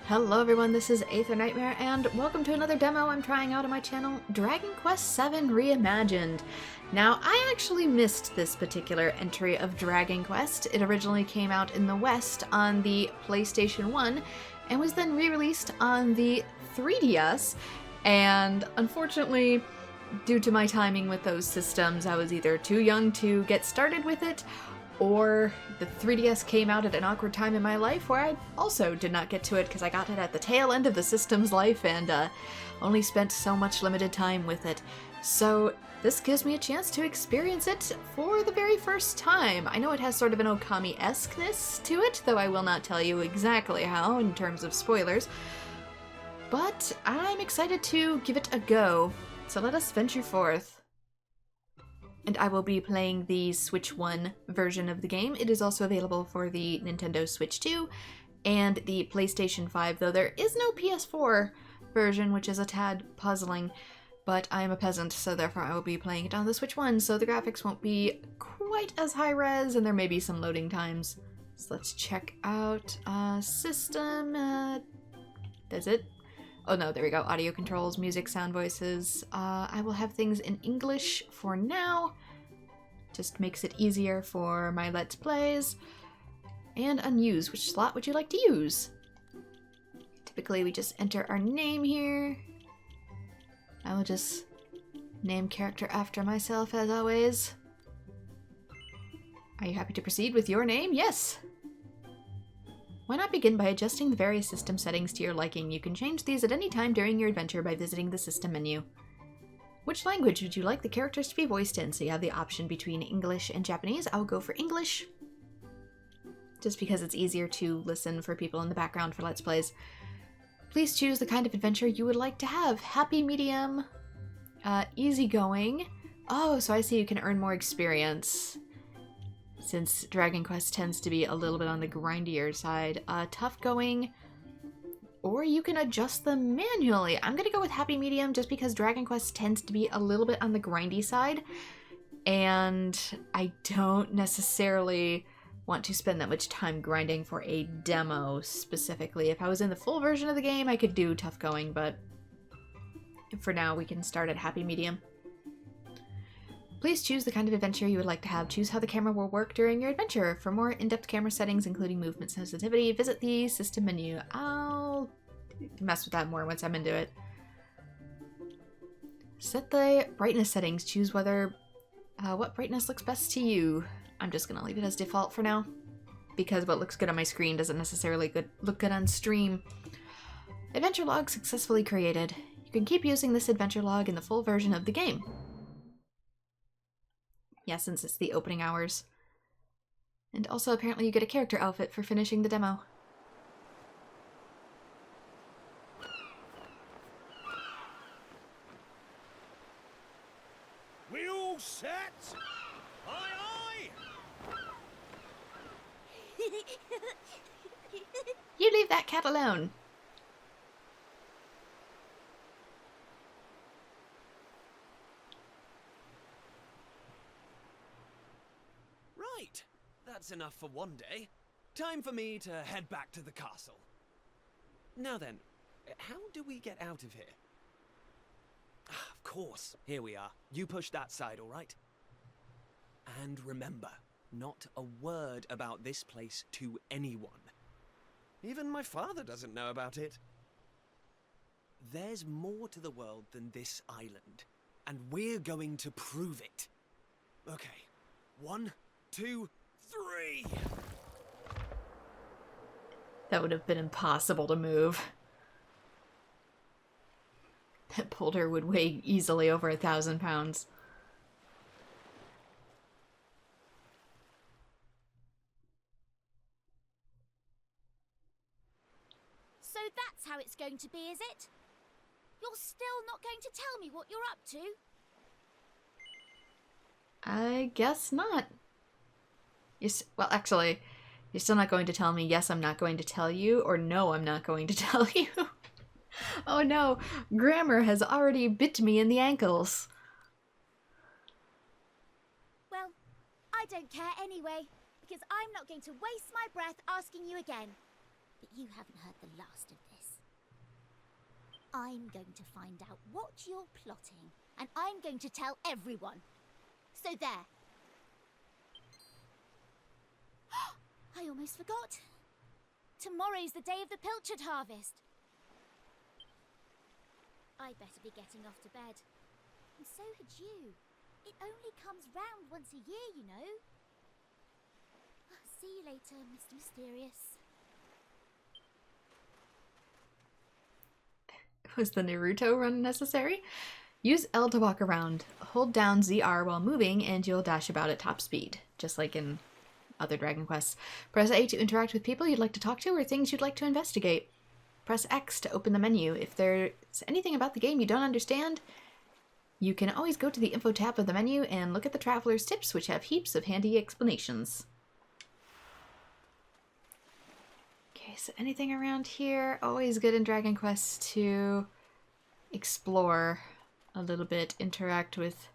Hello everyone, this is Aether Nightmare, and welcome to another demo I'm trying out on my channel, Dragon Quest VII Reimagined. Now, I actually missed this particular entry of Dragon Quest. It originally came out in the West on the PlayStation 1, and was then re-released on the 3DS, and unfortunately, due to my timing with those systems, I was either too young to get started with it, or the 3DS came out at an awkward time in my life where I also did not get to it because I got it at the tail end of the system's life and only spent so much limited time with it. So this gives me a chance to experience it for the very first time. I know it has sort of an Okami-esque-ness to it, though I will not tell you exactly how in terms of spoilers. But I'm excited to give it a go, so let us venture forth. And I will be playing the Switch 1 version of the game. It is also available for the Nintendo Switch 2 and the PlayStation 5, though there is no PS4 version, which is a tad puzzling. But I am a peasant, so therefore I will be playing it on the Switch 1, so the graphics won't be quite as high-res, and there may be some loading times. So let's check out system. Does it? Oh no, there we go. Audio controls, music, sound voices. I will have things in English for now. Just makes it easier for my Let's Plays. And unused. Which slot would you like to use? Typically we just enter our name here. I will just name character after myself as always. Are you happy to proceed with your name? Yes! Why not begin by adjusting the various system settings to your liking? You can change these at any time during your adventure by visiting the system menu. Which language would you like the characters to be voiced in? So you have the option between English and Japanese. I'll go for English, just because it's easier to listen for people in the background for Let's Plays. Please choose the kind of adventure you would like to have. Happy, medium, easygoing. Oh, so I see you can earn more experience, since Dragon Quest tends to be a little bit on the grindier side. Tough going, or you can adjust them manually. I'm gonna go with happy medium just because Dragon Quest tends to be a little bit on the grindy side, and I don't necessarily want to spend that much time grinding for a demo specifically. If I was in the full version of the game, I could do tough going, but for now we can start at happy medium. Please choose the kind of adventure you would like to have. Choose how the camera will work during your adventure. For more in-depth camera settings, including movement sensitivity, visit the system menu. I'll mess with that more once I'm into it. Set the brightness settings. Choose whether what brightness looks best to you. I'm just going to leave it as default for now, because what looks good on my screen doesn't necessarily look good on stream. Adventure log successfully created. You can keep using this adventure log in the full version of the game. Yeah, since it's the opening hours. And also, apparently you get a character outfit for finishing the demo. We all set? Aye, You leave that cat alone. Right, that's enough for one day. Time for me to head back to the castle. Now then, how do we get out of here? Ah, of course, here we are. You push that side, all right? And remember, not a word about this place to anyone. Even my father doesn't know about it. There's more to the world than this island, and we're going to prove it. Okay, 1, 2, 3! That would have been impossible to move. That boulder would weigh easily over 1,000 pounds. So that's how it's going to be, is it? You're still not going to tell me what you're up to? I guess not. Well, actually, you're still not going to tell me yes, I'm not going to tell you, or no, I'm not going to tell you. Oh no, grammar has already bit me in the ankles. Well, I don't care anyway, because I'm not going to waste my breath asking you again. But you haven't heard the last of this. I'm going to find out what you're plotting, and I'm going to tell everyone. So there. I almost forgot. Tomorrow's the day of the pilchard harvest. I'd better be getting off to bed. And so had you. It only comes round once a year, you know. See you later, Mr. Mysterious. Was the Naruto run necessary? Use L to walk around. Hold down ZR while moving and you'll dash about at top speed, just like in other Dragon Quests. Press A to interact with people you'd like to talk to or things you'd like to investigate. Press X to open the menu. If there's anything about the game you don't understand, you can always go to the info tab of the menu and look at the Traveler's Tips, which have heaps of handy explanations. Okay, so anything around here? Always good in Dragon Quest to explore a little bit, interact with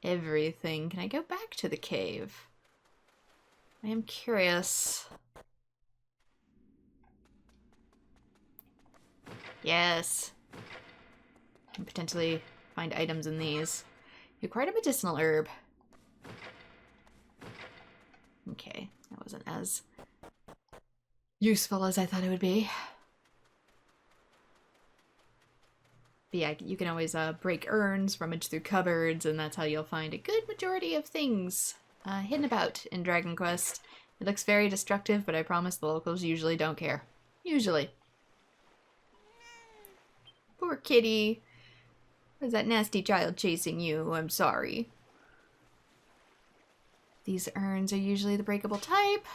everything. Can I go back to the cave? I am curious. Yes. And potentially find items in these. You acquired a medicinal herb. Okay, that wasn't as useful as I thought it would be. But yeah, you can always break urns, rummage through cupboards, and that's how you'll find a good majority of things hidden about in Dragon Quest. It looks very destructive, but I promise the locals usually don't care. Usually. Poor kitty. Was that nasty child chasing you? I'm sorry. These urns are usually the breakable type.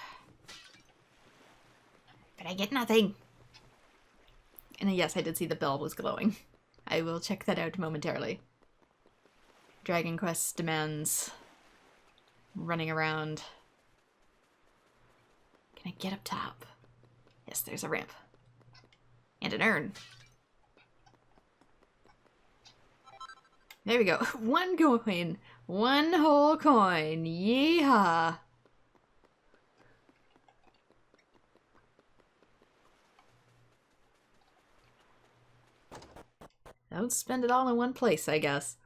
But I get nothing. And yes, I did see the bell was glowing. I will check that out momentarily. Dragon Quest demands running around. Can I get up top? Yes, there's a ramp. And an urn. There we go. One coin. One whole coin. Yeehaw. Don't spend it all in one place, I guess.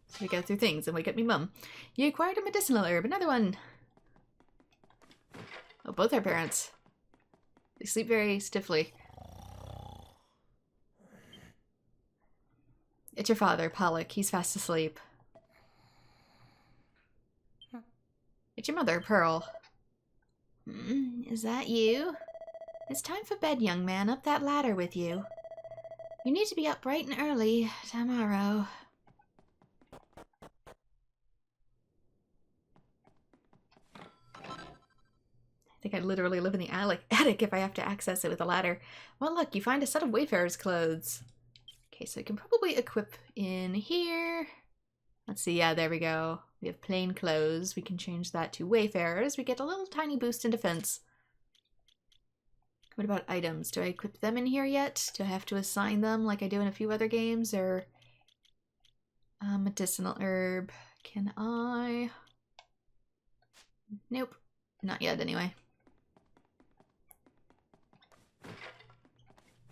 So we go through things and wake up me mum. You acquired a medicinal herb. Another one. Oh, both our parents. They sleep very stiffly. It's your father, Pollock. He's fast asleep. It's your mother, Pearl. Is that you? It's time for bed, young man. Up that ladder with you. You need to be up bright and early tomorrow. I think I'd literally live in the attic if I have to access it with a ladder. Well, look, you find a set of Wayfarer's clothes. Okay, so I can probably equip in here. Let's see, yeah, there we go. We have plain clothes. We can change that to Wayfarers. We get a little tiny boost in defense. What about items? Do I equip them in here yet? Do I have to assign them like I do in a few other games? Or medicinal herb. Can I? Nope. Not yet anyway.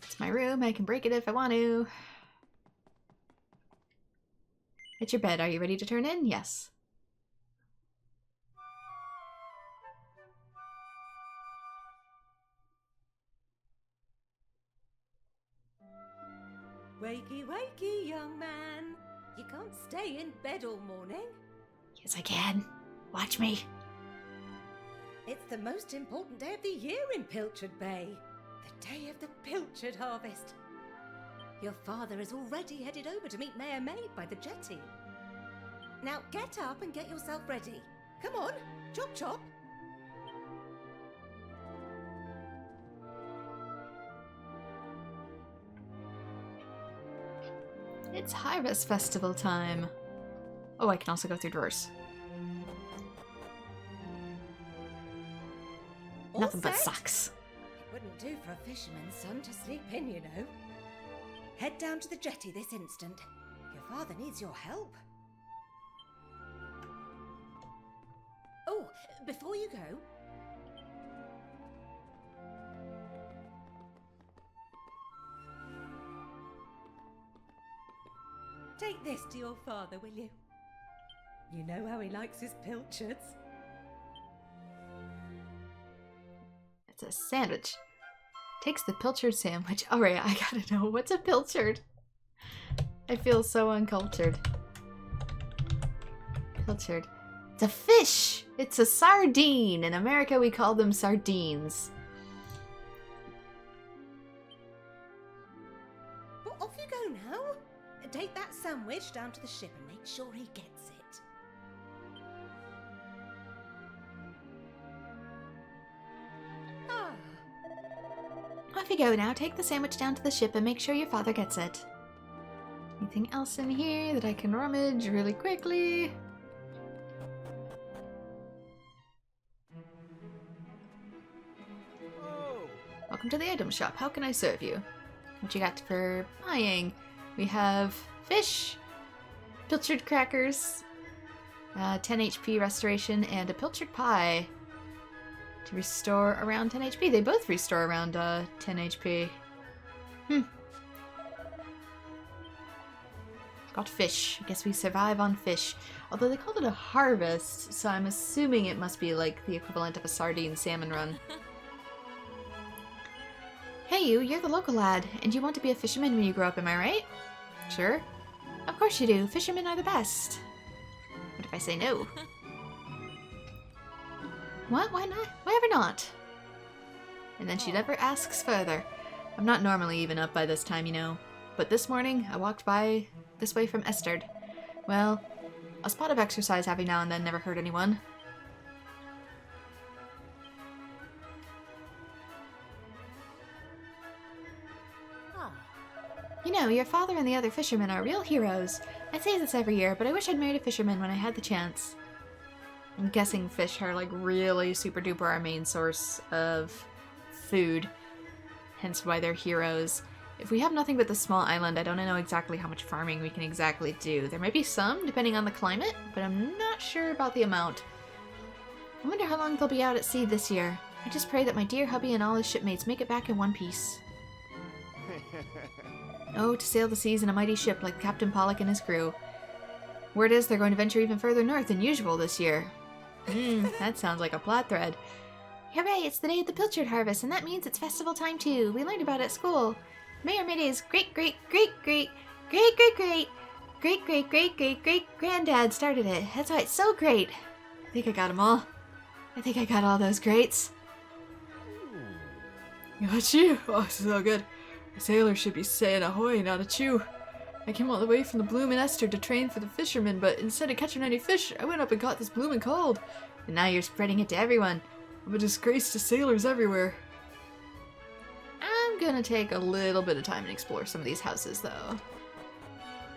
It's my room. I can break it if I want to. It's your bed. Are you ready to turn in? Yes. Wakey, wakey, young man. You can't stay in bed all morning. Yes, I can. Watch me. It's the most important day of the year in Pilchard Bay. The day of the pilchard harvest. Your father is already headed over to meet Mayor Maid by the jetty. Now get up and get yourself ready. Come on, chop chop. It's Harvest Festival time. Oh, I can also go through drawers. All Nothing but set? socks. It wouldn't do for a fisherman's son to sleep in, you know. Head down to the jetty this instant. Your father needs your help. Oh, before you go, Take this to your father, will you? You know how he likes his pilchards. It's a sandwich. Takes the pilchard sandwich. Alright, I gotta know. What's a pilchard? I feel so uncultured. Pilchard. It's a fish! It's a sardine! In America we call them sardines. Well, off you go now. Take that sandwich down to the ship and make sure he gets it. Ah. Off you go now. Take the sandwich down to the ship and make sure your father gets it. Anything else in here that I can rummage really quickly? Oh, Welcome to the item shop. How can I serve you? What you got for buying? We have fish, pilchard crackers, 10 HP restoration, and a pilchard pie to restore around 10 HP. They both restore around 10 HP. Got fish. I guess we survive on fish. Although they called it a harvest, so I'm assuming it must be like the equivalent of a sardine salmon run. Hey you're the local lad, and you want to be a fisherman when you grow up, am I right? Sure. Of course you do. Fishermen are the best. What if I say no? What? Why not? Why ever not? And then she never asks further. I'm not normally even up by this time, you know. But this morning, I walked by this way from Esterd. Well, a spot of exercise every now and then never hurt anyone. You know, your father and the other fishermen are real heroes. I say this every year, but I wish I'd married a fisherman when I had the chance. I'm guessing fish are like really super duper our main source of food. Hence why they're heroes. If we have nothing but this small island, I don't know exactly how much farming we can exactly do. There might be some, depending on the climate, but I'm not sure about the amount. I wonder how long they'll be out at sea this year. I just pray that my dear hubby and all his shipmates make it back in one piece. Oh, to sail the seas in a mighty ship like Captain Pollock and his crew. Word is they're going to venture even further north than usual this year. That sounds like a plot thread. Hooray, it's the day of the pilchard harvest, and that means it's festival time too. We learned about it at school. Mayor Mayday's great granddad started it. That's why it's so great. I think I got them all. I think I got all those greats. Got you? Oh, so good. A sailor should be saying ahoy, not a chew. I came all the way from the bloomin' Esther to train for the fishermen, but instead of catching any fish, I went up and caught this bloomin' cold. And now you're spreading it to everyone. I'm a disgrace to sailors everywhere. I'm gonna take a little bit of time and explore some of these houses, though.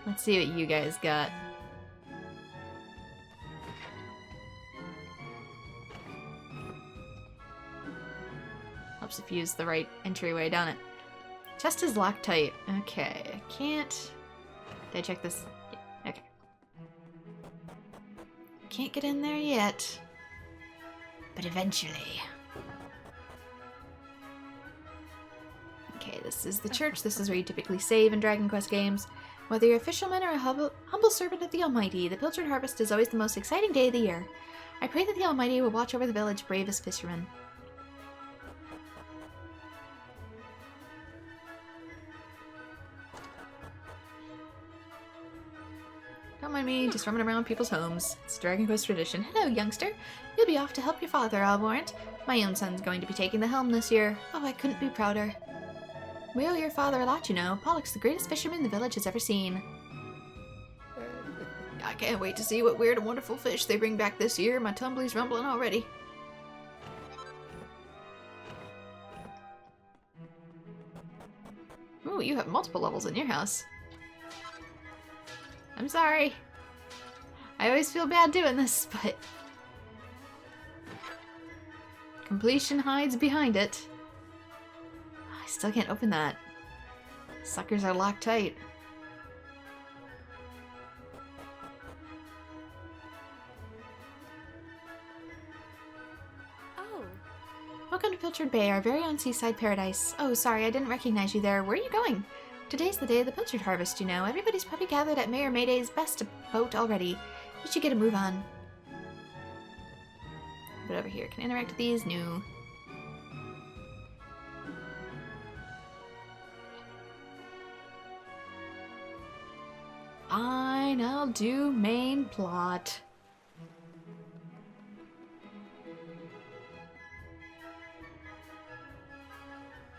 Let's see what you guys got. Helps if you use the right entryway down it. Chest is locked tight. Okay, I can't... Did I check this? Yeah, okay. Can't get in there yet. But eventually. Okay, this is the church. This is where you typically save in Dragon Quest games. Whether you're a fisherman or a humble servant of the Almighty, the Pilchard Harvest is always the most exciting day of the year. I pray that the Almighty will watch over the village bravest fishermen. Don't mind me, just roaming around people's homes. It's Dragon Quest tradition. Hello, youngster. You'll be off to help your father, I'll warrant. My own son's going to be taking the helm this year. Oh, I couldn't be prouder. We owe your father a lot, you know. Pollock's the greatest fisherman the village has ever seen. I can't wait to see what weird and wonderful fish they bring back this year. My tumbly's rumbling already. Ooh, you have multiple levels in your house. I'm sorry. I always feel bad doing this, but... completion hides behind it. I still can't open that. Suckers are locked tight. Oh. Welcome to Pilchard Bay, our very own seaside paradise. Oh, sorry, I didn't recognize you there. Where are you going? Today's the day of the pilchard harvest, you know. Everybody's probably gathered at Mayor Mayday's best boat already. You should get a move on. Put it over here. Can I interact with these? No. Fine, I'll do main plot.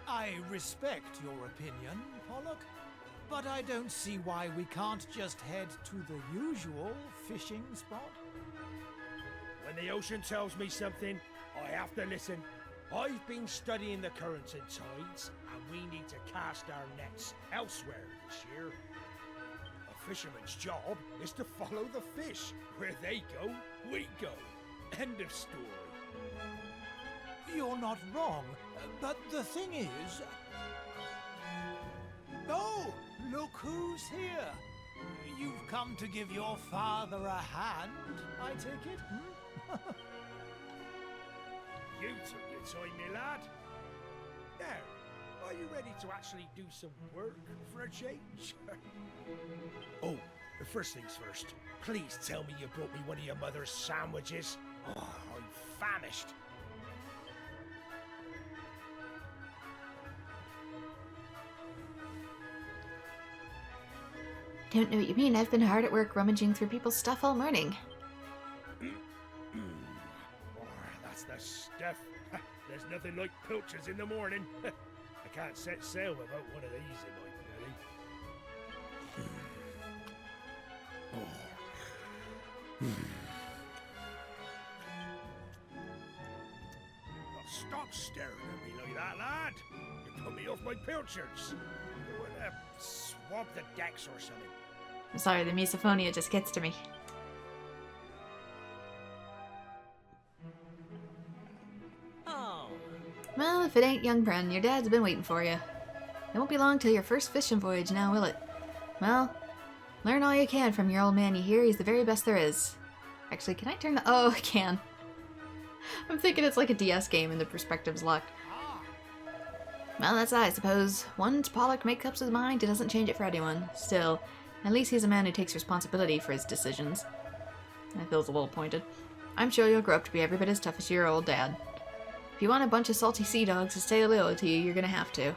I respect your opinion, Pollock, but I don't see why we can't just head to the usual fishing spot. When the ocean tells me something, I have to listen. I've been studying the currents and tides, and we need to cast our nets elsewhere this year. A fisherman's job is to follow the fish. Where they go, we go. End of story. You're not wrong, but the thing is... Oh, look who's here. You've come to give your father a hand, I take it? Hmm? You took your time, me lad. Now, are you ready to actually do some work for a change? Oh, first things first. Please tell me you brought me one of your mother's sandwiches. Oh, I'm famished. Don't know what you mean. I've been hard at work rummaging through people's stuff all morning. Oh, that's the stuff. There's nothing like pilchards in the morning. I can't set sail without one of these in my belly. Oh, stop staring at me like that, lad. You put me off my pilchards. You want to swab the decks or something? I'm sorry, the misophonia just gets to me. Oh, Well, if it ain't young Bren, your dad's been waiting for you. It won't be long till your first fishing voyage now, will it? Well, learn all you can from your old man, you hear? He's the very best there is. Actually, can I turn the... Oh, I can. I'm thinking it's like a DS game and the perspective's locked. Well, that's I suppose. Once Pollock makes up his mind, it doesn't change it for anyone. Still, at least he's a man who takes responsibility for his decisions. That feels a little pointed. I'm sure you'll grow up to be every bit as tough as your old dad. If you want a bunch of salty sea dogs to stay loyal to you, you're gonna have to.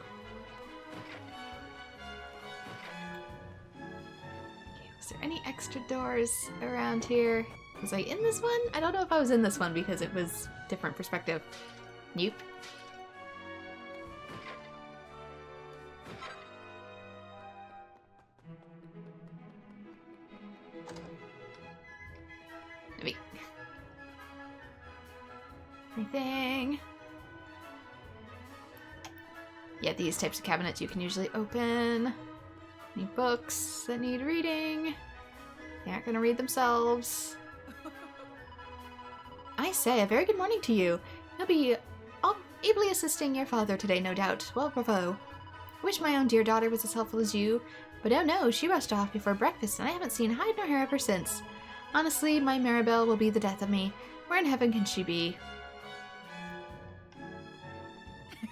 Was there any extra doors around here? Was I in this one? I don't know if I was in this one because it was different perspective. Nope. Maybe. Anything? Yeah, these types of cabinets you can usually open. Any books that need reading? They aren't gonna read themselves. I say, a very good morning to you. You'll be ably assisting your father today, no doubt. Well, bravo. I wish my own dear daughter was as helpful as you, but oh no, she rushed off before breakfast and I haven't seen hide nor hair ever since. Honestly, my Maribel will be the death of me. Where in heaven can she be?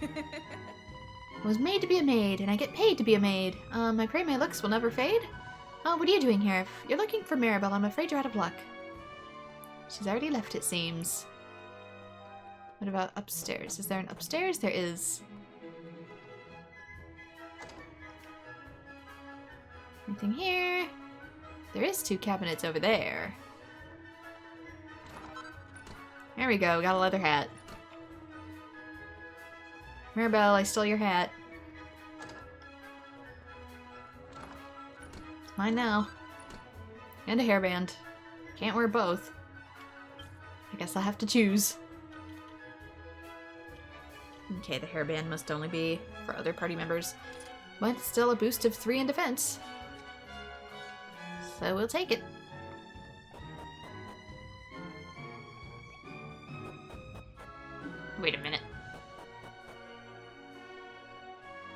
I was made to be a maid, and I get paid to be a maid. I pray my looks will never fade? Oh, what are you doing here? If you're looking for Maribel, I'm afraid you're out of luck. She's already left, it seems. What about upstairs? Is there an upstairs? There is. Anything here? There is 2 cabinets over there. There we go, got a leather hat. Maribel, I stole your hat. It's mine now. And a hairband. Can't wear both. I guess I'll have to choose. Okay, the hairband must only be for other party members. But still a boost of 3 in defense. So we'll take it. Wait a minute.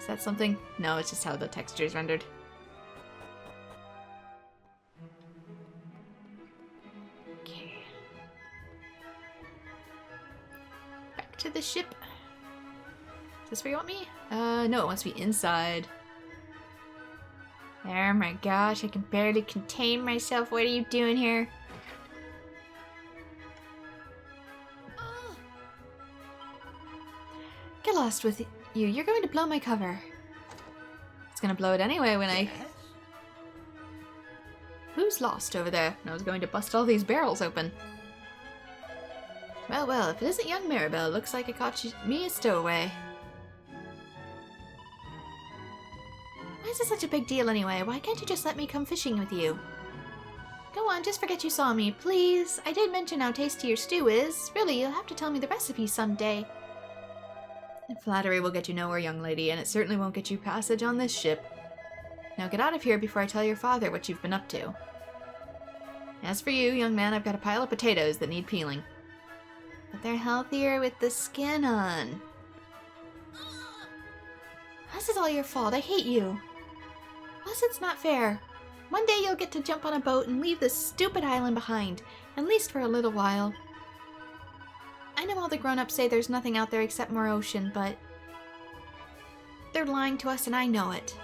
Is that something? No, it's just how the texture is rendered. Okay. Back to the ship. Is this where you want me? No, it wants me inside. Oh my gosh, I can barely contain myself. What are you doing here? Get lost with you. You're going to blow my cover. It's gonna blow it anyway when I... Yes? Who's lost over there? I was going to bust all these barrels open. Well, well, if it isn't young Maribel, looks like it caught me a stowaway. Why is it such a big deal anyway? Why can't you just let me come fishing with you? Go on, just forget you saw me, please. I did mention how tasty your stew is. Really, you'll have to tell me the recipe someday. Flattery will get you nowhere, young lady, and it certainly won't get you passage on this ship. Now get out of here before I tell your father what you've been up to. As for you, young man, I've got a pile of potatoes that need peeling. But they're healthier with the skin on. This is all your fault. I hate you. Plus, it's not fair. One day you'll get to jump on a boat and leave this stupid island behind, at least for a little while. I know all the grown-ups say there's nothing out there except more ocean, but... they're lying to us and I know it.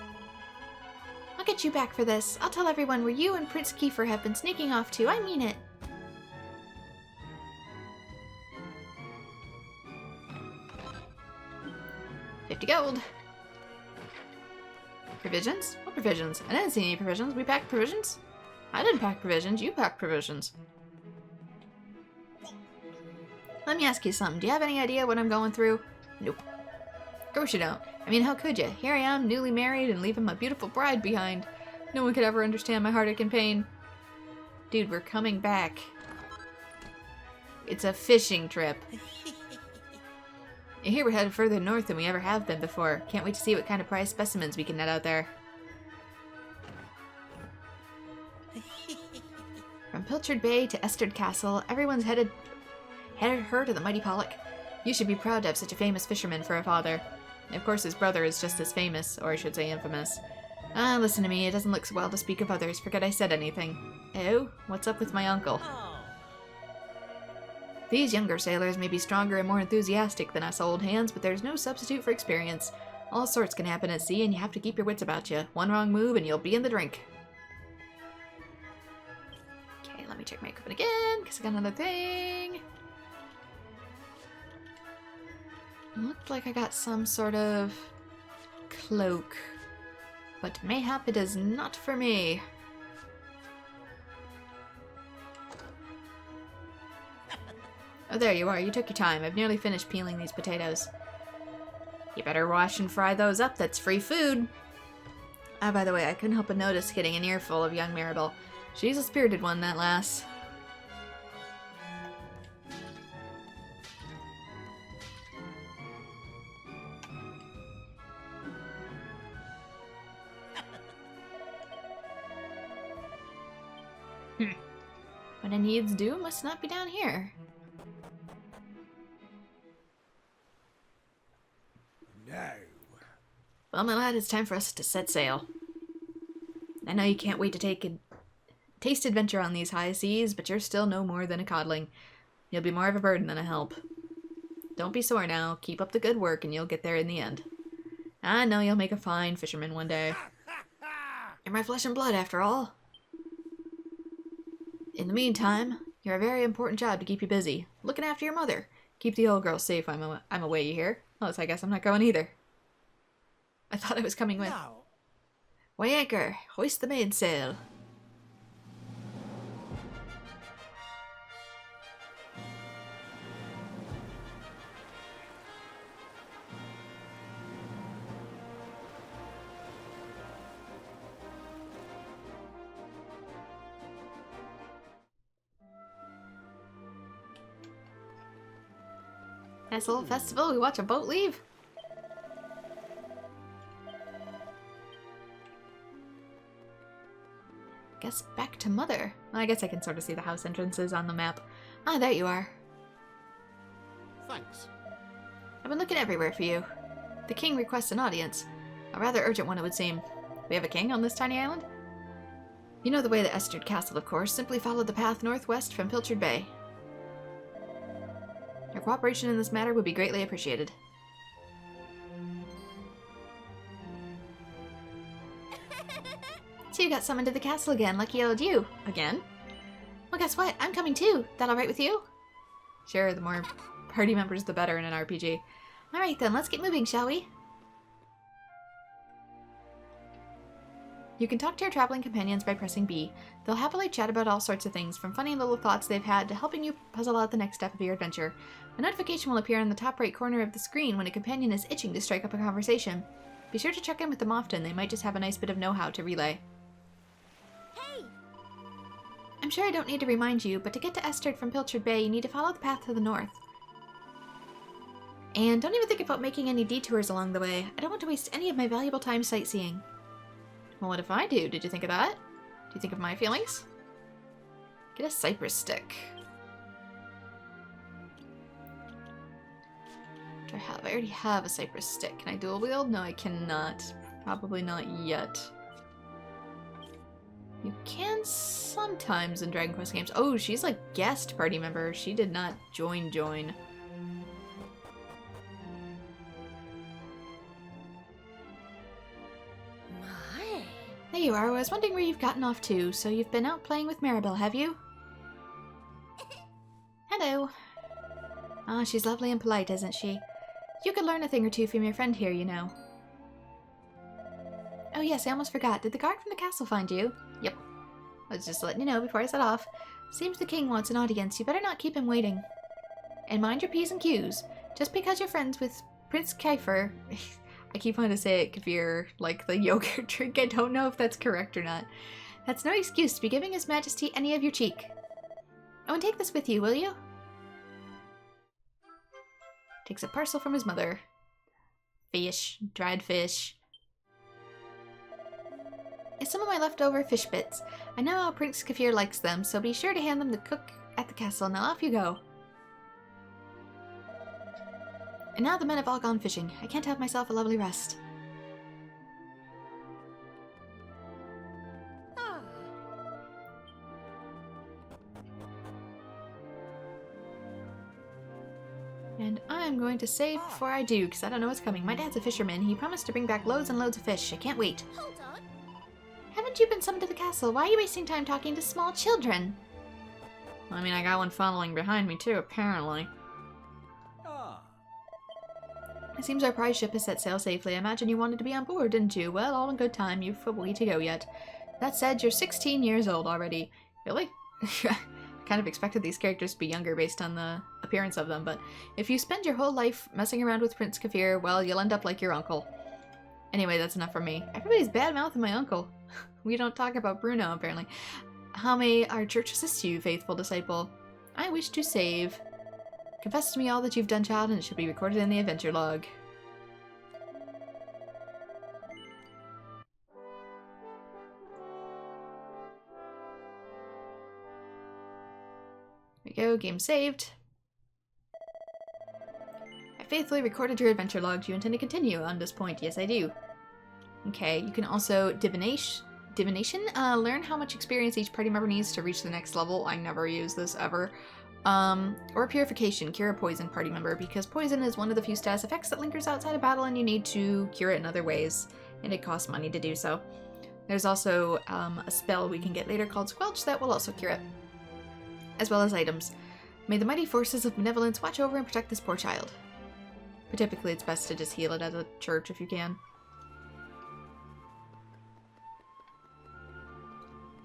I'll get you back for this. I'll tell everyone where you and Prince Kiefer have been sneaking off to. I mean it. $50 gold. Provisions? What provisions? I didn't see any provisions. We packed provisions? I didn't pack provisions. You packed provisions. Let me ask you something. Do you have any idea what I'm going through? Nope. Of course you don't. I mean, how could you? Here I am, newly married and leaving my beautiful bride behind. No one could ever understand my heartache and pain. Dude, we're coming back. It's a fishing trip. I hear we're headed further north than we ever have been before. Can't wait to see what kind of prize specimens we can net out there. From Pilchard Bay to Esterd Castle, everyone's headed her to the mighty Pollock. You should be proud to have such a famous fisherman for a father. Of course, his brother is just as famous, or I should say infamous. Ah, listen to me, it doesn't look so well to speak of others. Forget I said anything. Oh, what's up with my uncle? These younger sailors may be stronger and more enthusiastic than us old hands, but there's no substitute for experience. All sorts can happen at sea, and you have to keep your wits about you. One wrong move, and you'll be in the drink. Okay, let me check my equipment again, because I got another thing. Looked like I got some sort of cloak, but mayhap it is not for me. Oh, there you are. You took your time. I've nearly finished peeling these potatoes. You better wash and fry those up. That's free food. Ah, by the way, I couldn't help but notice getting an earful of young Maribel. She's a spirited one, that lass. What I needs do must not be down here. No. Well, my lad, it's time for us to set sail. I know you can't wait to take a taste adventure on these high seas, but you're still no more than a codling. You'll be more of a burden than a help. Don't be sore now. Keep up the good work and you'll get there in the end. I know you'll make a fine fisherman one day. You're my flesh and blood, after all. In the meantime, you're a very important job to keep you busy. Looking after your mother. Keep the old girl safe, I'm away, you hear? Unless I guess I'm not going either. I thought I was coming with. Now, Weigh anchor. Hoist the mainsail. Nice little festival. We watch a boat leave. Guess back to Mother. Well, I guess I can sort of see the house entrances on the map. Ah, there you are. Thanks. I've been looking everywhere for you. The king requests an audience. A rather urgent one, it would seem. We have a king on this tiny island? You know the way to Esterd Castle, of course. Simply follow the path northwest from Pilchard Bay. Your cooperation in this matter would be greatly appreciated. you got summoned to the castle again. Lucky old you. Again? Well, guess what? I'm coming too. That alright with you? Sure, the more party members, the better in an RPG. Alright then, let's get moving, shall we? You can talk to your traveling companions by pressing B. They'll happily chat about all sorts of things, from funny little thoughts they've had to helping you puzzle out the next step of your adventure. A notification will appear in the top right corner of the screen when a companion is itching to strike up a conversation. Be sure to check in with them often, they might just have a nice bit of know-how to relay. Hey! I'm sure I don't need to remind you, but to get to Esterd from Pilchard Bay, you need to follow the path to the north. And don't even think about making any detours along the way. I don't want to waste any of my valuable time sightseeing. Well, what if I do? Did you think of that? Do you think of my feelings? Get a cypress stick. What do I have? I already have a cypress stick. Can I dual wield? No, I cannot. Probably not yet. You can sometimes in Dragon Quest games. Oh, she's like guest party member. She did not join. There you are. I was wondering where you've gotten off to. So you've been out playing with Maribel, have you? Hello. Ah, she's lovely and polite, isn't she? You could learn a thing or two from your friend here, you know. Oh yes, I almost forgot. Did the guard from the castle find you? Yep. I was just letting you know before I set off. Seems the king wants an audience. You better not keep him waiting. And mind your P's and Q's. Just because you're friends with Prince Kiefer... I keep wanting to say it, Kefir, like the yogurt drink. I don't know if that's correct or not. That's no excuse to be giving His Majesty any of your cheek. Oh, and take this with you, will you? Takes a parcel from his mother. Fish. Dried fish. It's some of my leftover fish bits. I know how Prince Kefir likes them, so be sure to hand them to cook at the castle. Now off you go. And now the men have all gone fishing. I can't have myself a lovely rest. Ah. And I'm going to save before I do, because I don't know what's coming. My dad's a fisherman. He promised to bring back loads and loads of fish. I can't wait. Hold on. Haven't you been summoned to the castle? Why are you wasting time talking to small children? I mean, I got one following behind me too, apparently. It seems our prize ship has set sail safely. I imagine you wanted to be on board, didn't you? Well, all in good time. You've a way to go yet. That said, you're 16 years old already. Really? I kind of expected these characters to be younger based on the appearance of them, but if you spend your whole life messing around with Prince Kefir, well, you'll end up like your uncle. Anyway, that's enough from me. Everybody's bad-mouthing my uncle. We don't talk about Bruno, apparently. How may our church assist you, faithful disciple? I wish to save... Confess to me all that you've done, child, and it should be recorded in the adventure log. There we go, game saved. I faithfully recorded your adventure log. Do you intend to continue on this point? Yes, I do. Okay, you can also divination, learn how much experience each party member needs to reach the next level. I never use this ever. Or purification, cure a poison party member, because poison is one of the few status effects that lingers outside of battle and you need to cure it in other ways, and it costs money to do so. There's also a spell we can get later called Squelch that will also cure it, as well as items. May the mighty forces of benevolence watch over and protect this poor child. But typically it's best to just heal it at a church if you can.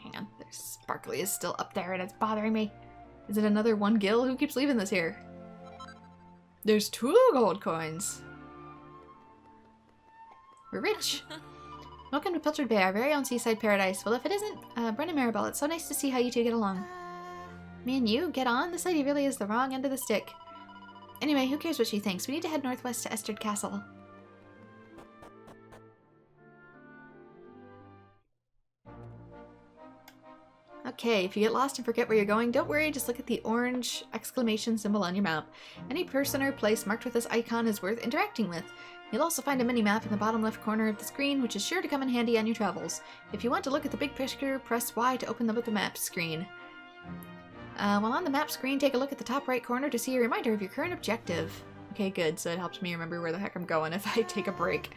Hang on, there's Sparkly is still up there and it's bothering me. Is it another one gil? Who keeps leaving this here? There's 2 gold coins. We're rich. Welcome to Pilchard Bay, our very own seaside paradise. Well, if it isn't, Bren and Maribel, it's so nice to see how you two get along. Me and you, get on? This lady really is the wrong end of the stick. Anyway, who cares what she thinks? We need to head northwest to Esterd Castle. Okay, if you get lost and forget where you're going, don't worry, just look at the orange exclamation symbol on your map. Any person or place marked with this icon is worth interacting with. You'll also find a mini-map in the bottom left corner of the screen, which is sure to come in handy on your travels. If you want to look at the big picture, press Y to open the Book of Maps screen. While on the map screen, take a look at the top right corner to see a reminder of your current objective. Okay, good, so it helps me remember where the heck I'm going if I take a break.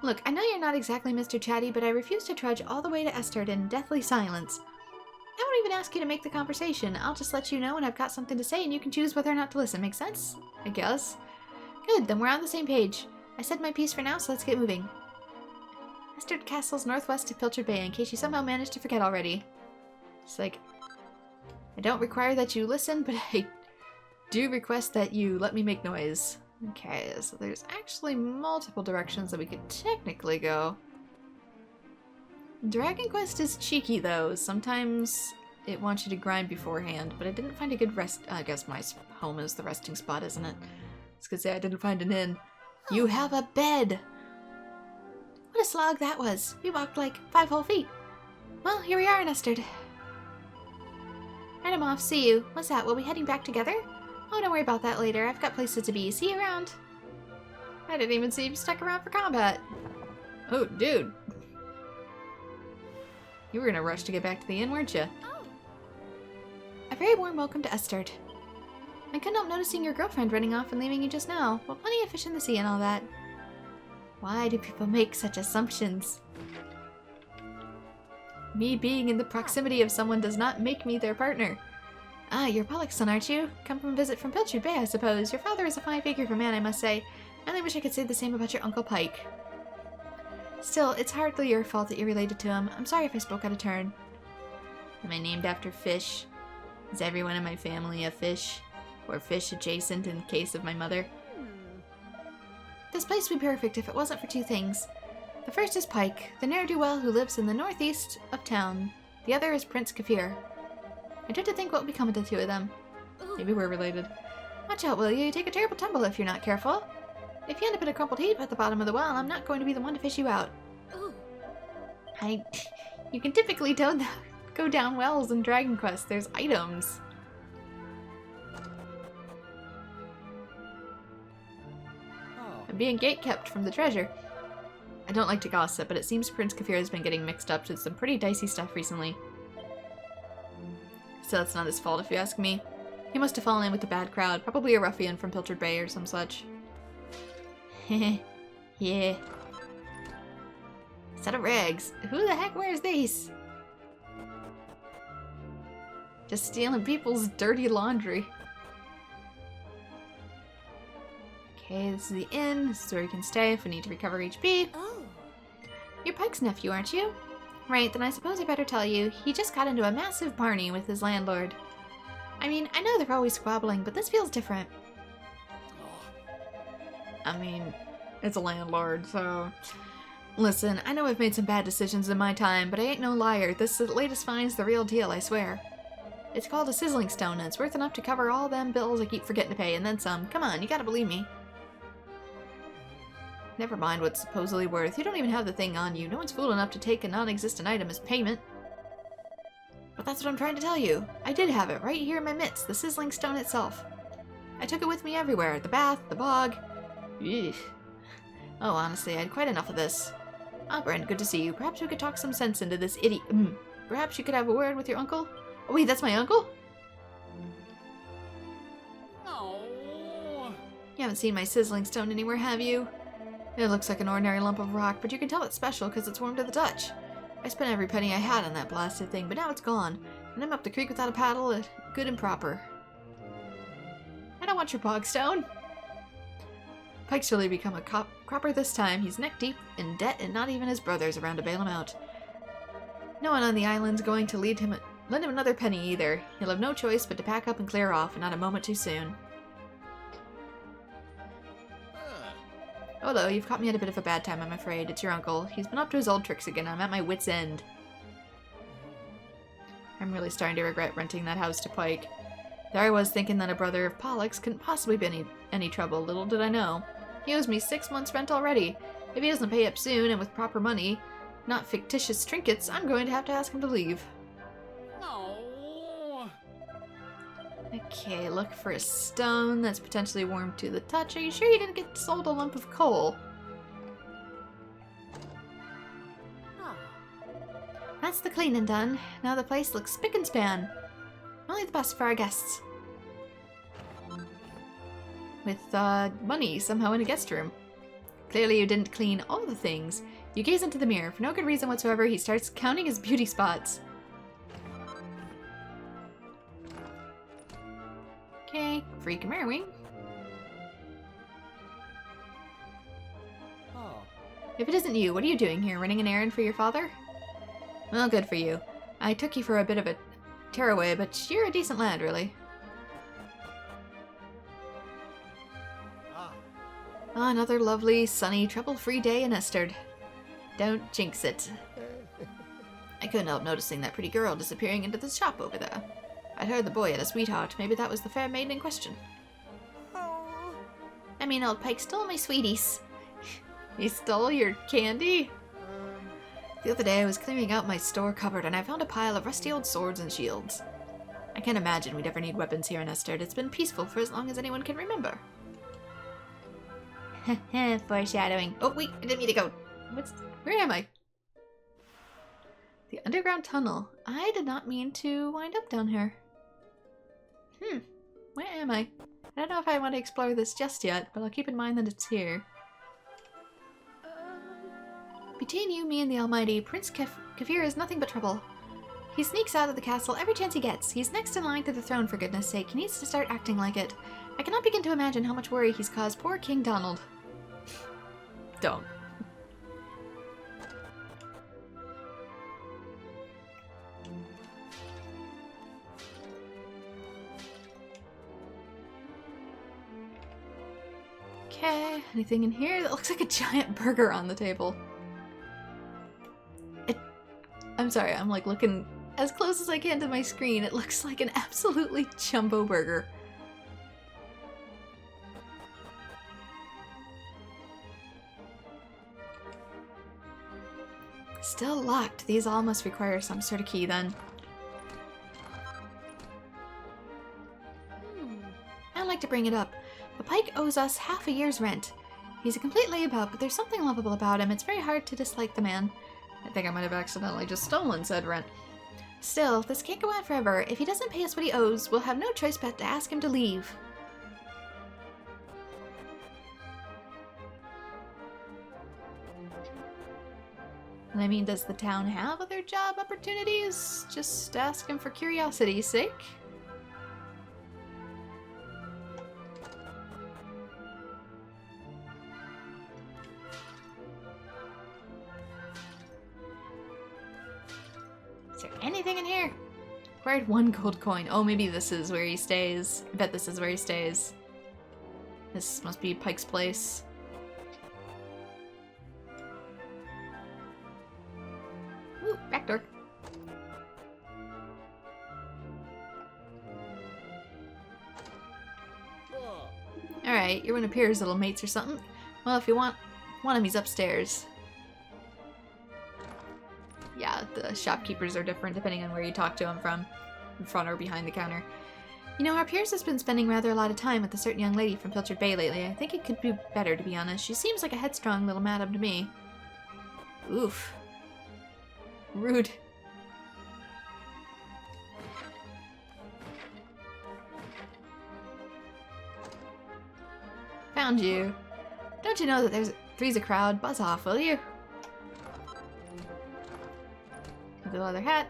Look, I know you're not exactly Mr. Chatty, but I refuse to trudge all the way to Esterd in deathly silence. I won't even ask you to make the conversation. I'll just let you know when I've got something to say and you can choose whether or not to listen. Make sense? I guess. Good, then we're on the same page. I said my piece for now, so let's get moving. Esterd Castle's northwest of Pilchard Bay, in case you somehow managed to forget already. It's like, I don't require that you listen, but I do request that you let me make noise. Okay, so there's actually multiple directions that we could technically go. Dragon Quest is cheeky though. Sometimes it wants you to grind beforehand, but I didn't find a good rest. I guess my home is the resting spot, isn't it? I was gonna say I didn't find an inn. You have a bed! What a slog that was. We walked like 5 whole feet. Well, here we are in Esterd. Right, I'm off. See you. What's that? We'll be heading back together? Oh, don't worry about that later. I've got places to be. See you around. I didn't even see you stuck around for combat. Oh, dude. You were in a rush to get back to the inn, weren't you? Oh. A very warm welcome to Esterd. I couldn't help noticing your girlfriend running off and leaving you just now. Well, plenty of fish in the sea and all that. Why do people make such assumptions? Me being in the proximity of someone does not make me their partner. Ah, you're Pollock's son, aren't you? Come from a visit from Pilchard Bay, I suppose. Your father is a fine figure of a man, I must say. And I wish I could say the same about your Uncle Pike. Still, it's hardly your fault that you're related to him. I'm sorry if I spoke out of turn. Am I named after fish? Is everyone in my family a fish? Or fish adjacent in case of my mother? This place would be perfect if it wasn't for 2 things. The first is Pike, the ne'er-do-well who lives in the northeast of town. The other is Prince Kafir. I dread to think what will become of the 2 of them. Maybe we're related. Watch out, will you? You take a terrible tumble if you're not careful. If you end up in a crumpled heap at the bottom of the well, I'm not going to be the one to fish you out. Ooh. You can typically go down wells in Dragon Quest. There's items. I'm being gatekept from the treasure. I don't like to gossip, but it seems Prince Kafir has been getting mixed up with some pretty dicey stuff recently. So that's not his fault if you ask me. He must have fallen in with a bad crowd, probably a ruffian from Pilchard Bay or some such. Heh, yeah. Set of rags. Who the heck wears these? Just stealing people's dirty laundry. Okay, this is the inn. This is where you can stay if we need to recover HP. Oh. You're Pike's nephew, aren't you? Right, then I suppose I better tell you, he just got into a massive barney with his landlord. I mean, I know they're always squabbling, but this feels different. I mean, it's a landlord, so... Listen, I know I've made some bad decisions in my time, but I ain't no liar. This latest find's the real deal, I swear. It's called a sizzling stone, and it's worth enough to cover all them bills I keep forgetting to pay, and then some. Come on, you gotta believe me. Never mind what's supposedly worth. You don't even have the thing on you. No one's fool enough to take a non-existent item as payment. But that's what I'm trying to tell you. I did have it right here in my midst, the sizzling stone itself. I took it with me everywhere. The bath, the bog. Eesh. Oh, honestly, I had quite enough of this. Ah, Brent, good to see you. Perhaps we could talk some sense into this idiot. Perhaps you could have a word with your uncle? Oh, wait, that's my uncle? No. You haven't seen my sizzling stone anywhere, have you? It looks like an ordinary lump of rock, but you can tell it's special because it's warm to the touch. I spent every penny I had on that blasted thing, but now it's gone, and I'm up the creek without a paddle, good and proper. I don't want your bogstone. Pike's really become a cropper this time. He's neck deep in debt, and not even his brother's around to bail him out. No one on the island's going to lend him another penny either. He'll have no choice but to pack up and clear off, and not a moment too soon. Hello, you've caught me at a bit of a bad time, I'm afraid. It's your uncle. He's been up to his old tricks again. I'm at my wit's end. I'm really starting to regret renting that house to Pike. There I was thinking that a brother of Pollock's couldn't possibly be any trouble. Little did I know. He owes me 6 months' rent already. If he doesn't pay up soon and with proper money, not fictitious trinkets, I'm going to have to ask him to leave. No. Okay, look for a stone that's potentially warm to the touch. Are you sure you didn't get sold a lump of coal? That's the cleaning done. Now the place looks spick and span. Only the best for our guests. With, money somehow in a guest room. Clearly you didn't clean all the things. You gaze into the mirror. For no good reason whatsoever, he starts counting his beauty spots. Okay, freak and mirror wing. If it isn't you, what are you doing here? Running an errand for your father? Well, good for you. I took you for a bit of a tearaway, but you're a decent lad, really. Ah, another lovely, sunny, trouble-free day in Esterd. Don't jinx it. I couldn't help noticing that pretty girl disappearing into the shop over there. I'd heard the boy had a sweetheart. Maybe that was the fair maiden in question. I mean, old Pike stole my sweeties. He stole your candy? The other day I was clearing out my store cupboard and I found a pile of rusty old swords and shields. I can't imagine we'd ever need weapons here in Esterd. It's been peaceful for as long as anyone can remember. Foreshadowing. Oh wait, I didn't mean to go. Where am I? The underground tunnel. I did not mean to wind up down here. Where am I? I don't know if I want to explore this just yet, but I'll keep in mind that it's here. Between you, me, and the Almighty, Prince Kefir is nothing but trouble. He sneaks out of the castle every chance he gets. He's next in line to the throne, for goodness sake. He needs to start acting like it. I cannot begin to imagine how much worry he's caused poor King Donald. Don't. Okay, anything in here? That looks like a giant burger on the table. I'm sorry, I'm like looking as close as I can to my screen. It looks like an absolutely jumbo burger. Still locked. These all must require some sort of key then. I'd like to bring it up. The Pike owes us half a year's rent. He's a complete layabout, but there's something lovable about him. It's very hard to dislike the man. I think I might have accidentally just stolen said rent. Still, this can't go on forever. If he doesn't pay us what he owes, we'll have no choice but to ask him to leave. And I mean, does the town have other job opportunities? Just ask him for curiosity's sake. Is there anything in here? Acquired 1 gold coin. Oh, maybe this is where he stays. I bet this is where he stays. This must be Pike's place. Ooh, back door. Alright, you're one of Pierre's little mates or something. Well, if you want him, he's upstairs. Yeah, the shopkeepers are different depending on where you talk to them from. In front or behind the counter. You know, our Pierce has been spending rather a lot of time with a certain young lady from Pilchard Bay lately. I think it could be better, to be honest. She seems like a headstrong little madam to me. Oof. Rude. Found you. Don't you know that three's a crowd? Buzz off, will you? The leather hat.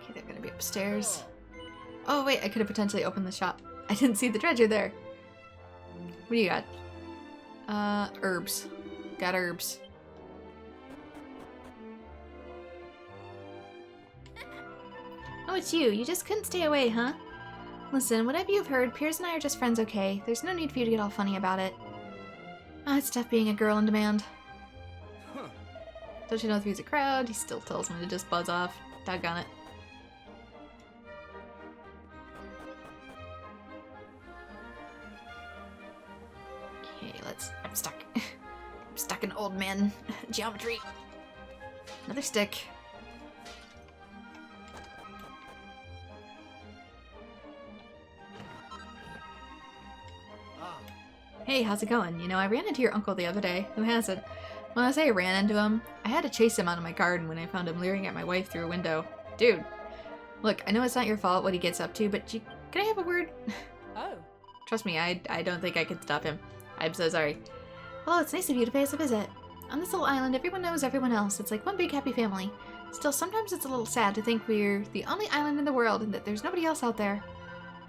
Okay, they're gonna be upstairs. Oh wait, I could have potentially opened the shop. I didn't see the dredger there. What do you got? Herbs. Got herbs. Oh, it's you. You just couldn't stay away, huh? Listen, whatever you've heard, Piers and I are just friends, okay? There's no need for you to get all funny about it. Ah, it's tough being a girl in demand. Huh. Don't you know if he's a crowd? He still tells me to just buzz off. Doggone it. Okay, I'm stuck. I'm stuck in old man geometry. Another stick. Hey, how's it going? You know, I ran into your uncle the other day. Who hasn't? When I say I ran into him, I had to chase him out of my garden when I found him leering at my wife through a window. Dude, look, I know it's not your fault what he gets up to, but can I have a word? Oh. Trust me, I don't think I could stop him. I'm so sorry. Hello, it's nice of you to pay us a visit. On this little island, everyone knows everyone else. It's like one big happy family. Still, sometimes it's a little sad to think we're the only island in the world and that there's nobody else out there.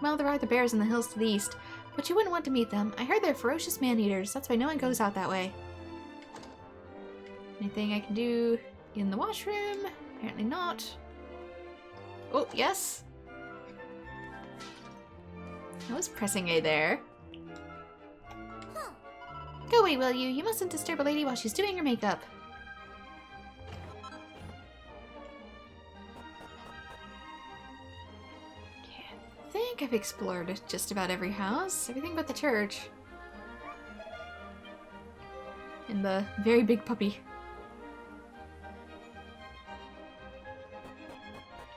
Well, there are the bears in the hills to the east, but you wouldn't want to meet them. I heard they're ferocious man-eaters. That's why no one goes out that way. Anything I can do in the washroom? Apparently not. Oh, yes. I was pressing A there. Go away, will you? You mustn't disturb a lady while she's doing her makeup. Okay, I think I've explored just about every house. Everything but the church. And the very big puppy.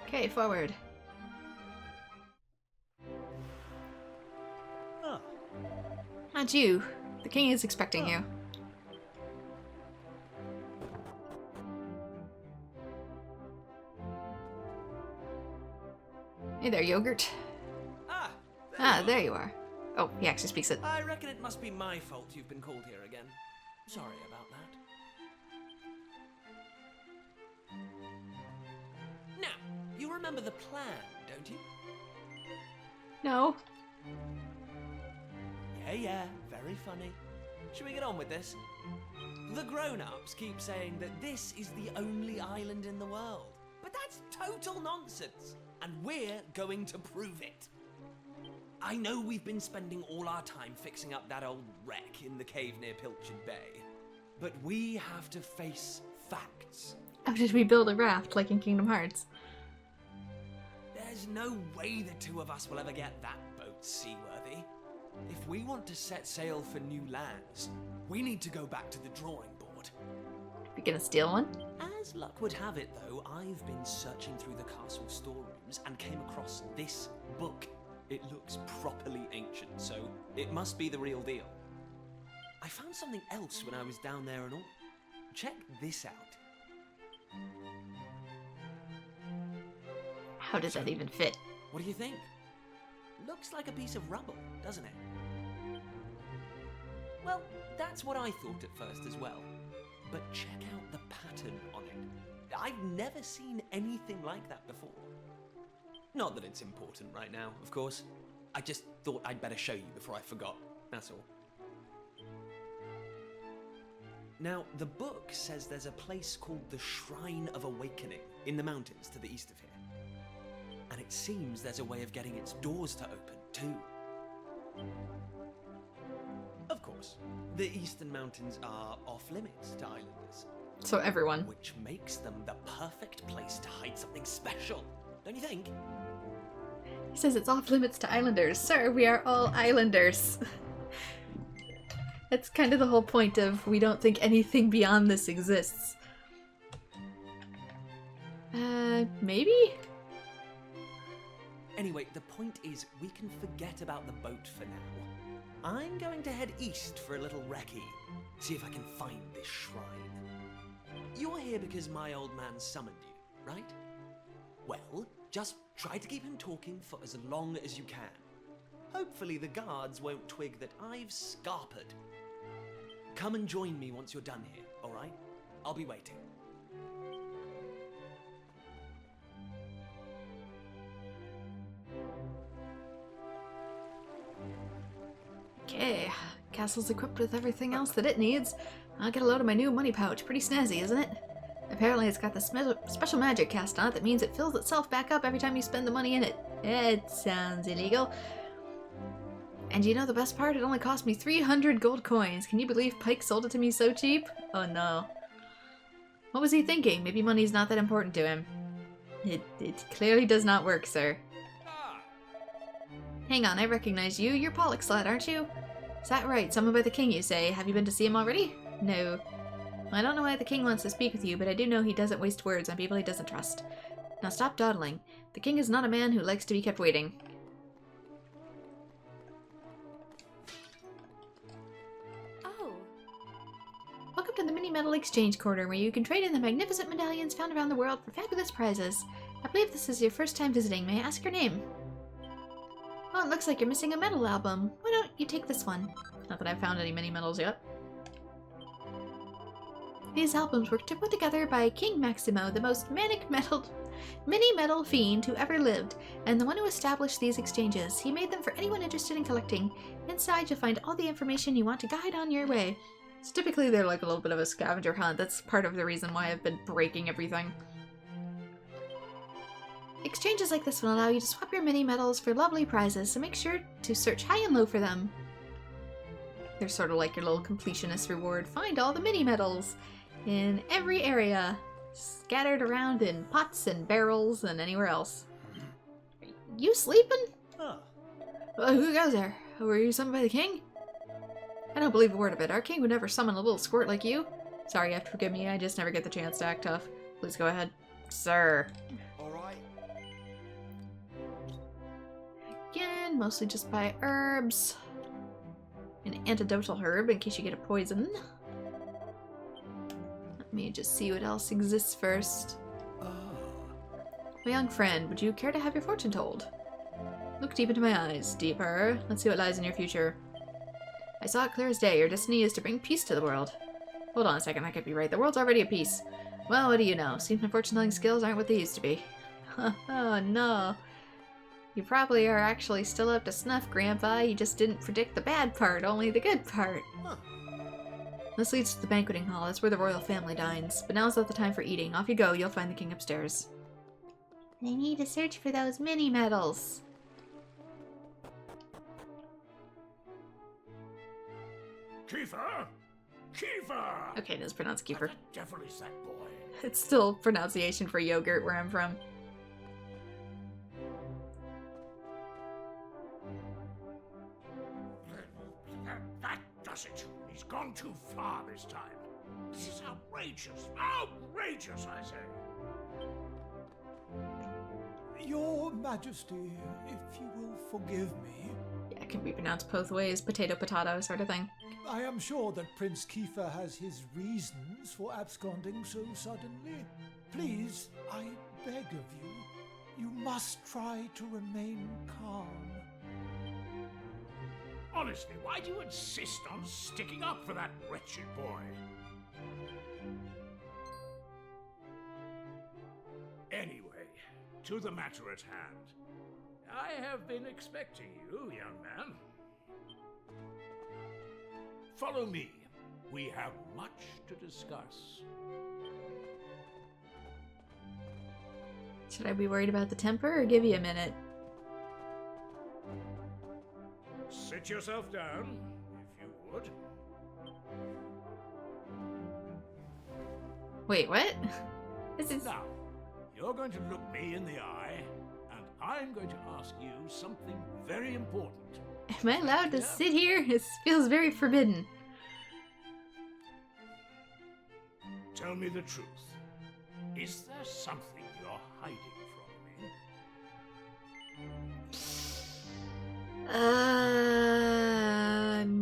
Okay, forward. Ah, Not you. The king is expecting you. Hey there, yogurt. There you are. Oh, he actually speaks it. I reckon it must be my fault you've been called here again. Sorry about that. Now, you remember the plan, don't you? No. Yeah, very funny. Should we get on with this? The grown-ups keep saying that this is the only island in the world. But that's total nonsense, and we're going to prove it. I know we've been spending all our time fixing up that old wreck in the cave near Pilchard Bay, but we have to face facts. How did we build a raft like in Kingdom Hearts? There's no way the two of us will ever get that boat seaworthy. If we want to set sail for new lands, we need to go back to the drawing board. We gonna steal one? As luck would have it, though, I've been searching through the castle storerooms and came across this book. It looks properly ancient, so it must be the real deal. I found something else when I was down there and all. Check this out. How does that even fit? What do you think? Looks like a piece of rubble, doesn't it? Well, that's what I thought at first as well. But check out the pattern on it. I've never seen anything like that before. Not that it's important right now, of course. I just thought I'd better show you before I forgot, that's all. Now, the book says there's a place called the Shrine of Awakening in the mountains to the east of here. And it seems there's a way of getting its doors to open, too. Of course, the eastern mountains are off-limits to islanders. So everyone. Which makes them the perfect place to hide something special, don't you think? He says it's off limits to islanders. Sir, we are all islanders. That's kind of the whole point of we don't think anything beyond this exists. Maybe? Anyway, the point is we can forget about the boat for now. I'm going to head east for a little recce, see if I can find this shrine. You're here because my old man summoned you, right? Well, just try to keep him talking for as long as you can. Hopefully the guards won't twig that I've scarpered. Come and join me once you're done here, alright? I'll be waiting. Okay, castle's equipped with everything else that it needs. I'll get a load of my new money pouch. Pretty snazzy, isn't it? Apparently it's got the special magic cast on it that means it fills itself back up every time you spend the money in it. It sounds illegal. And you know the best part? It only cost me 300 gold coins. Can you believe Pike sold it to me so cheap? Oh no. What was he thinking? Maybe money's not that important to him. It clearly does not work, sir. Hang on, I recognize you. You're Pollux Lad, aren't you? Is that right? Summoned by the king, you say. Have you been to see him already? No. I don't know why the king wants to speak with you, but I do know he doesn't waste words on people he doesn't trust. Now stop dawdling. The king is not a man who likes to be kept waiting. Welcome to the Mini Medal Exchange Corner, where you can trade in the magnificent medallions found around the world for fabulous prizes. I believe this is your first time visiting. May I ask your name? Oh, it looks like you're missing a medal album. Why don't you take this one? Not that I've found any mini medals yet. These albums were put together by King Maximo, the most manic mini medal fiend who ever lived, and the one who established these exchanges. He made them for anyone interested in collecting. Inside, you'll find all the information you want to guide on your way. So typically they're like a little bit of a scavenger hunt. That's part of the reason why I've been breaking everything. Exchanges like this will allow you to swap your mini medals for lovely prizes, so make sure to search high and low for them. They're sort of like your little completionist reward. Find all the mini medals in every area, scattered around in pots and barrels and anywhere else. You sleeping? Ah, Who goes there? Were you summoned by the king? I don't believe a word of it. Our king would never summon a little squirt like you. Sorry, you have to forgive me. I just never get the chance to act tough. Please go ahead. Sir. Alright. Again, mostly just buy herbs. An antidotal herb in case you get a poison. Let me just see what else exists first. My young friend, would you care to have your fortune told? Look deep into my eyes. Deeper. Let's see what lies in your future. I saw it clear as day. Your destiny is to bring peace to the world. Hold on a second, I could be right. The world's already at peace. Well, what do you know? Seems my fortune-telling skills aren't what they used to be. Oh, no. You probably are actually still up to snuff, Grandpa. You just didn't predict the bad part, only the good part. Huh. This leads to the banqueting hall. That's where the royal family dines. But now's not the time for eating. Off you go. You'll find the king upstairs. I need to search for those mini medals. Kiefer! Kiefer! Okay, it is pronounced Keeper. What the devil is that boy? It's still pronunciation for yogurt where I'm from. That does it. He's gone too far this time. This is outrageous. Outrageous, I say. Your Majesty, if you will forgive me, Yeah, it can be pronounced both ways. Potato, potato sort of thing. I am sure that Prince Kiefer has his reasons for absconding so suddenly. Please, I beg of you, you must try to remain calm. Honestly, why do you insist on sticking up for that wretched boy? Anyway, to the matter at hand. I have been expecting you, young man. Follow me. We have much to discuss. Should I be worried about the temper or give you a minute? Sit yourself down, if you would. Wait, what? This is... Now, you're going to look me in the eye, and I'm going to ask you something very important. Am I allowed to sit here? This feels very forbidden. Tell me the truth. Is there something you're hiding from me?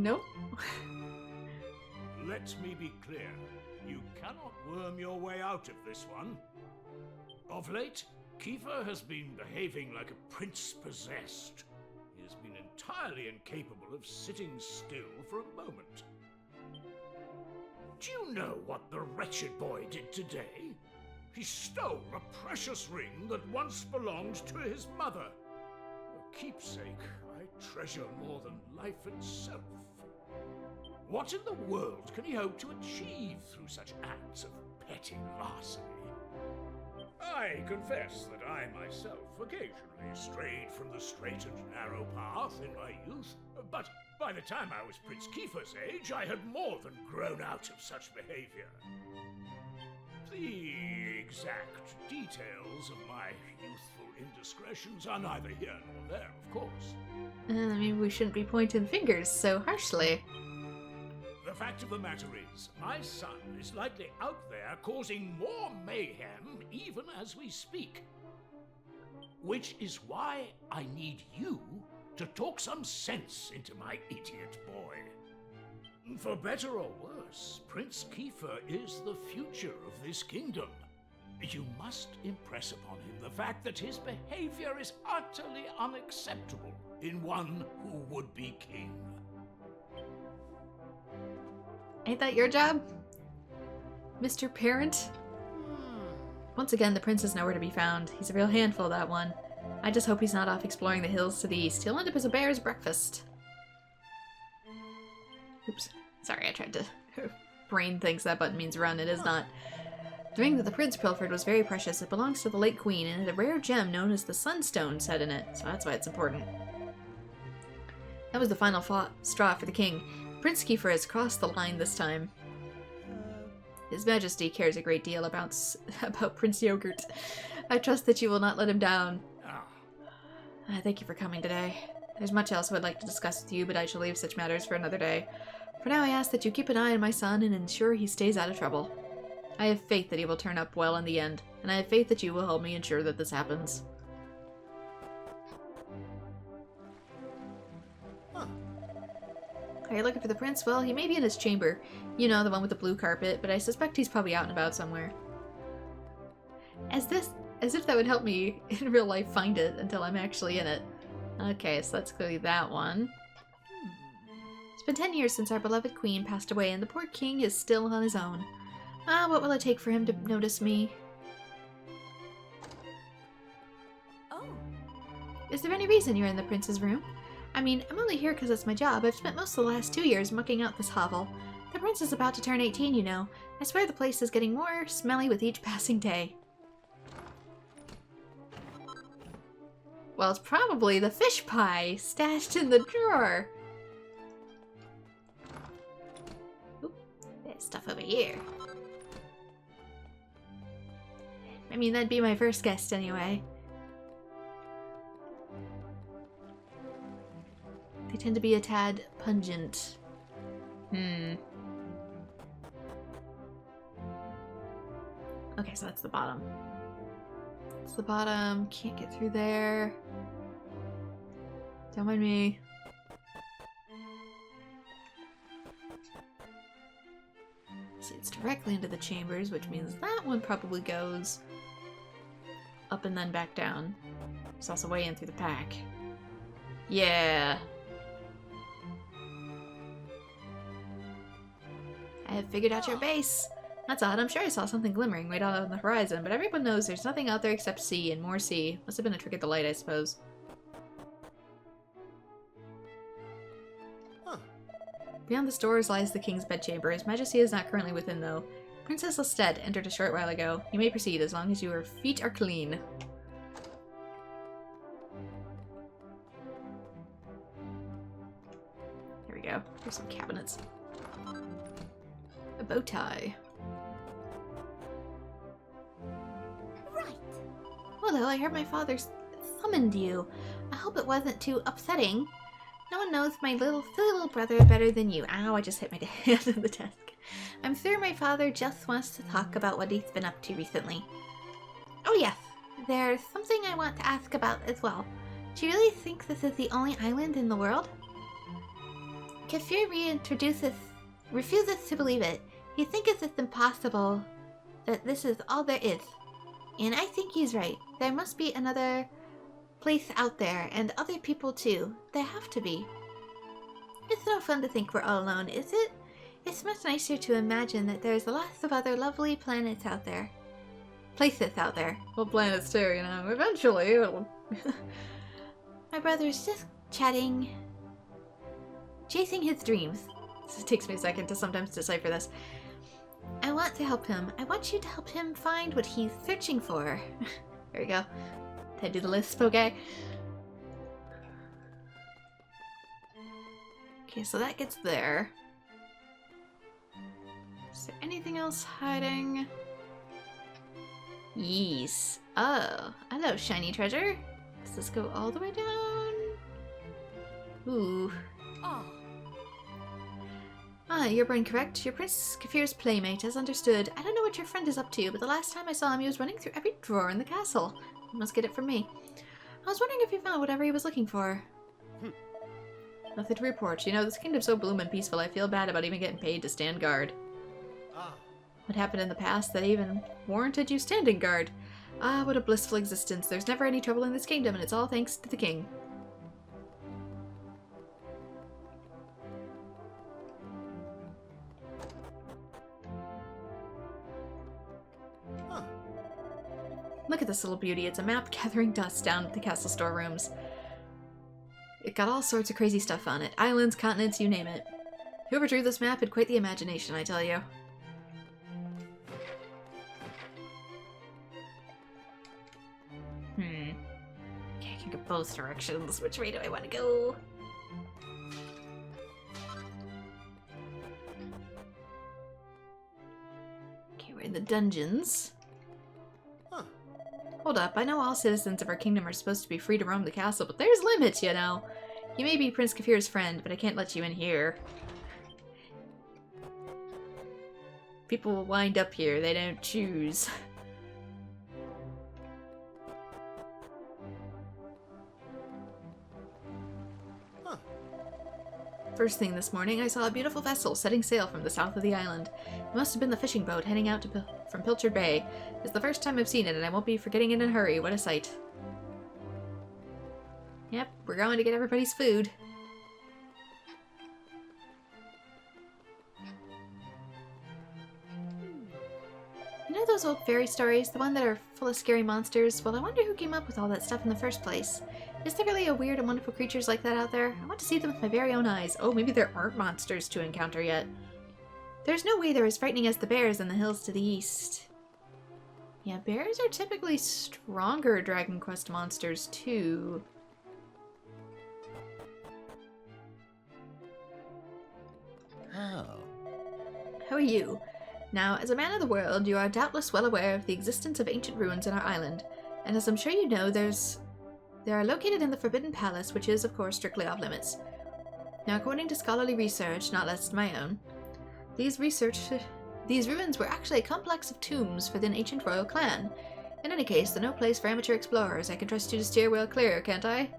Nope. Let me be clear. You cannot worm your way out of this one. Of late, Kiefer has been behaving like a prince possessed. He has been entirely incapable of sitting still for a moment. Do you know what the wretched boy did today? He stole a precious ring that once belonged to his mother. A keepsake I treasure more than life itself. What in the world can he hope to achieve through such acts of petty larceny? I confess that I myself occasionally strayed from the straight and narrow path in my youth, but by the time I was Prince Kiefer's age, I had more than grown out of such behavior. The exact details of my youthful indiscretions are neither here nor there, of course. Maybe we shouldn't be pointing fingers so harshly. The fact of the matter is, my son is likely out there causing more mayhem even as we speak. Which is why I need you to talk some sense into my idiot boy. For better or worse, course, Prince Kiefer is the future of this kingdom. You must impress upon him the fact that his behavior is utterly unacceptable in one who would be king. Ain't that your job, Mr. Parent? Once again, the prince is nowhere to be found. He's a real handful, that one. I just hope he's not off exploring the hills to the east. He'll end up as a bear's breakfast. Oops. Sorry, I tried to... Brain thinks that button means run. It is not. The ring that the prince pilfered was very precious. It belongs to the late queen, and it had a rare gem known as the Sunstone set in it, so that's why it's important. That was the final straw for the king. Prince Kiefer has crossed the line this time. His Majesty cares a great deal about Prince Yogurt. I trust that you will not let him down. Thank you for coming today. There's much else I would like to discuss with you, but I shall leave such matters for another day. For now, I ask that you keep an eye on my son and ensure he stays out of trouble. I have faith that he will turn up well in the end, and I have faith that you will help me ensure that this happens. Are you looking for the prince? Well, he may be in his chamber. You know, the one with the blue carpet, but I suspect he's probably out and about somewhere. As if that would help me in real life find it until I'm actually in it. Okay, so that's clearly that one. It's been 10 years since our beloved queen passed away, and the poor king is still on his own. What will it take for him to notice me? Oh. Is there any reason you're in the prince's room? I mean, I'm only here because it's my job. I've spent most of the last 2 years mucking out this hovel. The prince is about to turn 18, you know. I swear the place is getting more smelly with each passing day. Well, it's probably the fish pie stashed in the drawer. Oop, there's stuff over here. I mean, that'd be my first guess anyway. They tend to be a tad pungent. Okay, so that's the bottom. That's the bottom. Can't get through there. Don't mind me. See, it's directly into the chambers, which means that one probably goes up and then back down. It's also way in through the pack. Yeah. I have figured out your base. That's odd. I'm sure I saw something glimmering right out on the horizon, but everyone knows there's nothing out there except sea and more sea. Must have been a trick of the light, I suppose. Beyond the stores lies the king's bedchamber. His Majesty is not currently within, though. Princess Lested entered a short while ago. You may proceed as long as your feet are clean. There we go. Here's some cabinets. A bow tie. Right. Although I heard my father summoned you. I hope it wasn't too upsetting. No one knows my silly little brother better than you. Ow, I just hit my hand on the desk. I'm sure my father just wants to talk about what he's been up to recently. Oh yes, there's something I want to ask about as well. Do you really think this is the only island in the world? Kafir refuses to believe it. He thinks it's impossible that this is all there is. And I think he's right. There must be another place out there, and other people too. There have to be. It's no fun to think we're all alone, is it? It's much nicer to imagine that there's lots of other lovely planets out there. Places out there. Well, planets too, you know. Eventually it'll... My brother's just chatting. Chasing his dreams. It takes me a second to sometimes decipher this. I want to help him. I want you to help him find what he's searching for. There we go. Did I do the lisp, okay? Okay, so that gets there. Is there anything else hiding? Yes. Oh, hello, shiny treasure. Does this go all the way down? Ooh. Oh. Ah, you're born correct. You're Prince Kafir's playmate, as understood. I don't know what your friend is up to, but the last time I saw him, he was running through every drawer in the castle. You must get it from me. I was wondering if he found whatever he was looking for. Nothing to report. You know, this kingdom's so bloom and peaceful, I feel bad about even getting paid to stand guard. What happened in the past that even warranted you standing guard? Ah, what a blissful existence. There's never any trouble in this kingdom, and it's all thanks to the king. Look at this little beauty. It's a map gathering dust down at the castle storerooms. It got all sorts of crazy stuff on it. Islands, continents, you name it. Whoever drew this map had quite the imagination, I tell you. Okay, I can go both directions. Which way do I want to go? Okay, we're in the dungeons. Hold up, I know all citizens of our kingdom are supposed to be free to roam the castle, but there's limits, you know. You may be Prince Kafir's friend, but I can't let you in here. People will wind up here, they don't choose. First thing this morning, I saw a beautiful vessel setting sail from the south of the island. It must have been the fishing boat heading out from Pilchard Bay. It's the first time I've seen it, and I won't be forgetting it in a hurry. What a sight. Yep, we're going to get everybody's food. You know those old fairy stories? The one that are full of scary monsters? Well, I wonder who came up with all that stuff in the first place. Is there really a weird and wonderful creatures like that out there? I want to see them with my very own eyes. Oh, maybe there aren't monsters to encounter yet. There's no way they're as frightening as the bears in the hills to the east. Yeah, bears are typically stronger Dragon Quest monsters, too. Oh. How are you? Now, as a man of the world, you are doubtless well aware of the existence of ancient ruins in our island. And as I'm sure you know, they are located in the Forbidden Palace, which is, of course, strictly off-limits. Now, according to scholarly research, not less than my own, these ruins were actually a complex of tombs for the ancient royal clan. In any case, they're no place for amateur explorers. I can trust you to steer well clear, can't I?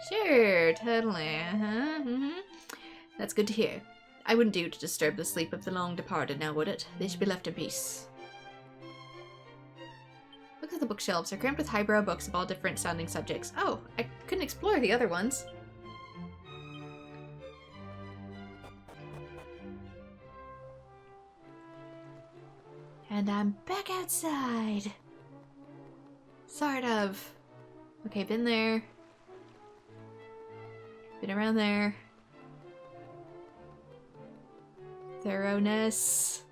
Sure, totally. That's good to hear. I wouldn't do to disturb the sleep of the long departed, now would it? They should be left in peace. Look at the bookshelves. They're crammed with highbrow books of all different sounding subjects. Oh, I couldn't explore the other ones. And I'm back outside. Sort of. Okay, been there. Been around there. Thoroughness.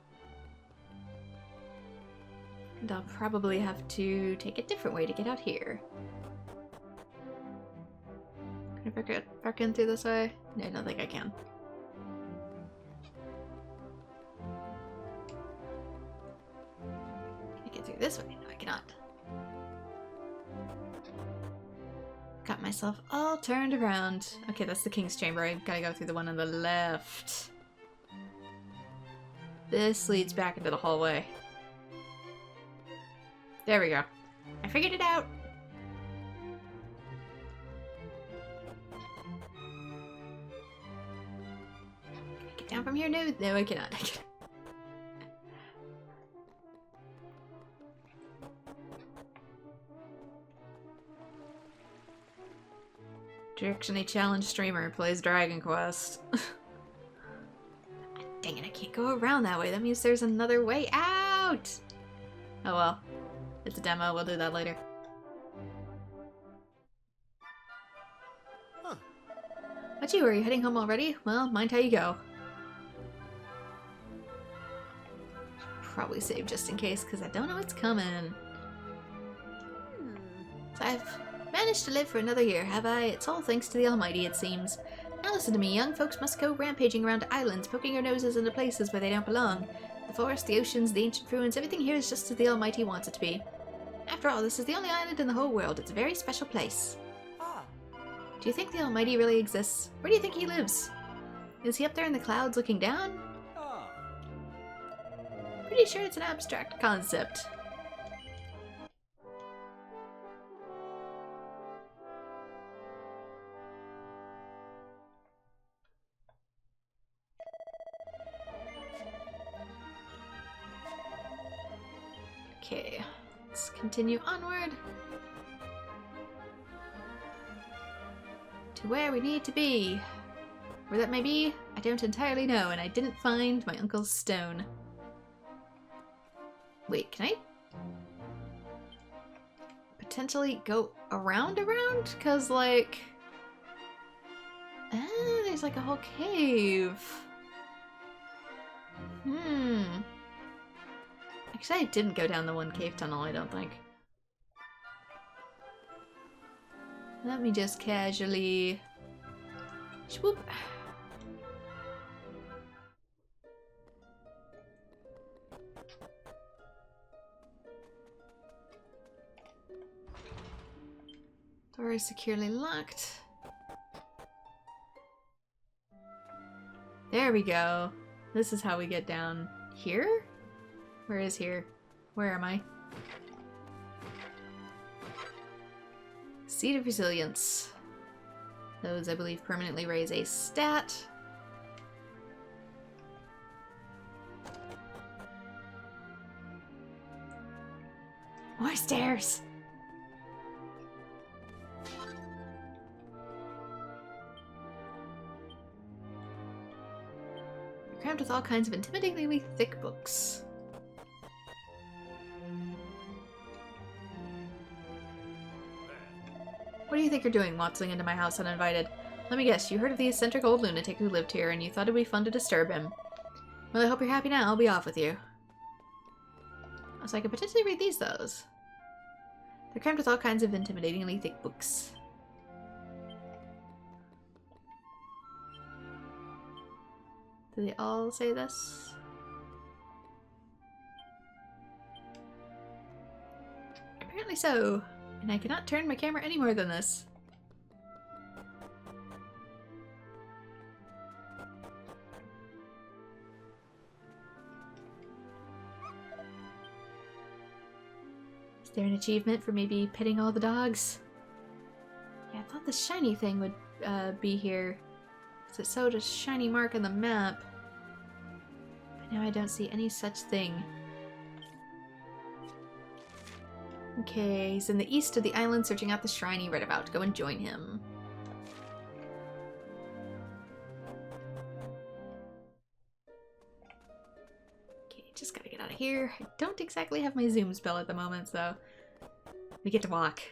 And I'll probably have to take a different way to get out here. Can I get back in through this way? No, I don't think I can. Can I get through this way? No, I cannot. Got myself all turned around. Okay, that's the King's Chamber. I gotta go through the one on the left. This leads back into the hallway. There we go. I figured it out! Can I get down from here? No, I cannot. Directionally challenged streamer plays Dragon Quest. Dang it, I can't go around that way. That means there's another way out! Oh well. It's a demo, we'll do that later. Huh. What you, are you heading home already? Well, mind how you go. Probably save just in case, because I don't know what's coming. So I've managed to live for another year, have I? It's all thanks to the Almighty, it seems. Now listen to me, young folks must go rampaging around islands, poking your noses into places where they don't belong. The forest, the oceans, the ancient ruins, everything here is just as the Almighty wants it to be. After all, this is the only island in the whole world. It's a very special place. Do you think the Almighty really exists? Where do you think he lives? Is he up there in the clouds looking down? Pretty sure it's an abstract concept. Okay, let's continue onward to where we need to be. Where that may be, I don't entirely know, and I didn't find my uncle's stone. Wait, can I potentially go around? Because, like... Ah, there's like a whole cave. Actually, I didn't go down the one cave tunnel, I don't think. Let me just casually... Swoop. Door is securely locked. There we go. This is how we get down here? Where is here? Where am I? Seed of Resilience. Those, I believe, permanently raise a stat. More stairs! Crammed with all kinds of intimidatingly thick books. What do you think you're doing, waddling into my house uninvited? Let me guess, you heard of the eccentric old lunatic who lived here, and you thought it'd be fun to disturb him. Well, I hope you're happy now. I'll be off with you. So I could potentially read these, those. They're crammed with all kinds of intimidatingly thick books. Do they all say this? Apparently so. And I cannot turn my camera any more than this. Is there an achievement for maybe petting all the dogs? Yeah, I thought the shiny thing would be here. Because it showed a shiny mark on the map. But now I don't see any such thing. Okay, he's in the east of the island searching out the shrine he read about. Go and join him. Okay, just gotta get out of here. I don't exactly have my zoom spell at the moment, so we get to walk.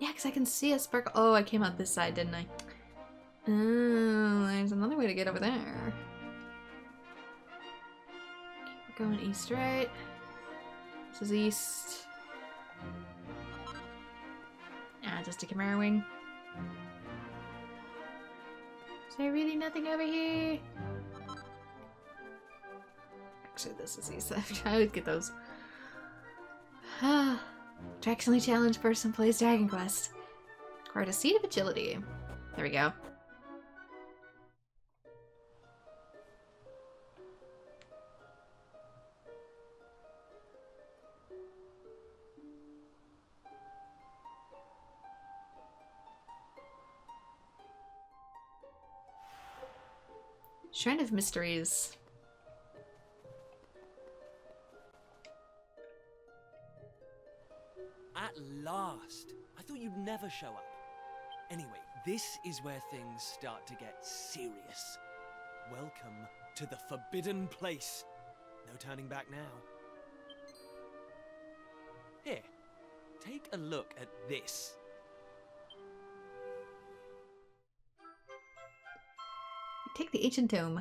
Yeah, because I can see a sparkle. Oh, I came out this side, didn't I? Oh, there's another way to get over there. We're going east, right? This is east. Ah, just a Chimera wing. Is there really nothing over here? Actually, this is east. I always get those. Ah. Attractionally challenged person plays Dragon Quest. Acquired a seed of agility. There we go. Shrine of Mysteries. At last! I thought you'd never show up. Anyway, this is where things start to get serious. Welcome to the Forbidden Place. No turning back now. Here, take a look at this. Take the ancient tome.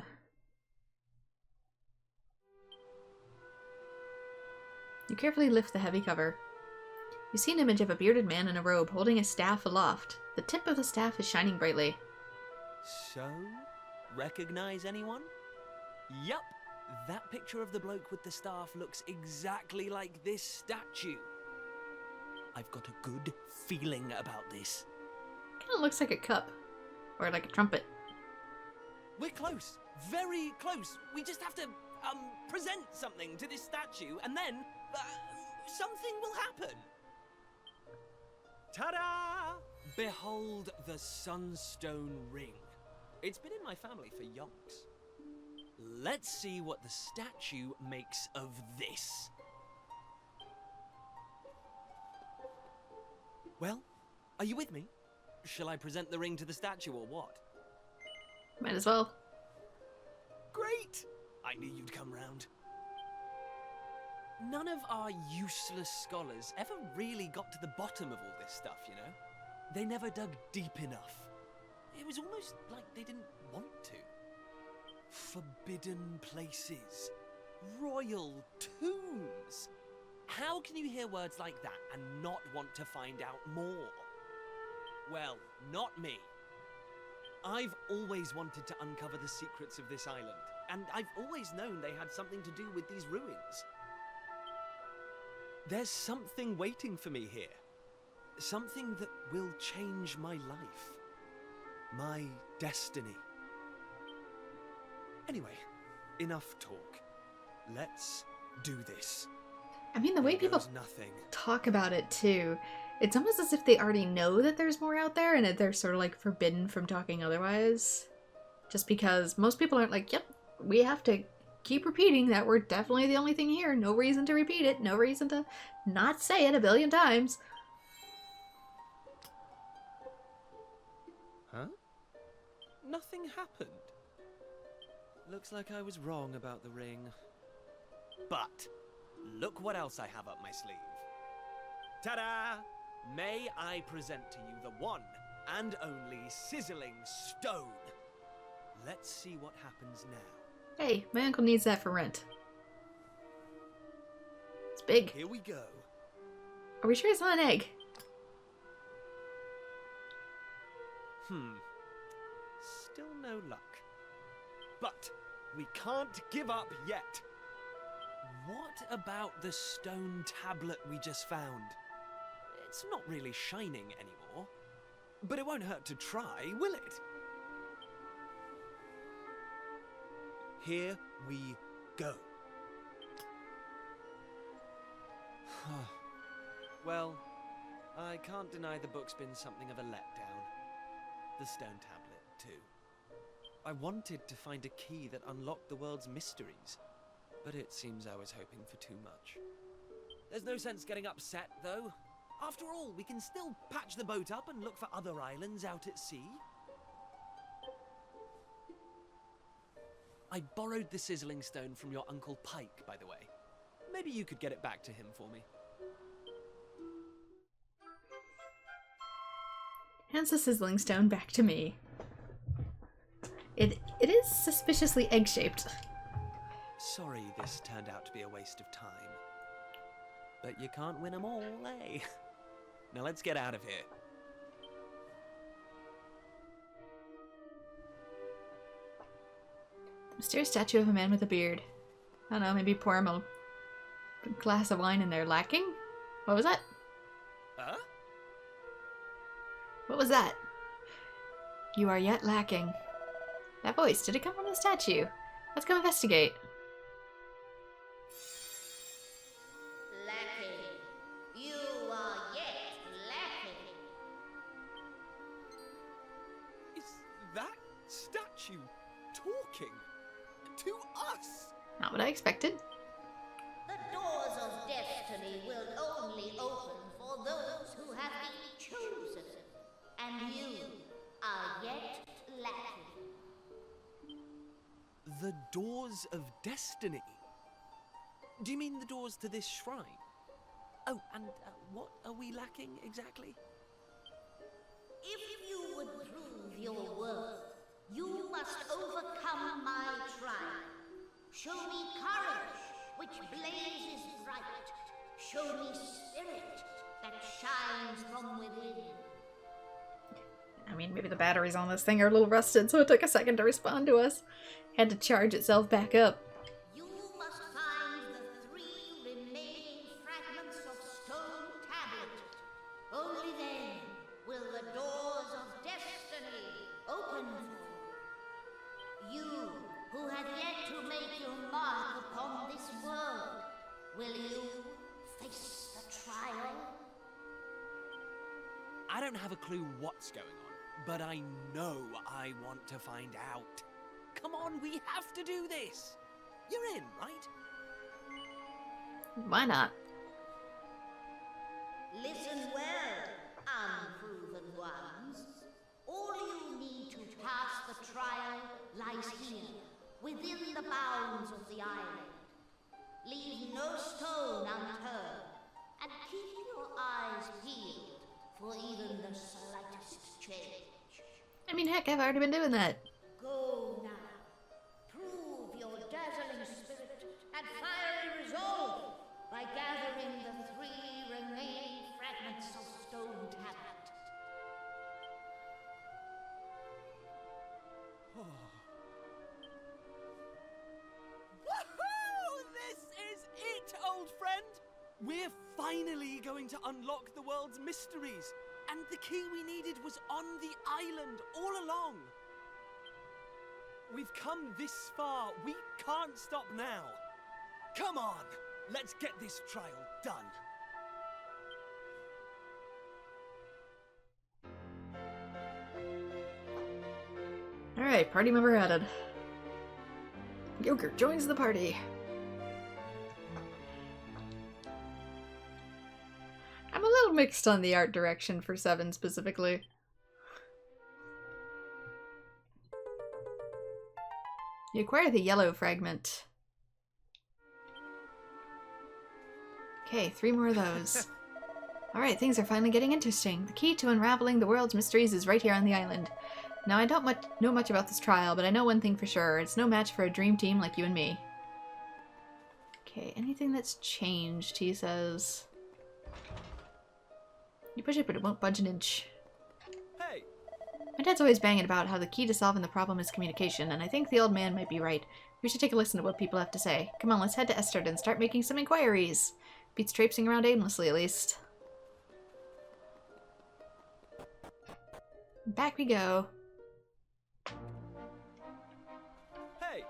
You carefully lift the heavy cover. You see an image of a bearded man in a robe holding a staff aloft. The tip of the staff is shining brightly. So, recognize anyone? Yup, that picture of the bloke with the staff looks exactly like this statue. I've got a good feeling about this. Kinda looks like a cup. Or like a trumpet. We're close, very close. We just have to, present something to this statue and then, something will happen. Ta-da! Behold the Sunstone Ring. It's been in my family for yonks. Let's see what the statue makes of this. Well, are you with me? Shall I present the ring to the statue or what? Might as well. Great! I knew you'd come round. None of our useless scholars ever really got to the bottom of all this stuff, you know? They never dug deep enough. It was almost like they didn't want to. Forbidden places. Royal tombs. How can you hear words like that and not want to find out more? Well, not me. I've always wanted to uncover the secrets of this island, and I've always known they had something to do with these ruins. There's something waiting for me here. Something that will change my life. My destiny. Anyway, enough talk. Let's do this. I mean, the way Here people goes nothing. talk about it too, it's almost as if they already know that there's more out there and that they're sort of like forbidden from talking otherwise. Just because most people aren't like, yep, we have to keep repeating that we're definitely the only thing here. No reason to repeat it. No reason to not say it a billion times. Huh? Nothing happened. Looks like I was wrong about the ring. But look what else I have up my sleeve. Ta-da! May I present to you the one and only sizzling stone. Let's see what happens now. Hey, my uncle needs that for rent. It's big. Here we go. Are we sure it's not an egg? Still no luck. But we can't give up yet. What about the stone tablet we just found? It's not really shining anymore. But it won't hurt to try, will it? Here we go. Well, I can't deny the book's been something of a letdown. The stone tablet, too. I wanted to find a key that unlocked the world's mysteries, but it seems I was hoping for too much. There's no sense getting upset, though. After all, we can still patch the boat up and look for other islands out at sea. I borrowed the sizzling stone from your Uncle Pike, by the way. Maybe you could get it back to him for me. Hands the sizzling stone back to me. It is suspiciously egg-shaped. Sorry this turned out to be a waste of time. But you can't win them all, eh? Now let's get out of here. The mysterious statue of a man with a beard. I don't know, maybe pour him a glass of wine and they're lacking? What was that? Huh? What was that? You are yet lacking. That voice, did it come from the statue? Let's go investigate. Lacking. You are yet lacking. Is that statue talking to us? Not what I expected. The doors of destiny will only open for those who have been chosen. And you are yet lacking. The doors of destiny? Do you mean the doors to this shrine? Oh, and what are we lacking exactly? If you would prove your worth, you must overcome my trial. Show me courage, which blazes bright. Show me spirit that shines from within. I mean, maybe the batteries on this thing are a little rusted, so it took a second to respond to us. Had to charge itself back up. You must find the 3 remaining fragments of stone tablet. Only then will the doors of destiny open for you. You who have yet to make your mark upon this world, will you face the trial? I don't have a clue what's going on, but I know I want to find out. Come on, we have to do this. You're in, right? Why not? Listen well, unproven ones. All you need to pass the trial lies here, within the bounds of the island. Leave no stone unturned, and keep your eyes peeled for even the slightest change. I mean, heck, I've already been doing that. Go now. Prove your dazzling spirit and fiery resolve by gathering the 3 remaining fragments of stone tablet. Woohoo! This is it, old friend! We're finally going to unlock the world's mysteries, and the key we needed was on the island all along. We've come this far, we can't stop now. Come on, let's get this trial done. Alright, party member added. Yogurt joins the party. I'm a little mixed on the art direction for 7 specifically. You acquire the yellow fragment. Okay, 3 more of those. Alright, things are finally getting interesting. The key to unraveling the world's mysteries is right here on the island. Now, I don't know much about this trial, but I know one thing for sure. It's no match for a dream team like you and me. Okay, anything that's changed, he says. You push it, but it won't budge an inch. Hey! My dad's always banging about how the key to solving the problem is communication, and I think the old man might be right. We should take a listen to what people have to say. Come on, let's head to Esterd and start making some inquiries. Beats traipsing around aimlessly, at least. Back we go. Hey!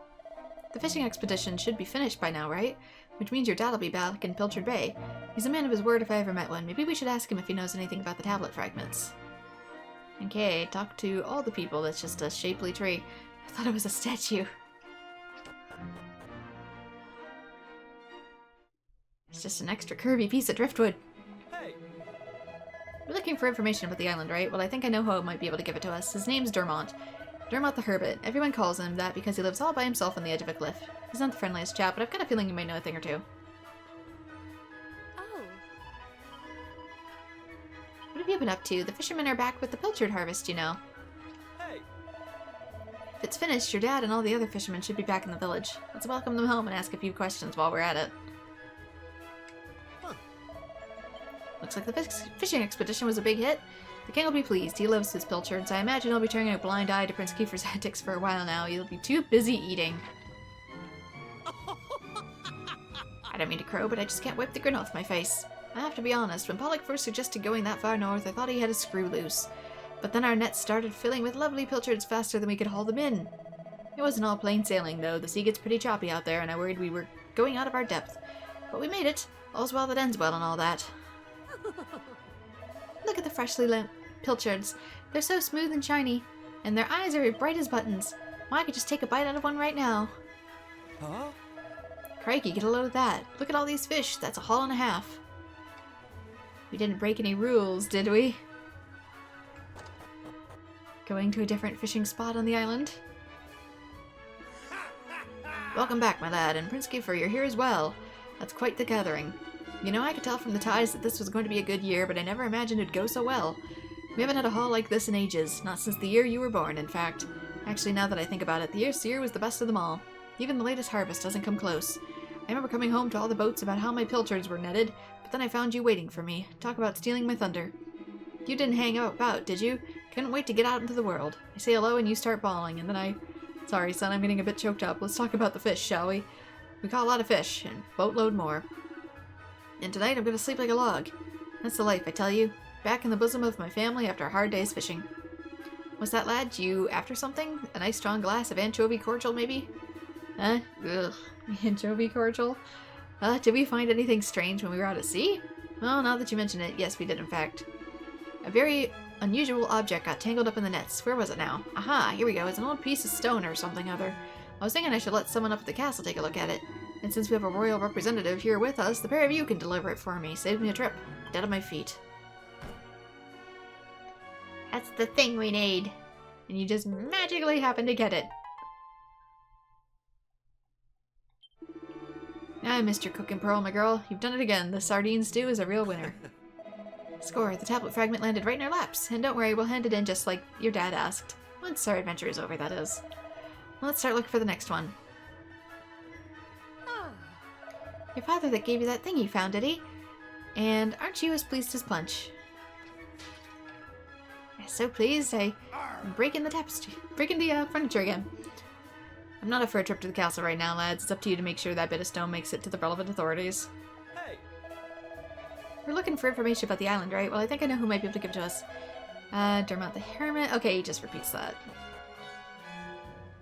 The fishing expedition should be finished by now, right? Which means your dad'll be back in Pilchard Bay. He's a man of his word if I ever met one. Maybe we should ask him if he knows anything about the tablet fragments. Okay, talk to all the people. That's just a shapely tree. I thought it was a statue. It's just an extra curvy piece of driftwood. Hey! We're looking for information about the island, right? Well, I think I know who might be able to give it to us. His name's Dermont. Dermont the Hermit. Everyone calls him that because he lives all by himself on the edge of a cliff. He's not the friendliest chap, but I've got a feeling you might know a thing or two. Oh. What have you been up to? The fishermen are back with the pilchard harvest, you know. Hey! If it's finished, your dad and all the other fishermen should be back in the village. Let's welcome them home and ask a few questions while we're at it. Huh. Looks like the fishing expedition was a big hit. The king will be pleased. He loves his pilchards. I imagine he'll be turning a blind eye to Prince Kiefer's antics for a while now. He'll be too busy eating. I don't mean to crow, but I just can't wipe the grin off my face. I have to be honest, when Pollock first suggested going that far north, I thought he had a screw loose. But then our nets started filling with lovely pilchards faster than we could haul them in. It wasn't all plain sailing, though. The sea gets pretty choppy out there, and I worried we were going out of our depth. But we made it. All's well that ends well and all that. Look at the freshly limp pilchards. They're so smooth and shiny, and their eyes are as bright as buttons. Well, I could just take a bite out of one right now. Huh? Crikey, get a load of that. Look at all these fish. That's a haul and a half. We didn't break any rules, did we? Going to a different fishing spot on the island? Welcome back, my lad, and Prince Kiefer, you're here as well. That's quite the gathering. You know, I could tell from the ties that this was going to be a good year, but I never imagined it'd go so well. We haven't had a haul like this in ages, not since the year you were born, in fact. Actually, now that I think about it, this year was the best of them all. Even the latest harvest doesn't come close. I remember coming home to all the boats about how my pilchards were netted, but then I found you waiting for me. Talk about stealing my thunder. You didn't hang about, did you? Couldn't wait to get out into the world. I say hello and you start bawling, and then I... Sorry, son, I'm getting a bit choked up. Let's talk about the fish, shall we? We caught a lot of fish, and boatload more. And tonight I'm gonna sleep like a log. That's the life, I tell you. Back in the bosom of my family after a hard day's fishing. Was that, lad, you after something? A nice strong glass of anchovy cordial, maybe? Huh? Ugh. Anchovy cordial? Did we find anything strange when we were out at sea? Well, now that you mention it, yes, we did in fact. very unusual object got tangled up in the nets. Where was it now? Aha, here we go. It's an old piece of stone or something other. I was thinking I should let someone up at the castle take a look at it. And since we have a royal representative here with us, the pair of you can deliver it for me. Save me a trip. Dead on my feet. That's the thing we need. And you just magically happen to get it. Ah, Mr. Cook and Pearl, my girl. You've done it again. The sardine stew is a real winner. Score. The tablet fragment landed right in our laps. And don't worry, we'll hand it in just like your dad asked. Once our adventure is over, that is. Well, let's start looking for the next one. Your father that gave you that thing you found, did he? And aren't you as pleased as punch? I'm so pleased. I'm breaking the tapestry, breaking the furniture again. I'm not up for a trip to the castle right now, lads. It's up to you to make sure that bit of stone makes it to the relevant authorities. Hey. We're looking for information about the island, right? Well, I think I know who might be able to give it to us. Dermot the Hermit. Okay, he just repeats that.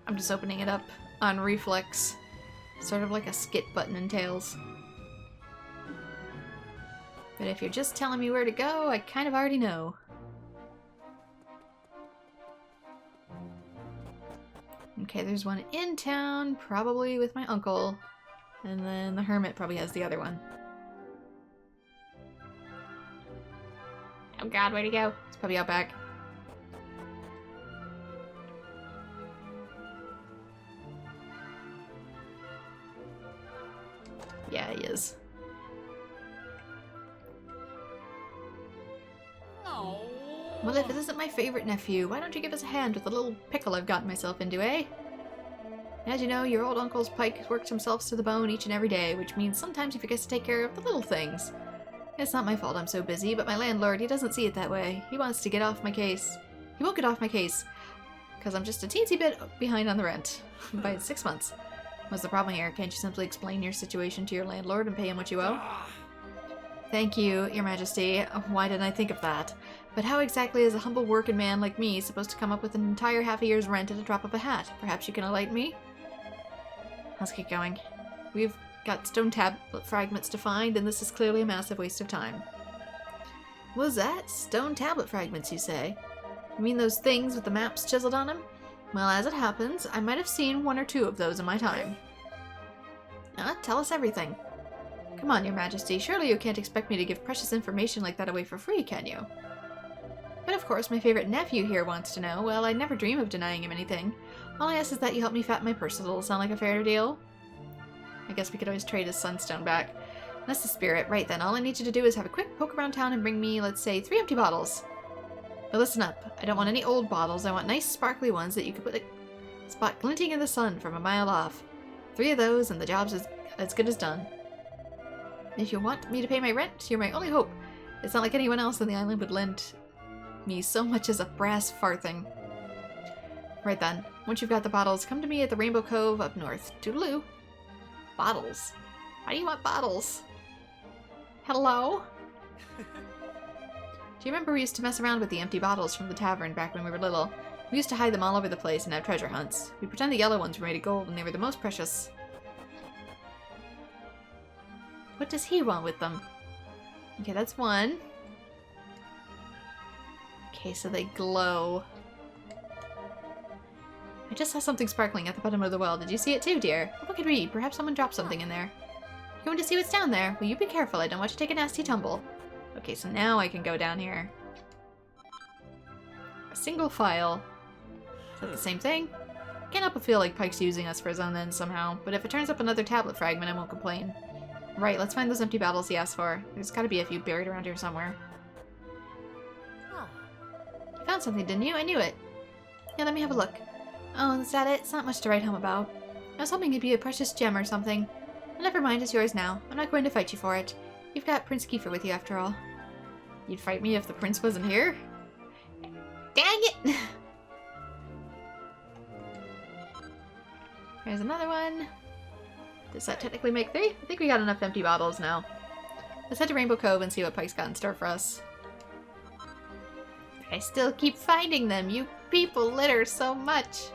I'm just opening it up on reflex. Sort of like a skip button in Tales. But if you're just telling me where to go, I kind of already know. Okay, there's one in town, probably with my uncle. And then the hermit probably has the other one. Oh god, where'd he go? It's probably out back. Yeah, he is. Well, if it isn't my favorite nephew, why don't you give us a hand with the little pickle I've gotten myself into, eh? As you know, your old uncle's Pike works himself to the bone each and every day, which means sometimes he forgets to take care of the little things. It's not my fault I'm so busy, but my landlord, he doesn't see it that way. He wants to get off my case. He won't get off my case, because I'm just a teensy bit behind on the rent. By 6 months. What's the problem here? Can't you simply explain your situation to your landlord and pay him what you owe? Thank you, Your Majesty. Why didn't I think of that? But how exactly is a humble working man like me supposed to come up with an entire half a year's rent at a drop of a hat? Perhaps you can enlighten me? Let's keep going. We've got stone tablet fragments to find, and this is clearly a massive waste of time. What's that? Stone tablet fragments, you say? You mean those things with the maps chiseled on them? Well, as it happens, I might have seen 1 or 2 of those in my time. Tell us everything. Come on, Your Majesty, surely you can't expect me to give precious information like that away for free, can you? But of course, my favorite nephew here wants to know. Well, I'd never dream of denying him anything. All I ask is that you help me fatten my purse a little. Sound like a fair deal? I guess we could always trade his sunstone back. That's the spirit. Right then, all I need you to do is have a quick poke around town and bring me, let's say, 3 empty bottles. But listen up. I don't want any old bottles. I want nice, sparkly ones that you could put a spot glinting in the sun from a mile off. 3 of those, and the job's as good as done. If you want me to pay my rent, you're my only hope. It's not like anyone else on the island would lend me so much as a brass farthing. Right then. Once you've got the bottles, come to me at the Rainbow Cove up north. Toodaloo. Bottles? Why do you want bottles? Hello? Do you remember we used to mess around with the empty bottles from the tavern back when we were little? We used to hide them all over the place and have treasure hunts. We'd pretend the yellow ones were made of gold and they were the most precious. What does he want with them? Okay, that's 1. Okay, so they glow. I just saw something sparkling at the bottom of the well. Did you see it too, dear? What could it be? Perhaps someone dropped something in there. You going to see what's down there? Will you be careful? I don't want you to take a nasty tumble. Okay, so now I can go down here. A single file. Is that the same thing? Can't help but feel like Pike's using us for his own ends somehow, but if it turns up another tablet fragment, I won't complain. Right, let's find those empty bottles he asked for. There's gotta be a few buried around here somewhere. You found something, didn't you? I knew it. Yeah, let me have a look. Oh, is that it? It's not much to write home about. I was hoping it'd be a precious gem or something. Well, never mind, it's yours now. I'm not going to fight you for it. You've got Prince Kiefer with you after all. You'd fight me if the prince wasn't here? Dang it! There's another one. Does that technically make 3? I think we got enough empty bottles now. Let's head to Rainbow Cove and see what Pike's got in store for us. I still keep finding them. You people litter so much.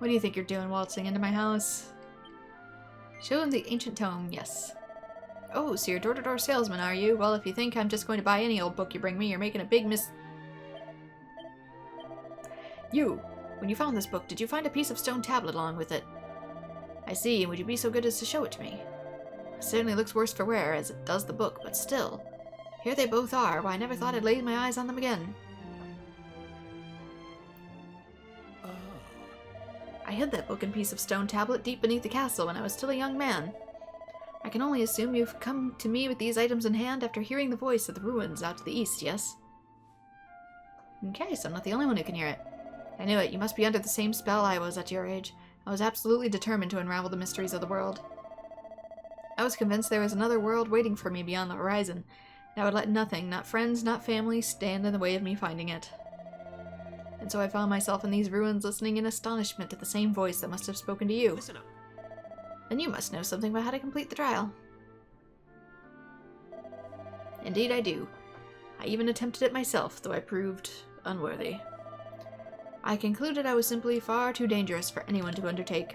What do you think you're doing waltzing into my house? Show him the ancient tome, yes. Oh, so you're door-to-door salesman, are you? Well, if you think I'm just going to buy any old book you bring me, you're making a big You! When you found this book, did you find a piece of stone tablet along with it? I see, and would you be so good as to show it to me? It certainly looks worse for wear, as it does the book, but still. Here they both are. Why, I never thought I'd lay my eyes on them again. I hid that book and piece of stone tablet deep beneath the castle when I was still a young man. I can only assume you've come to me with these items in hand after hearing the voice of the ruins out to the east, yes? Okay, so I'm not the only one who can hear it. I knew it. You must be under the same spell I was at your age. I was absolutely determined to unravel the mysteries of the world. I was convinced there was another world waiting for me beyond the horizon, and I would let nothing, not friends, not family, stand in the way of me finding it. And so I found myself in these ruins listening in astonishment to the same voice that must have spoken to you. Listen up. Then you must know something about how to complete the trial. Indeed I do. I even attempted it myself, though I proved unworthy. I concluded I was simply far too dangerous for anyone to undertake.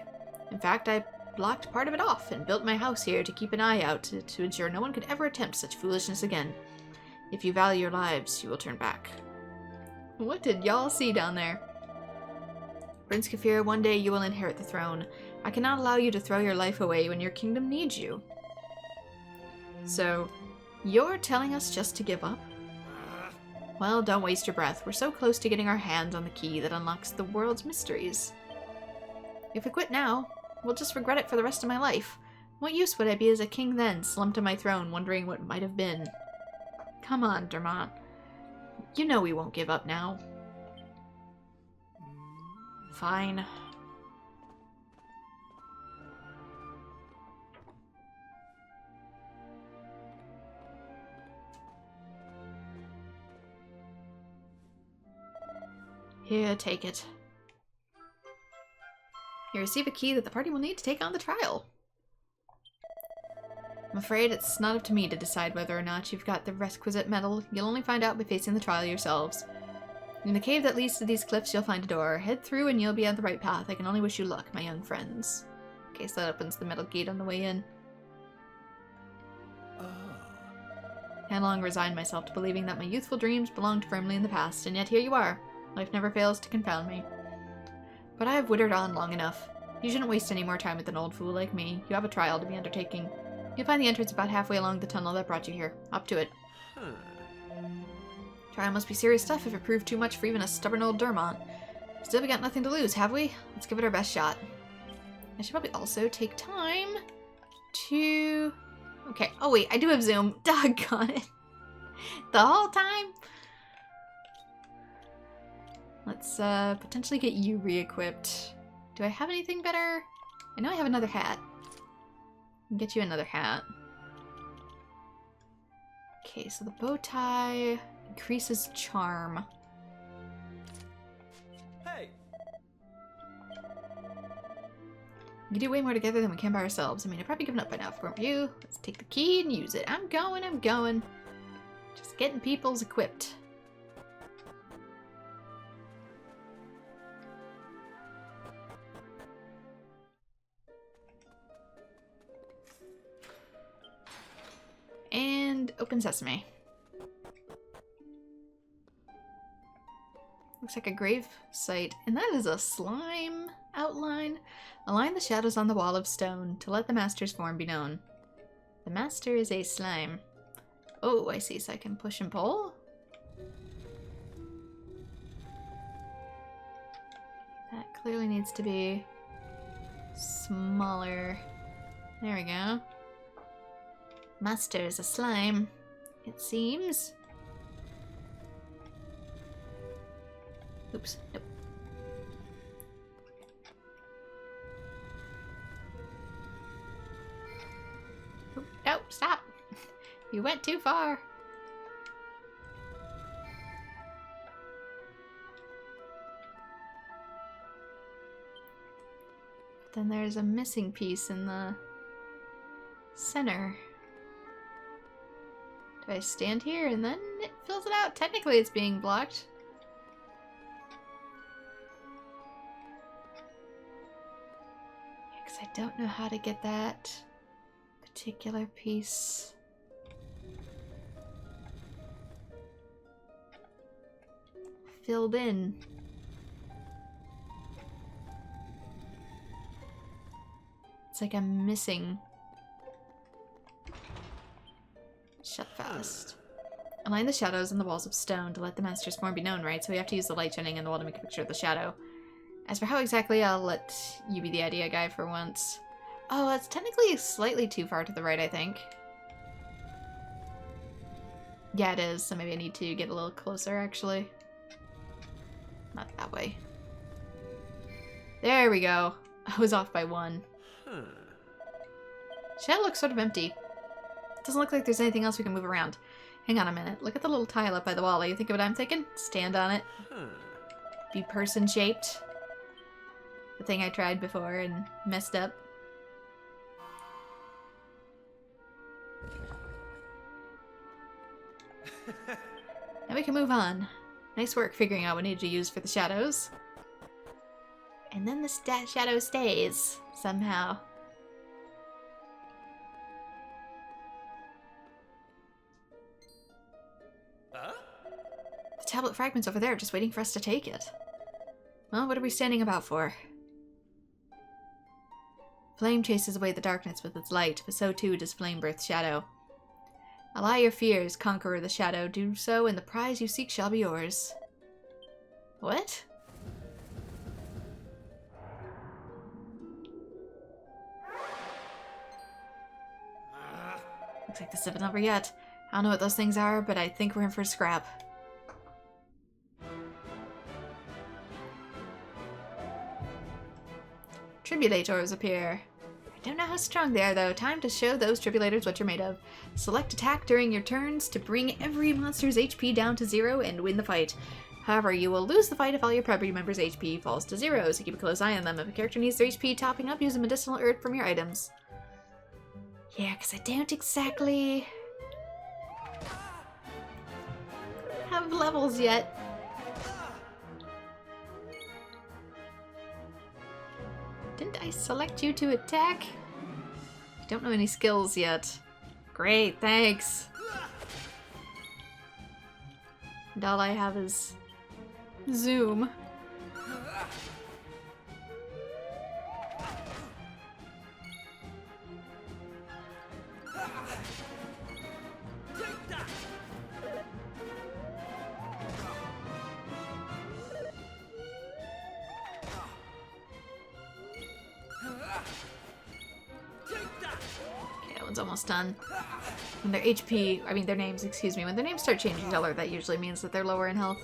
In fact, I blocked part of it off and built my house here to keep an eye out to ensure no one could ever attempt such foolishness again. If you value your lives, you will turn back. What did y'all see down there? Prince Kefir, one day you will inherit the throne. I cannot allow you to throw your life away when your kingdom needs you. So, you're telling us just to give up? Well, don't waste your breath. We're so close to getting our hands on the key that unlocks the world's mysteries. If we quit now, we'll just regret it for the rest of my life. What use would I be as a king then, slumped on my throne, wondering what might have been? Come on, Dermot. You know we won't give up now. Fine. Here, take it. You receive a key that the party will need to take on the trial. I'm afraid it's not up to me to decide whether or not you've got the requisite metal. You'll only find out by facing the trial yourselves. In the cave that leads to these cliffs, you'll find a door. Head through and you'll be on the right path. I can only wish you luck, my young friends. Okay, so that opens the metal gate on the way in. I long resigned myself to believing that my youthful dreams belonged firmly in the past, and yet here you are. Life never fails to confound me. But I have wittered on long enough. You shouldn't waste any more time with an old fool like me. You have a trial to be undertaking. You'll find the entrance about halfway along the tunnel that brought you here. Up to it. Trial must be serious stuff if it proved too much for even a stubborn old Dermot. Still, we got nothing to lose, have we? Let's give it our best shot. I should probably also take time to... Okay. Oh wait, I do have Zoom. Doggone it. The whole time? Let's potentially get you re-equipped. Do I have anything better? I know I have another hat. I can get you another hat. Okay, so the bow tie increases charm. Hey. We can do way more together than we can by ourselves. I mean, I've probably given up by now, weren't you? Let's take the key and use it. I'm going. Just getting people's equipped. And open sesame. Looks like a grave site, and that is a slime outline. Align the shadows on the wall of stone to let the master's form be known. The master is a slime. Oh, I see, so I can push and pull? That clearly needs to be smaller. There we go. Master is a slime, it seems. Oops, nope. Oop, no, stop! You went too far. Then there's a missing piece in the center. Do I stand here and then it fills it out? Technically it's being blocked. don't know how to get that particular piece. Filled in. It's like I'm missing. Shut fast. Align the shadows in the walls of stone to let the monster's form be known, right? So we have to use the light shining in the wall to make a picture of the shadow. As for how exactly, I'll let you be the idea guy for once. Oh, it's technically slightly too far to the right, I think. Yeah, it is, so maybe I need to get a little closer, actually. Not that way. There we go. I was off by 1. Shadow looks sort of empty. Doesn't look like there's anything else we can move around. Hang on a minute. Look at the little tile up by the wall. You think of what I'm thinking? Stand on it. Be person-shaped. The thing I tried before and messed up. Now we can move on. Nice work figuring out what we need to use for the shadows. And then the shadow stays, somehow. The tablet fragment's over there, just waiting for us to take it. Well, what are we standing about for? Flame chases away the darkness with its light, but so too does Flame birth shadow. Allay your fears, conqueror the shadow. Do so, and the prize you seek shall be yours. What? Looks like this isn't over yet. I don't know what those things are, but I think we're in for a scrap. Tribulators appear. I don't know how strong they are, though. Time to show those tribulators what you're made of. Select attack during your turns to bring every monster's HP down to 0 and win the fight. However, you will lose the fight if all your party members' HP falls to 0, so keep a close eye on them. If a character needs their HP topping up, use a medicinal herb from your items. Yeah, because I don't exactly have levels yet. Didn't I select you to attack? I don't know any skills yet. Great, thanks. And all I have is Zoom. Almost done. When their HP, I mean their names, excuse me, when their names start changing color, that usually means that they're lower in health.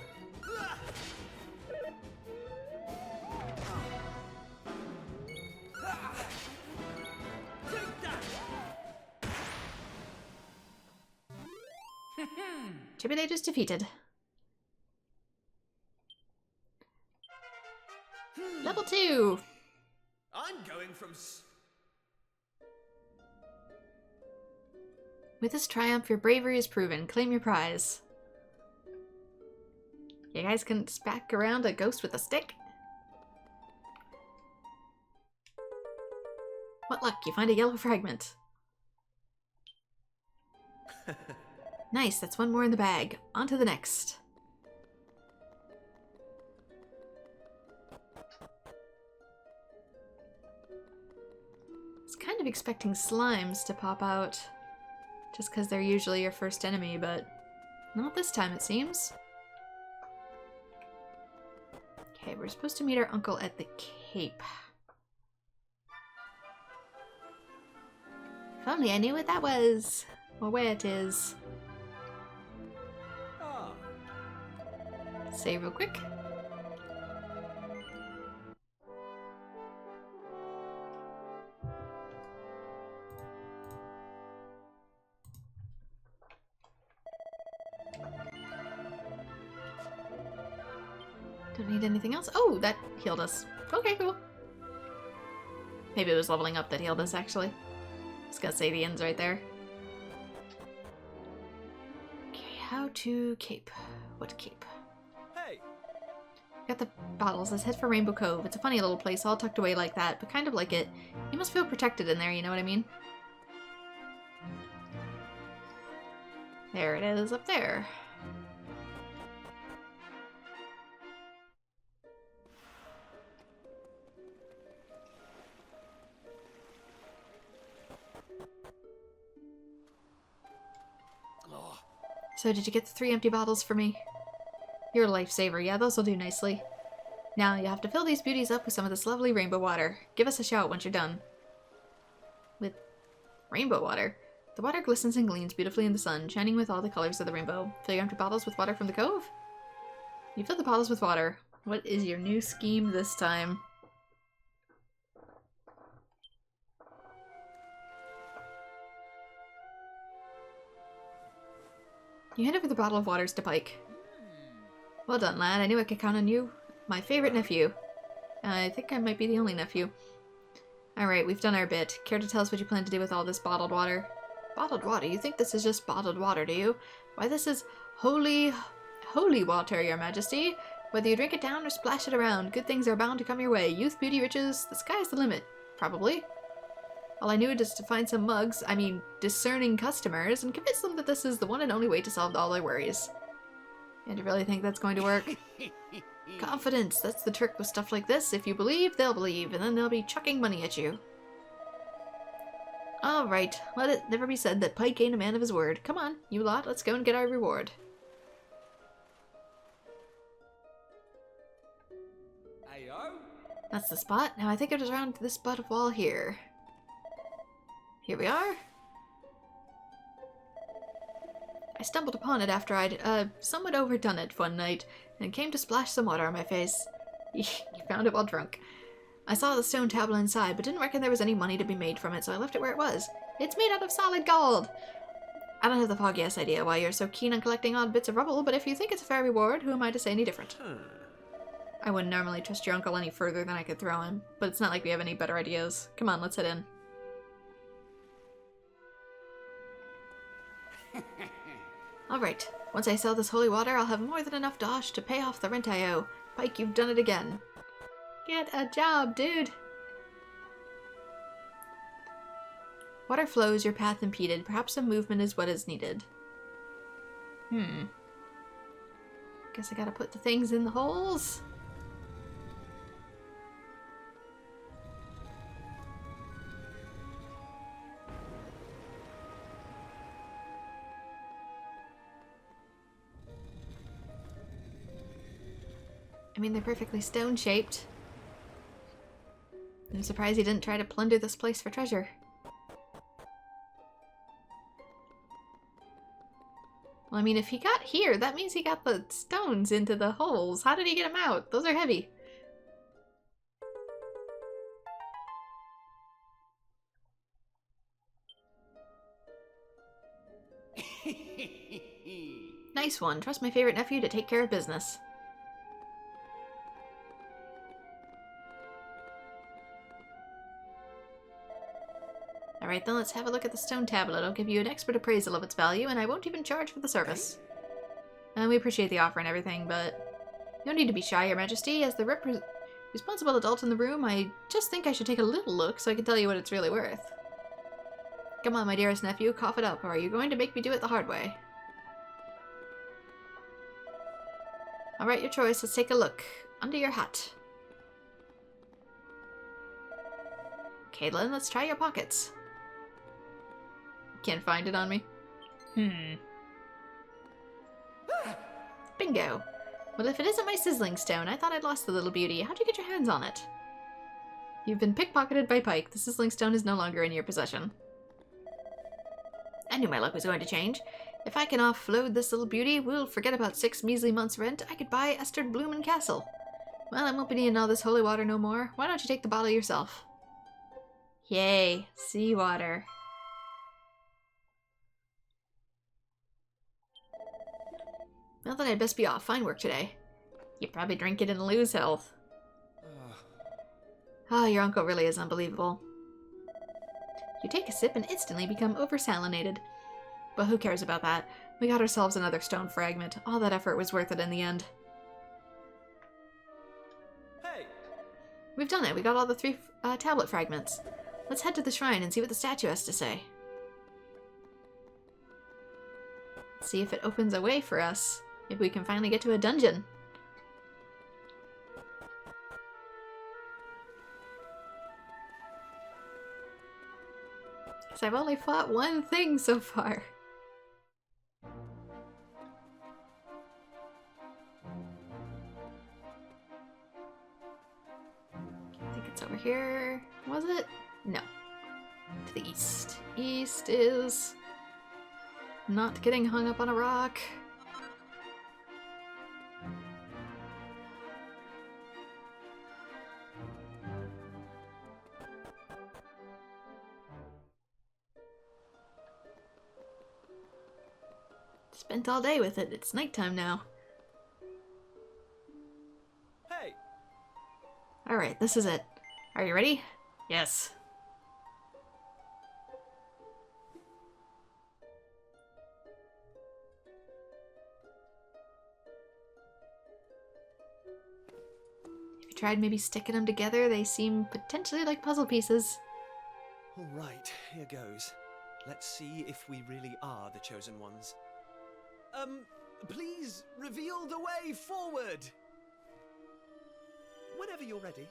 Tribulators defeated. Level 2! I'm going from... With this triumph, your bravery is proven. Claim your prize. You guys can spack around a ghost with a stick? What luck, you find a yellow fragment. Nice, that's one more in the bag. On to the next. I was kind of expecting slimes to pop out. Just because they're usually your first enemy, but not this time, it seems. Okay, we're supposed to meet our uncle at the Cape. If only I knew what that was, or where it is. Save real quick. Don't need anything else. Oh, that healed us. Okay, cool. Maybe it was leveling up that healed us, actually. Just gotta say the ends right there. Okay, how to cape? What cape? Hey! Got the bottles. Let's head for Rainbow Cove. It's a funny little place, all tucked away like that, but kind of like it. You must feel protected in there, you know what I mean? There it is, up there. So did you get the 3 empty bottles for me? You're a lifesaver. Yeah, those will do nicely. Now you have to fill these beauties up with some of this lovely rainbow water. Give us a shout once you're done. With rainbow water? The water glistens and gleams beautifully in the sun, shining with all the colors of the rainbow. Fill your empty bottles with water from the cove? You fill the bottles with water. What is your new scheme this time? You hand over the bottle of waters to Pike. Well done, lad. I knew I could count on you. My favorite nephew. I think I might be the only nephew. Alright, we've done our bit. Care to tell us what you plan to do with all this bottled water? Bottled water? You think this is just bottled water, do you? Why, this is holy water, your majesty. Whether you drink it down or splash it around, good things are bound to come your way. Youth, beauty, riches, the sky's the limit. Probably. All I knew is to find some discerning customers, and convince them that this is the one and only way to solve all their worries. And you really think that's going to work? Confidence, that's the trick with stuff like this. If you believe, they'll believe, and then they'll be chucking money at you. Alright, let it never be said that Pike ain't a man of his word. Come on, you lot, let's go and get our reward. Ayo. That's the spot. Now I think it was around this butt of wall here. Here we are. I stumbled upon it after I'd, somewhat overdone it one night, and came to splash some water on my face. You found it while drunk. I saw the stone tablet inside, but didn't reckon there was any money to be made from it, so I left it where it was. It's made out of solid gold! I don't have the foggiest idea why you're so keen on collecting odd bits of rubble, but if you think it's a fair reward, who am I to say any different? I wouldn't normally trust your uncle any further than I could throw him, but it's not like we have any better ideas. Come on, let's head in. Alright, once I sell this holy water, I'll have more than enough dosh to pay off the rent I owe. Pike, you've done it again. Get a job, dude! Water flows, your path impeded. Perhaps some movement is what is needed. Guess I gotta put the things in the holes. I mean, they're perfectly stone-shaped. I'm surprised he didn't try to plunder this place for treasure. Well, I mean, if he got here, that means he got the stones into the holes. How did he get them out? Those are heavy. Nice one. Trust my favorite nephew to take care of business. Alright, then let's have a look at the stone tablet. I'll give you an expert appraisal of its value, and I won't even charge for the service. And we appreciate the offer and everything, but no need to be shy, Your Majesty. As the responsible adult in the room, I just think I should take a little look so I can tell you what it's really worth. Come on, my dearest nephew, cough it up, or are you going to make me do it the hard way? Alright, your choice. Let's take a look. Under your hat. Caitlin, let's try your pockets. Can't find it on me. Bingo. Well, if it isn't my sizzling stone, I thought I'd lost the little beauty. How'd you get your hands on it? You've been pickpocketed by Pike. The sizzling stone is no longer in your possession. I knew my luck was going to change. If I can offload this little beauty, we'll forget about 6 measly months' rent. I could buy Esther Bloomin' Castle. Well, I won't be needing all this holy water no more. Why don't you take the bottle yourself? Yay, seawater. Well, then I'd best be off. Fine work today. You probably drink it and lose health. Oh, your uncle really is unbelievable. You take a sip and instantly become oversalinated. But who cares about that? We got ourselves another stone fragment. All that effort was worth it in the end. We've done it. We got all the 3 tablet fragments. Let's head to the shrine and see what the statue has to say. See if it opens a way for us. Maybe we can finally get to a dungeon. Because I've only fought one thing so far. I think it's over here. Was it? No. To the east. East is not getting hung up on a rock. Spent all day with it. It's nighttime now. Hey! Alright, this is it. Are you ready? Yes. Have you tried maybe sticking them together? They seem potentially like puzzle pieces. Alright, here goes. Let's see if we really are the chosen ones. Please reveal the way forward! Whenever you're ready.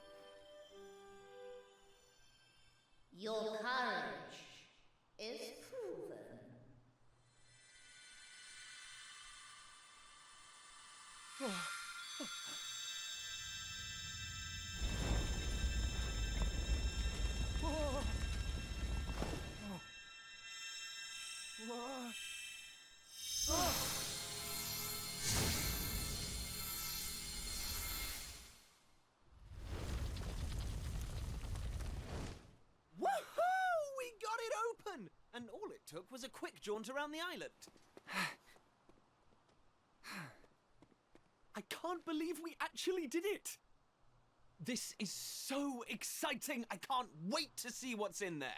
Your courage is proven. And all it took was a quick jaunt around the island. I can't believe we actually did it! This is so exciting! I can't wait to see what's in there!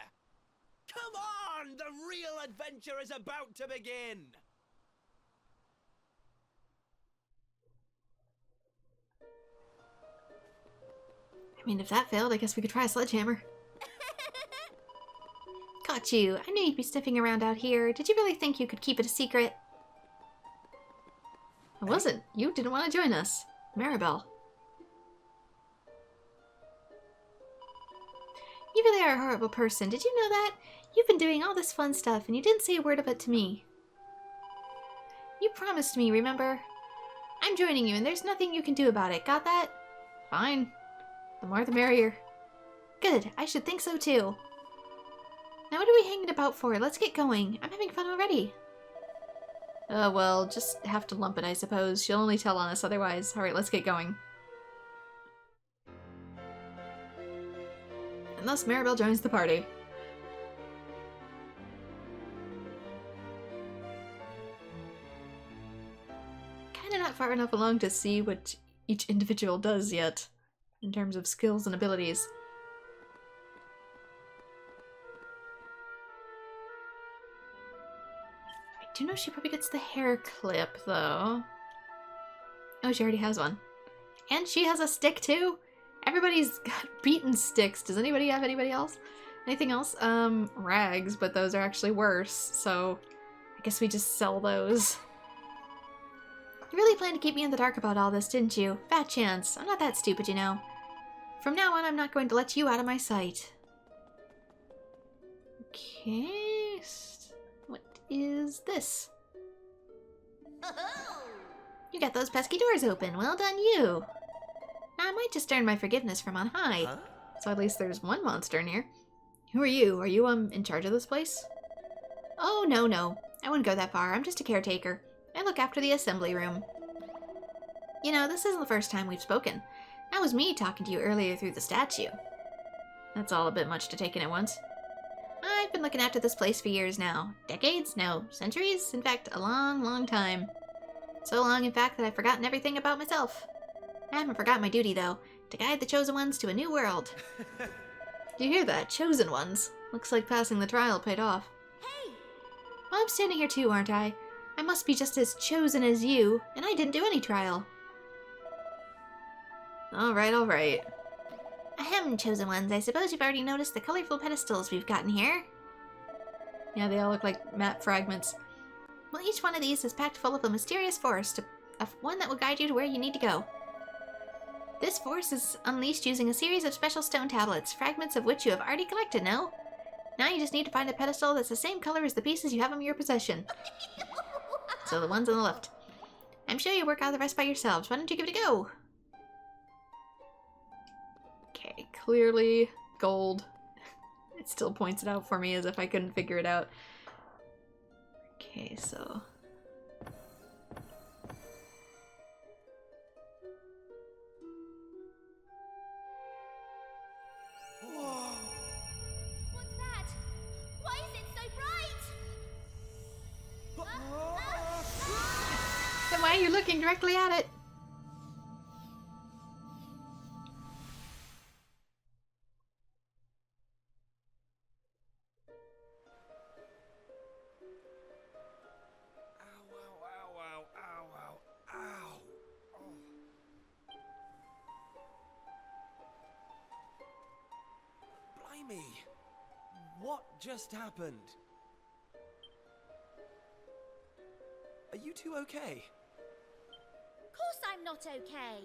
Come on! The real adventure is about to begin! I mean, if that failed, I guess we could try a sledgehammer. Got you. I knew you'd be sniffing around out here. Did you really think you could keep it a secret? I wasn't. You didn't want to join us. Maribel. You really are a horrible person. Did you know that? You've been doing all this fun stuff and you didn't say a word of it to me. You promised me, remember? I'm joining you and there's nothing you can do about it. Got that? Fine. The more the merrier. Good. I should think so too. Now what are we hanging about for? Let's get going. I'm having fun already. Well, just have to lump it, I suppose. She'll only tell on us otherwise. Alright, let's get going. And thus Maribel joins the party. Kinda not far enough along to see what each individual does yet, in terms of skills and abilities. I do know she probably gets the hair clip, though. Oh, she already has one. And she has a stick, too? Everybody's got beaten sticks. Does anybody have anybody else? Anything else? Rags, but those are actually worse, so I guess we just sell those. You really planned to keep me in the dark about all this, didn't you? Fat chance. I'm not that stupid, you know. From now on, I'm not going to let you out of my sight. Okay. What is this? You got those pesky doors open. Well done, you. Now, I might just earn my forgiveness from on high. Huh? So at least there's one monster in here. Who are you? Are you, in charge of this place? Oh, no. I wouldn't go that far. I'm just a caretaker. I look after the assembly room. You know, this isn't the first time we've spoken. That was me talking to you earlier through the statue. That's all a bit much to take in at once. I've been looking after this place for years now. Decades? No. Centuries? In fact, a long, long time. So long, in fact, that I've forgotten everything about myself. I haven't forgotten my duty, though, to guide the Chosen Ones to a new world. Do you hear that? Chosen Ones. Looks like passing the trial paid off. Hey! Well, I'm standing here too, aren't I? I must be just as chosen as you, and I didn't do any trial. Alright. Ahem, chosen ones. I suppose you've already noticed the colorful pedestals we've gotten here. Yeah, they all look like map fragments. Well, each one of these is packed full of a mysterious force, one that will guide you to where you need to go. This force is unleashed using a series of special stone tablets, fragments of which you have already collected, no? Now you just need to find a pedestal that's the same color as the pieces you have in your possession. So the ones on the left. I'm sure you'll work out the rest by yourselves. Why don't you give it a go? Okay, clearly gold. It still points it out for me as if I couldn't figure it out. Okay, so... What's that? Why is it so bright? Then why are you looking directly at it? Blimey! What just happened? Are you two okay? Of course I'm not okay.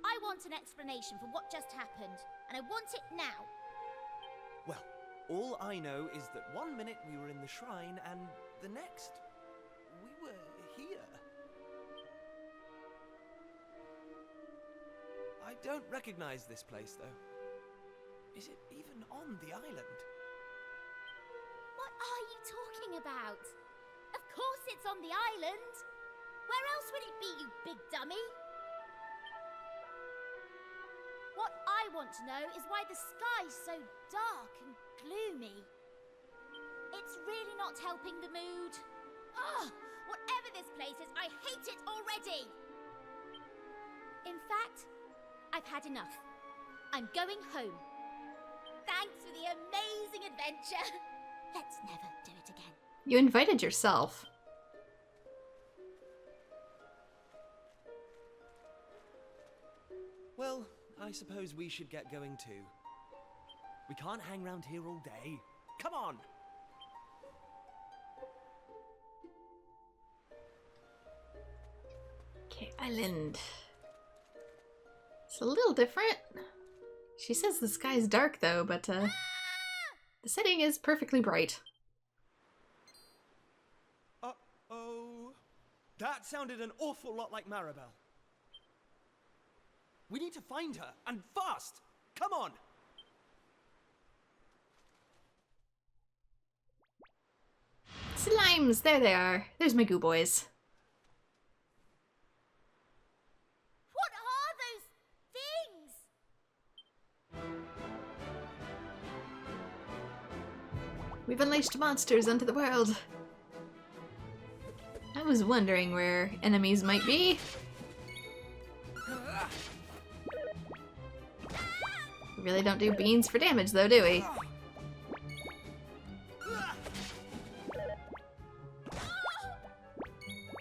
I want an explanation for what just happened, and I want it now. Well, all I know is that one minute we were in the shrine, and the next, we were here. I don't recognize this place, though. Is it even on the island? What are you talking about? Of course it's on the island. Where else would it be, you big dummy? What I want to know is why the sky's so dark and gloomy. It's really not helping the mood. Ugh! Whatever this place is, I hate it already! In fact, I've had enough. I'm going home. Thanks for the amazing adventure. Let's never do it again. You invited yourself. Well, I suppose we should get going too. We can't hang around here all day. Come on! Okay, island. It's a little different. She says the sky's dark though, but the setting is perfectly bright. Uh-oh. That sounded an awful lot like Maribel. We need to find her, and fast! Come on! Slimes! There they are. There's my goo boys. What are those things? We've unleashed monsters onto the world. I was wondering where enemies might be. We really don't do beans for damage though, do we?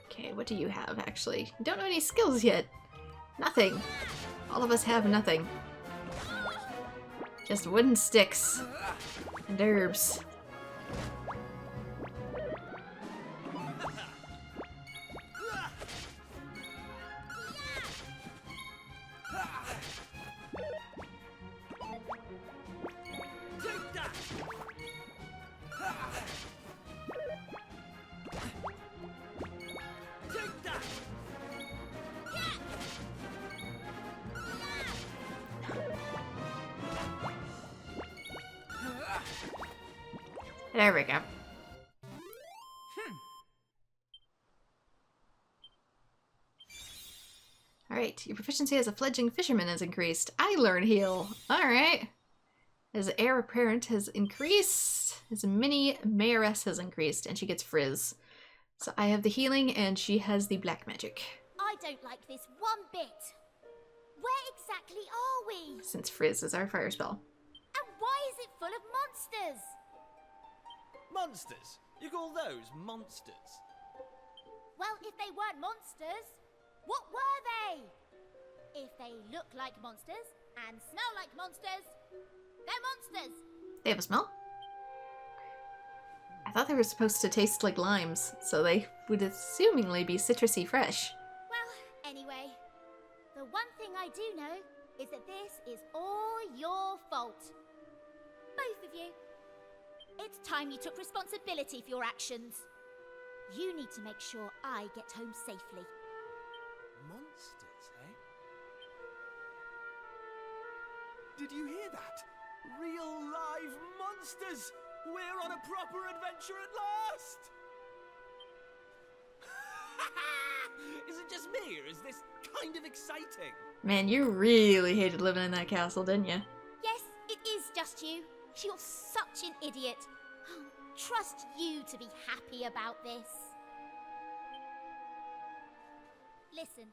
Okay, what do you have actually? You don't know any skills yet. Nothing. All of us have nothing. Just wooden sticks and herbs. There we go. Alright, your proficiency as a fledgling fisherman has increased. I learn heal. Alright. His heir apparent has increased. His mini mayoress has increased, and she gets frizz. So I have the healing, and she has the black magic. I don't like this one bit. Where exactly are we? Since frizz is our fire spell. And why is it full of monsters? Monsters? You call those monsters? Well, if they weren't monsters, what were they? If they look like monsters and smell like monsters, they're monsters. They have a smell? I thought they were supposed to taste like limes, so they would assumingly be citrusy fresh. Well, anyway, the one thing I do know is that this is all your fault. Both of you. It's time you took responsibility for your actions. You need to make sure I get home safely. Monsters, eh? Did you hear that? Real live monsters! We're on a proper adventure at last! Is it just me, or is this kind of exciting? Man, you really hated living in that castle, didn't you? Yes, it is just you. You're such an idiot. Trust you to be happy about this. Listen,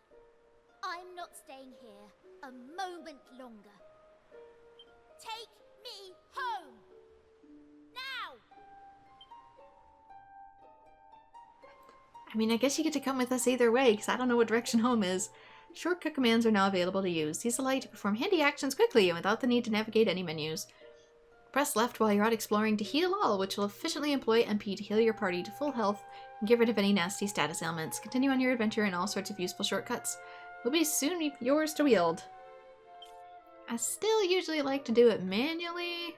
I'm not staying here a moment longer. Take me home! Now! I mean, I guess you get to come with us either way, because I don't know what direction home is. Shortcut commands are now available to use. These allow you to perform handy actions quickly and without the need to navigate any menus. Press left while you're out exploring to heal all, which will efficiently employ MP to heal your party to full health and get rid of any nasty status ailments. Continue on your adventure and all sorts of useful shortcuts will be soon yours to wield. I still usually like to do it manually.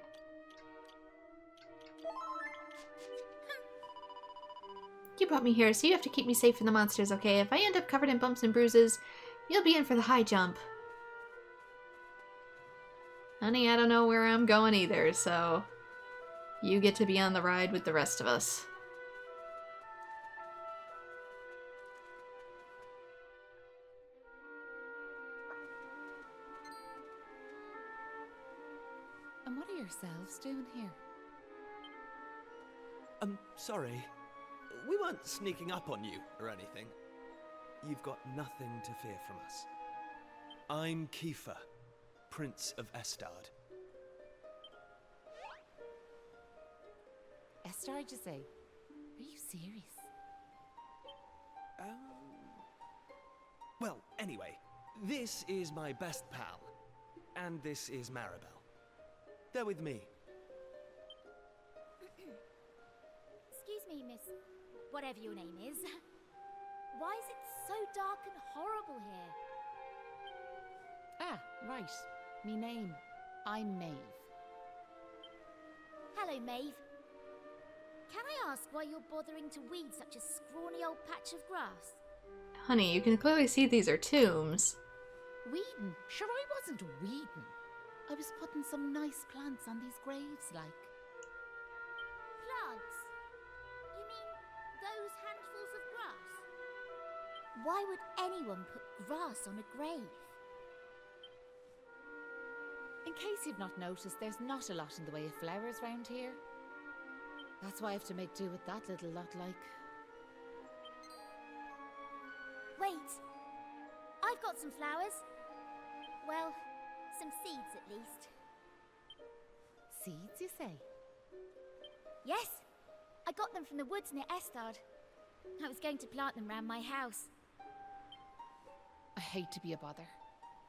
You brought me here, so you have to keep me safe from the monsters, okay? If I end up covered in bumps and bruises, you'll be in for the high jump. Honey, I don't know where I'm going either, so you get to be on the ride with the rest of us. And what are yourselves doing here? Sorry. We weren't sneaking up on you or anything. You've got nothing to fear from us. I'm Kiefer, Prince of Estard. Estard, you say? Are you serious? Well, anyway, this is my best pal, and this is Maribel. They're with me. Excuse me, miss, whatever your name is. Why is it so dark and horrible here? Ah, right. Me name. I'm Maeve. Hello, Maeve. Can I ask why you're bothering to weed such a scrawny old patch of grass? Honey, you can clearly see these are tombs. Weeding? Sure, I wasn't weeding. I was putting some nice plants on these graves, like. Plants? You mean those handfuls of grass? Why would anyone put grass on a grave? In case you've not noticed, there's not a lot in the way of flowers round here. That's why I have to make do with that little lot, like. Wait! I've got some flowers. Well, some seeds at least. Seeds, you say? Yes! I got them from the woods near Estard. I was going to plant them round my house. I hate to be a bother,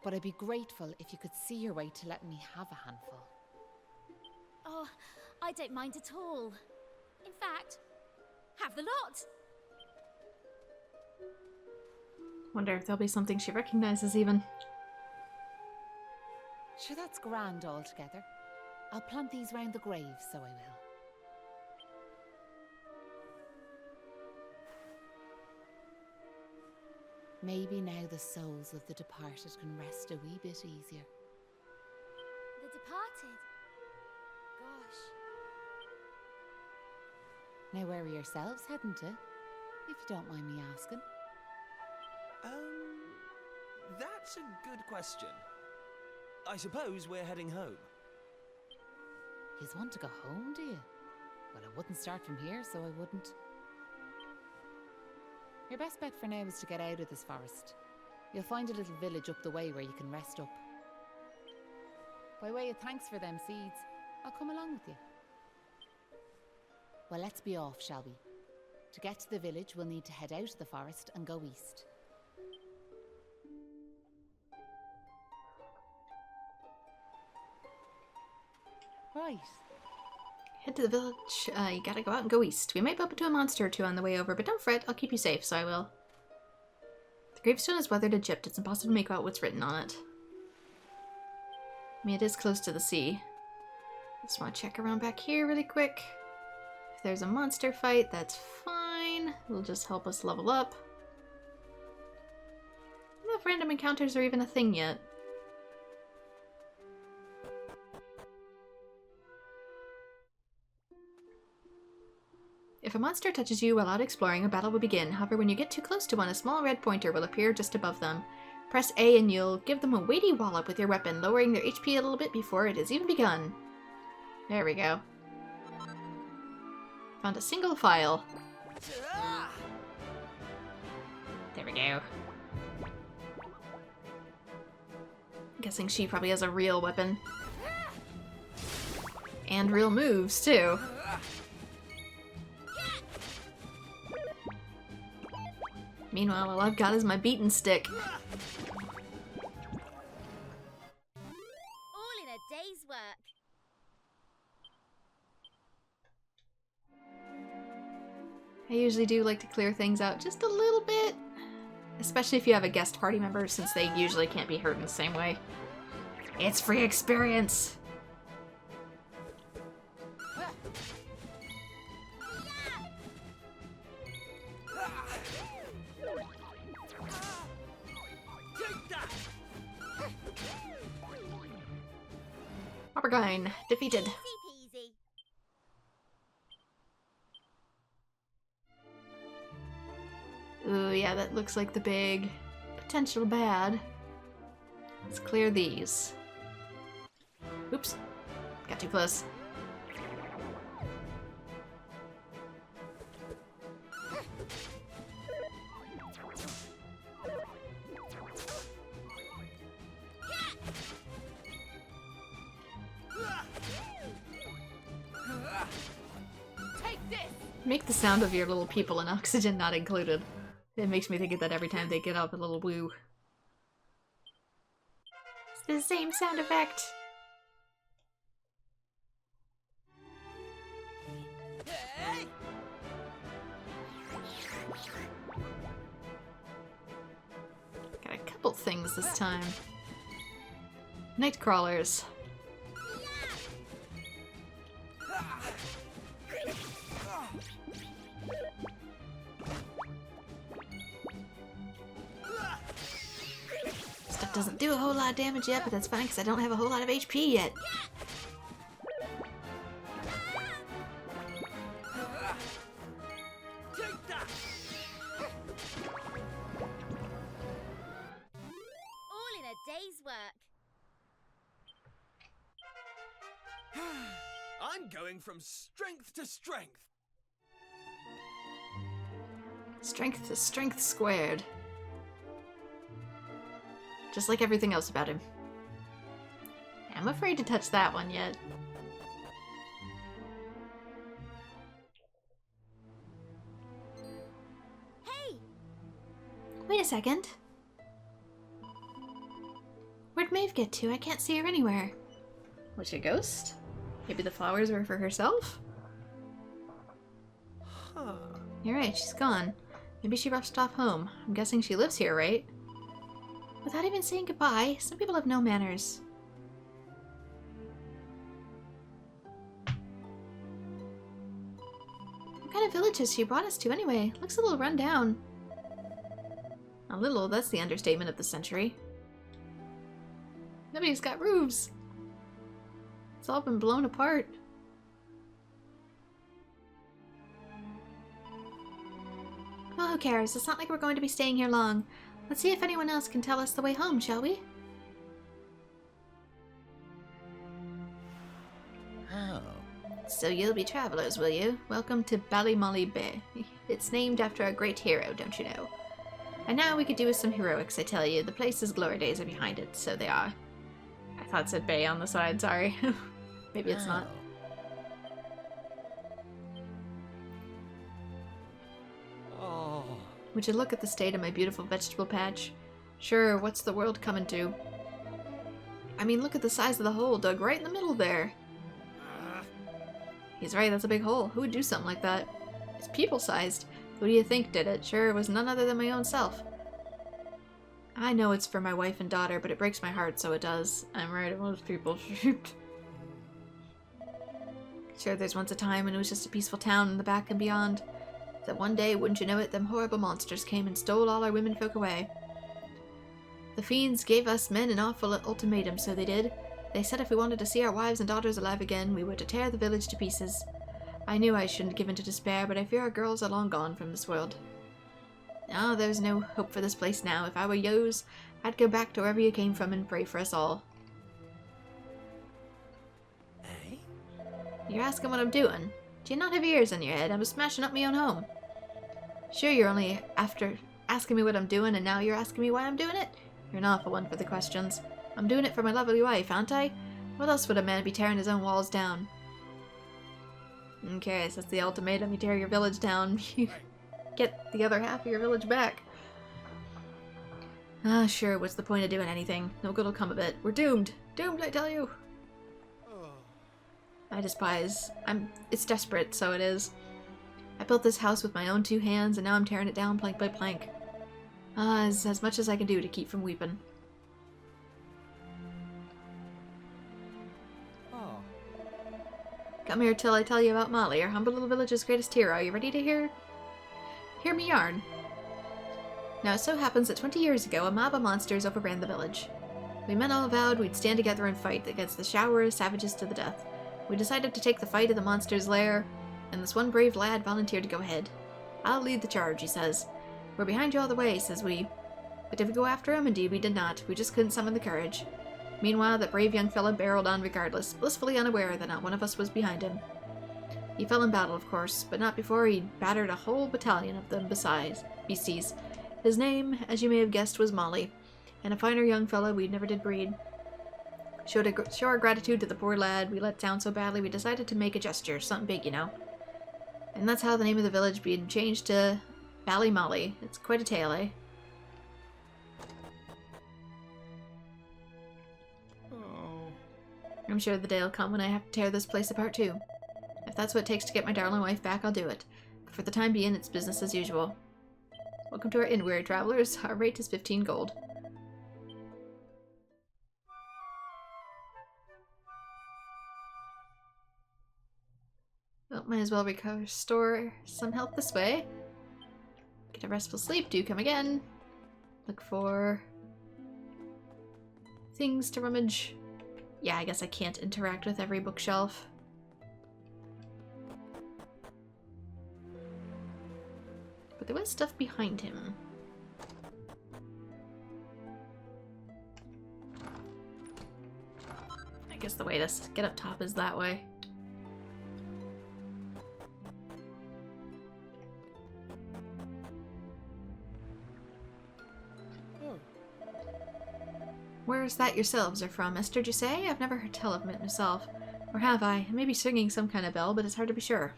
but I'd be grateful if you could see your way to letting me have a handful. Oh, I don't mind at all. In fact, have the lot! Wonder if there'll be something she recognizes even. Sure, that's grand altogether. I'll plant these round the grave, so I will. Maybe now the souls of the departed can rest a wee bit easier. The departed? Gosh. Now where are yourselves heading to? If you don't mind me asking. That's a good question. I suppose we're heading home. Yous want to go home, do you? Well, I wouldn't start from here, so I wouldn't. Your best bet for now is to get out of this forest. You'll find a little village up the way where you can rest up. By way of thanks for them seeds, I'll come along with you. Well, let's be off, shall we? To get to the village, we'll need to head out of the forest and go east. Right. Head to the village. You gotta go out and go east. We might bump into a monster or two on the way over, but don't fret, I'll keep you safe, so I will. The gravestone is weathered and chipped. It's impossible to make out what's written on it. I mean, it is close to the sea. Just want to check around back here really quick. If there's a monster fight, that's fine. It'll just help us level up. I don't know if random encounters are even a thing yet. If a monster touches you while out exploring, a battle will begin. However, when you get too close to one, a small red pointer will appear just above them. Press A and you'll give them a weighty wallop with your weapon, lowering their HP a little bit before it has even begun. There we go. Found a single file. There we go. I'm guessing she probably has a real weapon. And real moves, too. Meanwhile, all I've got is my beaten stick. All in a day's work. I usually do like to clear things out just a little bit. Especially if you have a guest party member, since they usually can't be hurt in the same way. It's free experience! Hoppergine, defeated. Easy peasy. Ooh, yeah, that looks like the big potential bad. Let's clear these. Oops. Got too close. Make the sound of your little people and oxygen not included. It makes me think of that every time they get out a little woo. It's the same sound effect. Got a couple things this time. Night crawlers. Stuff doesn't do a whole lot of damage yet, but that's fine because I don't have a whole lot of HP yet. All in a day's work. I'm going from strength to strength. Strength to strength squared. Just like everything else about him. I'm afraid to touch that one yet. Hey! Wait a second. Where'd Maeve get to? I can't see her anywhere. Was she a ghost? Maybe the flowers were for herself? Huh. You're right, she's gone. Maybe she rushed off home. I'm guessing she lives here, right? Without even saying goodbye, some people have no manners. What kind of village has she brought us to anyway? Looks a little run down. A little, that's the understatement of the century. Nobody's got roofs. It's all been blown apart. Well, who cares? It's not like we're going to be staying here long. Let's see if anyone else can tell us the way home, shall we? Oh. So you'll be travelers, will you? Welcome to Ballymolly Bay. It's named after a great hero, don't you know? And now we could do with some heroics, I tell you. The place's glory days are behind it, so they are. I thought it said Bay on the side, sorry. Maybe it's not. Oh. Would you look at the state of my beautiful vegetable patch? Sure, what's the world coming to? I mean, look at the size of the hole dug right in the middle there. He's right, that's a big hole. Who would do something like that? It's people-sized. Who do you think did it? Sure, it was none other than my own self. I know it's for my wife and daughter, but it breaks my heart, so it does. I'm right, most people shoot. Sure, there's once a time when it was just a peaceful town in the back and beyond. That one day, wouldn't you know it, them horrible monsters came and stole all our womenfolk away. The fiends gave us men an awful ultimatum, so they did. They said if we wanted to see our wives and daughters alive again, we were to tear the village to pieces. I knew I shouldn't give in to despair, but I fear our girls are long gone from this world. Oh, there's no hope for this place now. If I were yo's, I'd go back to wherever you came from and pray for us all. Eh? You're asking what I'm doing? Do you not have ears in your head? I'm smashing up my own home. Sure, you're only after asking me what I'm doing, and now you're asking me why I'm doing it? You're an awful one for the questions. I'm doing it for my lovely wife, aren't I? What else would a man be tearing his own walls down? Okay, so that's the ultimatum. You tear your village down, you get the other half of your village back. Ah, sure, what's the point of doing anything? No good will come of it. We're doomed! Doomed, I tell you! I despise. It's desperate, so it is. I built this house with my own 2 hands, and now I'm tearing it down plank by plank. Ah, as much as I can do to keep from weeping. Come here till I tell you about Molly, our humble little village's greatest hero. Are you ready to hear me yarn? Now it so happens that 20 years ago, a mob of monsters overran the village. We men all vowed we'd stand together and fight against the shower of savages to the death. We decided to take the fight to the monster's lair, and this one brave lad volunteered to go ahead. I'll lead the charge, he says. We're behind you all the way, says we. But did we go after him? Indeed we did not. We just couldn't summon the courage. Meanwhile, that brave young fellow barreled on regardless, blissfully unaware that not one of us was behind him. He fell in battle, of course, but not before he'd battered a whole battalion of them besides, beasties. His name, as you may have guessed, was Molly, and a finer young fellow we never did breed. Show our gratitude to the poor lad we let down so badly we decided to make a gesture, something big, you know. And that's how the name of the village being changed to Ballymolly. It's quite a tale, eh? I'm sure the day will come when I have to tear this place apart too. If that's what it takes to get my darling wife back, I'll do it. But for the time being, it's business as usual. Welcome to our inn, weary travelers. Our rate is 15 gold. Well, might as well restore some health this way. Get a restful sleep. Do come again. Look for things to rummage. Yeah, I guess I can't interact with every bookshelf. But there was stuff behind him. I guess the way to get up top is that way. Where's that yourselves are from, Esther, did you say? I've never heard tell of it myself. Or have I? I may be singing some kind of bell, but it's hard to be sure.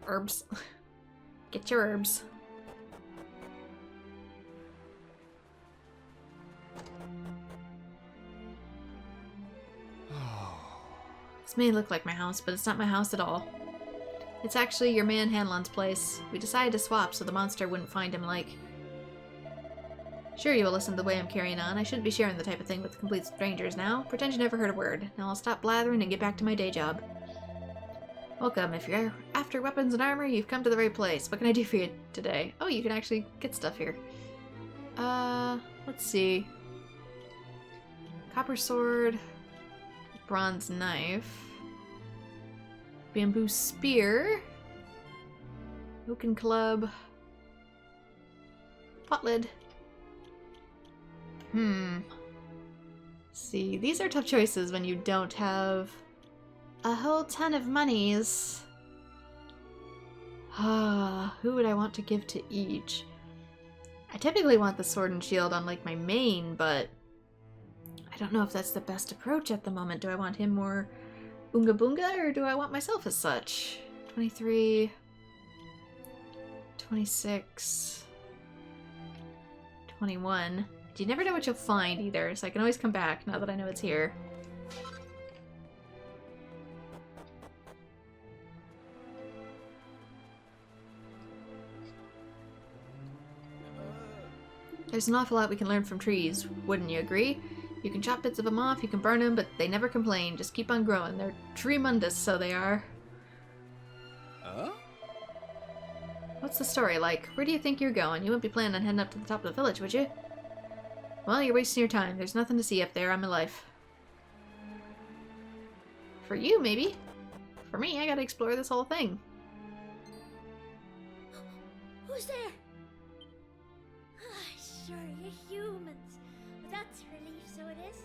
Herbs. Get your herbs. This may look like my house, but it's not my house at all. It's actually your man Hanlon's place. We decided to swap so the monster wouldn't find him like... Sure, you will listen to the way I'm carrying on. I shouldn't be sharing the type of thing with complete strangers now. Pretend you never heard a word. Now I'll stop blathering and get back to my day job. Welcome. If you're after weapons and armor, you've come to the right place. What can I do for you today? Oh, you can actually get stuff here. Let's see. Copper sword. Bronze knife. Bamboo spear. Oaken club. Pot lid. See, these are tough choices when you don't have a whole ton of monies. Who would I want to give to each? I typically want the sword and shield on like my main, but I don't know if that's the best approach at the moment. Do I want him more Oonga Boonga, or do I want myself as such? 23, 26, 21. You never know what you'll find either, so I can always come back now that I know it's here. There's an awful lot we can learn from trees, wouldn't you agree? You can chop bits of them off, you can burn them, but they never complain. Just keep on growing. They're tremendous, so they are. Huh? What's the story like? Where do you think you're going? You wouldn't be planning on heading up to the top of the village, would you? Well, you're wasting your time. There's nothing to see up there on my life. For you, maybe. For me, I gotta explore this whole thing. Who's there? Ah, sure, you're humans. Well, that's a relief, so it is.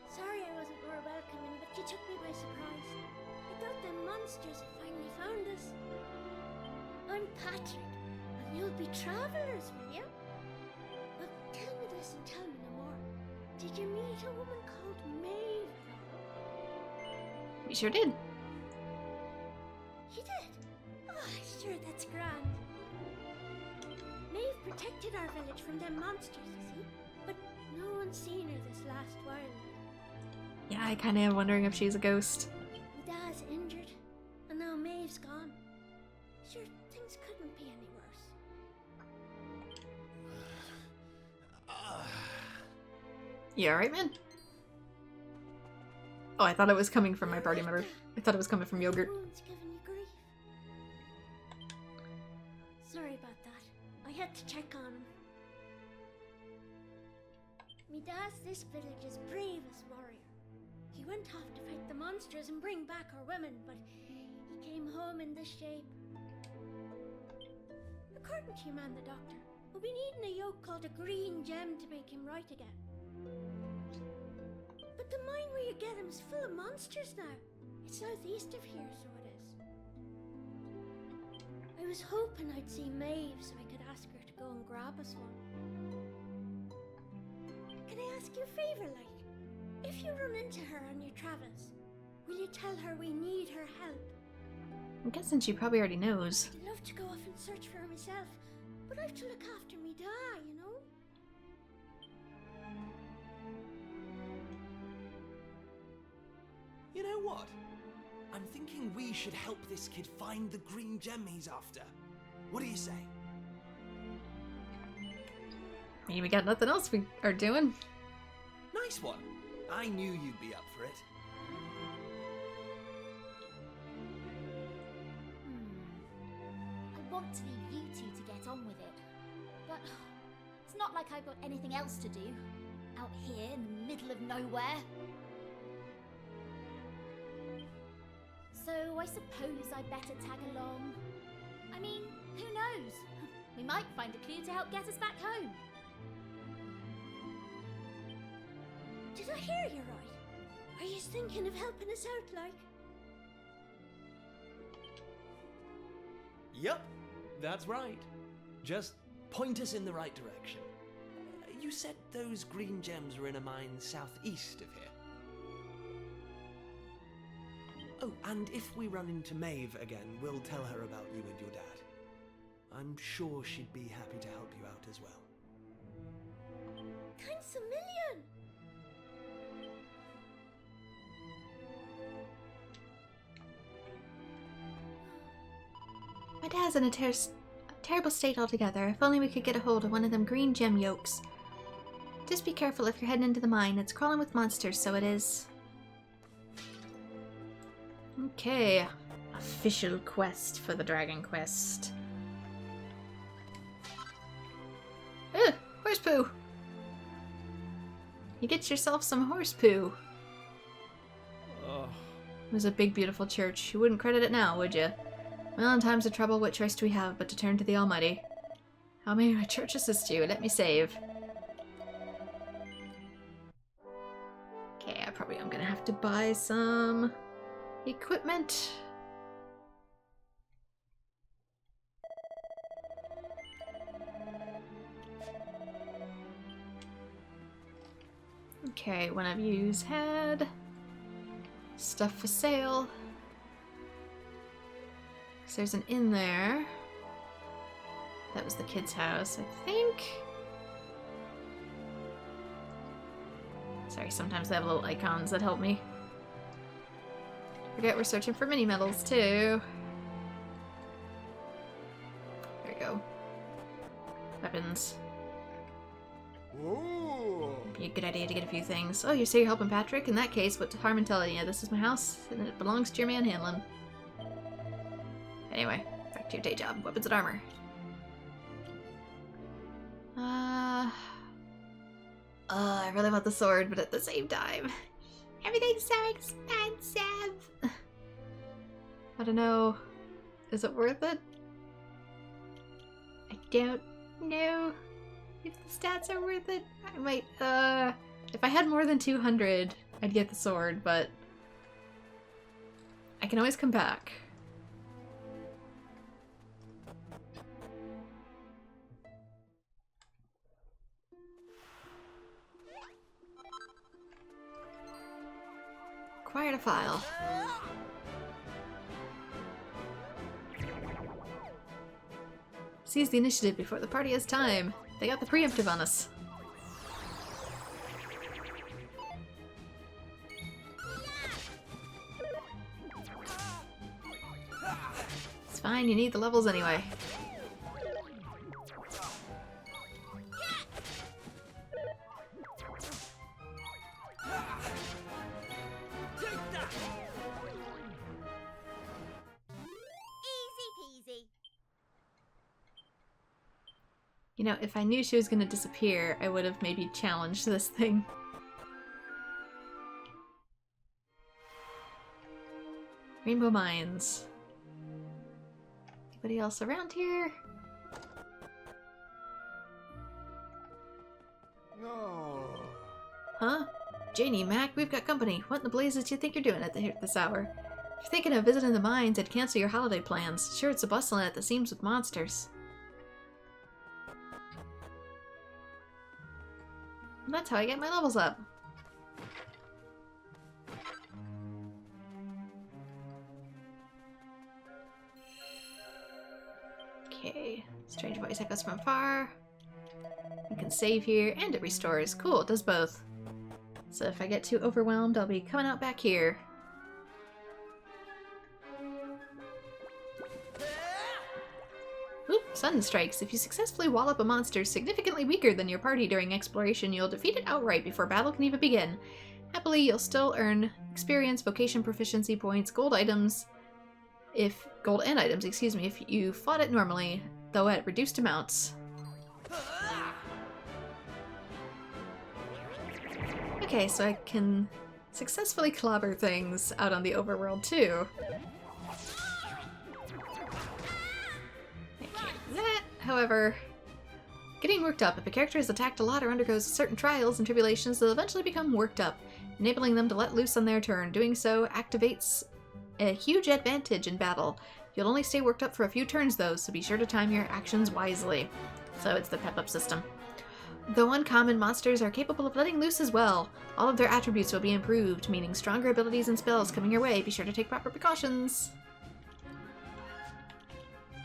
Sorry I wasn't more welcoming, but you took me by surprise. I thought the monsters had finally found us. I'm Patrick, and you'll be travelers, will you? Well, tell me this and tell me no more. Did you meet a woman called Maeve? We sure did. You did? Oh, sure, that's grand. Maeve protected our village from them monsters, you see? But no one's seen her this last while. Yeah, I kinda am wondering if she's a ghost. My dad's injured, and now Maeve's gone. Sure, things couldn't be any worse. You alright, man? Oh, I thought it was coming from my party member. I thought it was coming from Yogurt. Wound's giving you grief. Sorry about that. I had to check on him. Me dad's this village's bravest warrior. He went off to fight the monsters and bring back our women, but he came home in this shape. According to your man, the doctor, we'll be needing a yoke called a green gem to make him right again. But the mine where you get him is full of monsters now. It's southeast of here, so it is. I was hoping I'd see Maeve so I could ask her to go and grab us one. Can I ask you a favor, like? If you run into her on your travels, will you tell her we need her help? I'm guessing she probably already knows. I'd love to go off and search for her myself, but I have to look after me dad, you know? You know what? I'm thinking we should help this kid find the green gem he's after. What do you say? I mean, we got nothing else we are doing. Nice one. I knew you'd be up for it. I want to leave you two to get on with it, but it's not like I've got anything else to do out here in the middle of nowhere. So I suppose I'd better tag along. I mean, who knows? We might find a clue to help get us back home. Did I hear you right? Are you thinking of helping us out, like? Yup, that's right. Just point us in the right direction. You said those green gems were in a mine southeast of here. Oh, and if we run into Maeve again, we'll tell her about you and your dad. I'm sure she'd be happy to help you out as well. Thanks a million! My dad's in a terrible state altogether. If only we could get a hold of one of them green gem yolks. Just be careful if you're heading into the mine. It's crawling with monsters, so it is. Okay. Official quest for the Dragon Quest. Ugh! Horse poo! You get yourself some horse poo. It was a big, beautiful church. You wouldn't credit it now, would you? Well, in times of trouble, what choice do we have but to turn to the Almighty? How may my church assist you? Let me save. Okay, I probably am gonna have to buy some equipment. Okay, one of you's had stuff for sale. So there's an inn there. That was the kid's house, I think. Sorry, sometimes they have little icons that help me. Forget we're searching for mini medals too. There we go. weapons. Ooh. Be a good idea to get a few things. Oh, you say you're helping Patrick? In that case, what harm in telling you? This is my house, and it belongs to your man Hanlon. Anyway, back to your day job. Weapons and armor. I really want the sword, but at the same time, everything's so expensive. I don't know. Is it worth it? I don't know if the stats are worth it. I might, if I had more than 200, I'd get the sword, but I can always come back. Acquired a file. Seize the initiative before the party has time. They got the preemptive on us. It's fine, you need the levels anyway. You know, if I knew she was gonna disappear, I would have maybe challenged this thing. Rainbow Mines. Anybody else around here? No. Huh? Janie, Mac, we've got company. What in the blazes do you think you're doing at this hour? If you're thinking of visiting the mines, I'd cancel your holiday plans. Sure, it's a bustling at the seams with monsters. And that's how I get my levels up. Okay, strange voice echoes from far. You can save here, and it restores. Cool, it does both. So if I get too overwhelmed, I'll be coming out back here. Oop, sudden strikes. If you successfully wall up a monster significantly weaker than your party during exploration, you'll defeat it outright before battle can even begin. Happily, you'll still earn experience, vocation proficiency points, gold and items, if you fought it normally, though at reduced amounts. Okay, so I can successfully clobber things out on the overworld too. However, getting worked up. If a character is attacked a lot or undergoes certain trials and tribulations, they'll eventually become worked up, enabling them to let loose on their turn. Doing so activates a huge advantage in battle. You'll only stay worked up for a few turns though, so be sure to time your actions wisely. So it's the pep-up system. Though uncommon, monsters are capable of letting loose as well. All of their attributes will be improved, meaning stronger abilities and spells coming your way. Be sure to take proper precautions.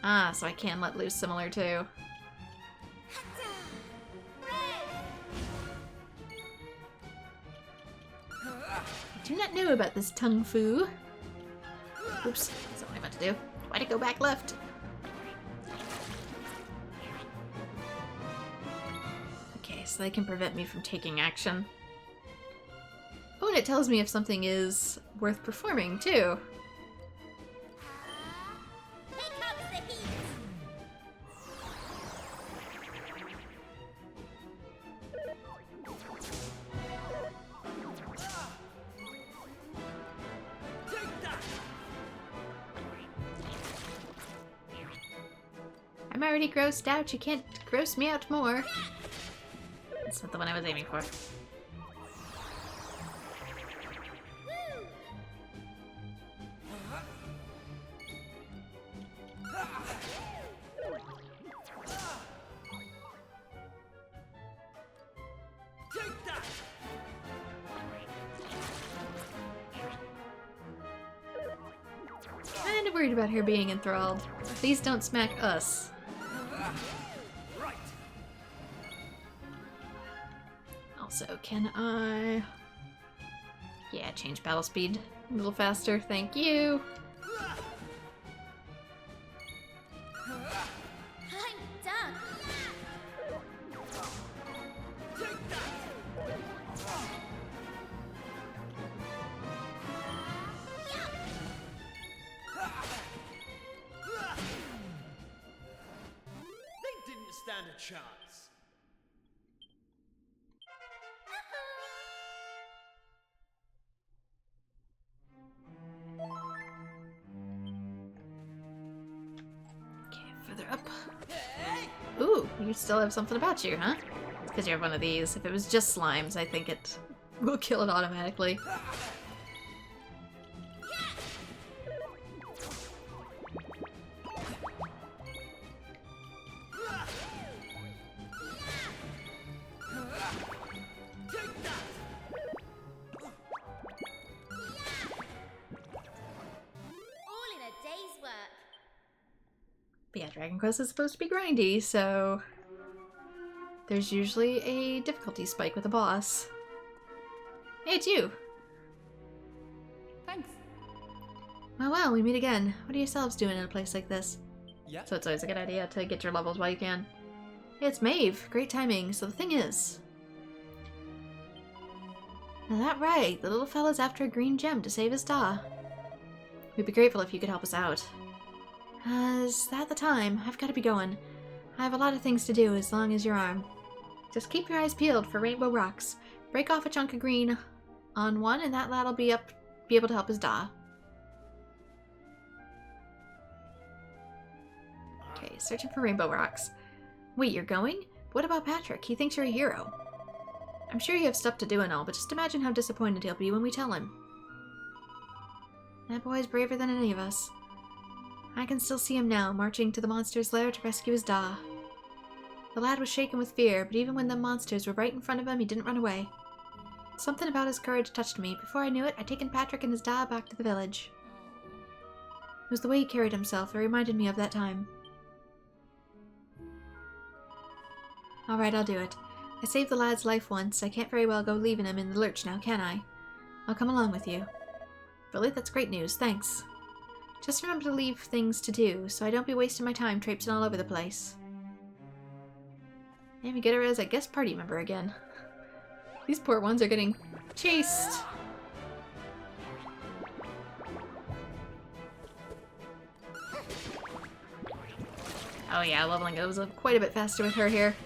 Ah, so I can let loose similar to... I do not know about this tongue foo. Oops, that's not what I meant to do. Why'd it go back left? Okay, so they can prevent me from taking action. Oh, and it tells me if something is worth performing, too. I'm already grossed out, you can't gross me out more. That's not the one I was aiming for. Kinda worried about her being enthralled. Please don't smack us. Also, can I... Yeah, change battle speed a little faster, thank you. I'm done. chance. Okay, further up. Ooh, you still have something about you, huh? It's because you have one of these. If it was just slimes, I think it will kill it automatically. All in a day's work. But yeah, Dragon Quest is supposed to be grindy, so there's usually a difficulty spike with a boss. Hey, it's you! Thanks. Well, we meet again. What are yourselves doing in a place like this? Yeah. So it's always a good idea to get your levels while you can. Hey, it's Maeve. Great timing. So the thing is... Now that right, the little fella's after a green gem to save his da. We'd be grateful if you could help us out. Is that the time? I've got to be going. I have a lot of things to do as long as your arm. Just keep your eyes peeled for rainbow rocks. Break off a chunk of green on one and that lad'll be able to help his da. Okay, searching for rainbow rocks. Wait, you're going? What about Patrick? He thinks you're a hero. I'm sure you have stuff to do and all, but just imagine how disappointed he'll be when we tell him. That boy's braver than any of us. I can still see him now, marching to the monster's lair to rescue his da. The lad was shaken with fear, but even when the monsters were right in front of him, he didn't run away. Something about his courage touched me. Before I knew it, I'd taken Patrick and his da back to the village. It was the way he carried himself that reminded me of that time. Alright, I'll do it. I saved the lad's life once. I can't very well go leaving him in the lurch now, can I? I'll come along with you. Really? That's great news. Thanks. Just remember to leave things to do, so I don't be wasting my time traipsing all over the place. And we get her as a guest party member again. These poor ones are getting chased. Oh yeah, leveling goes up quite a bit faster with her here.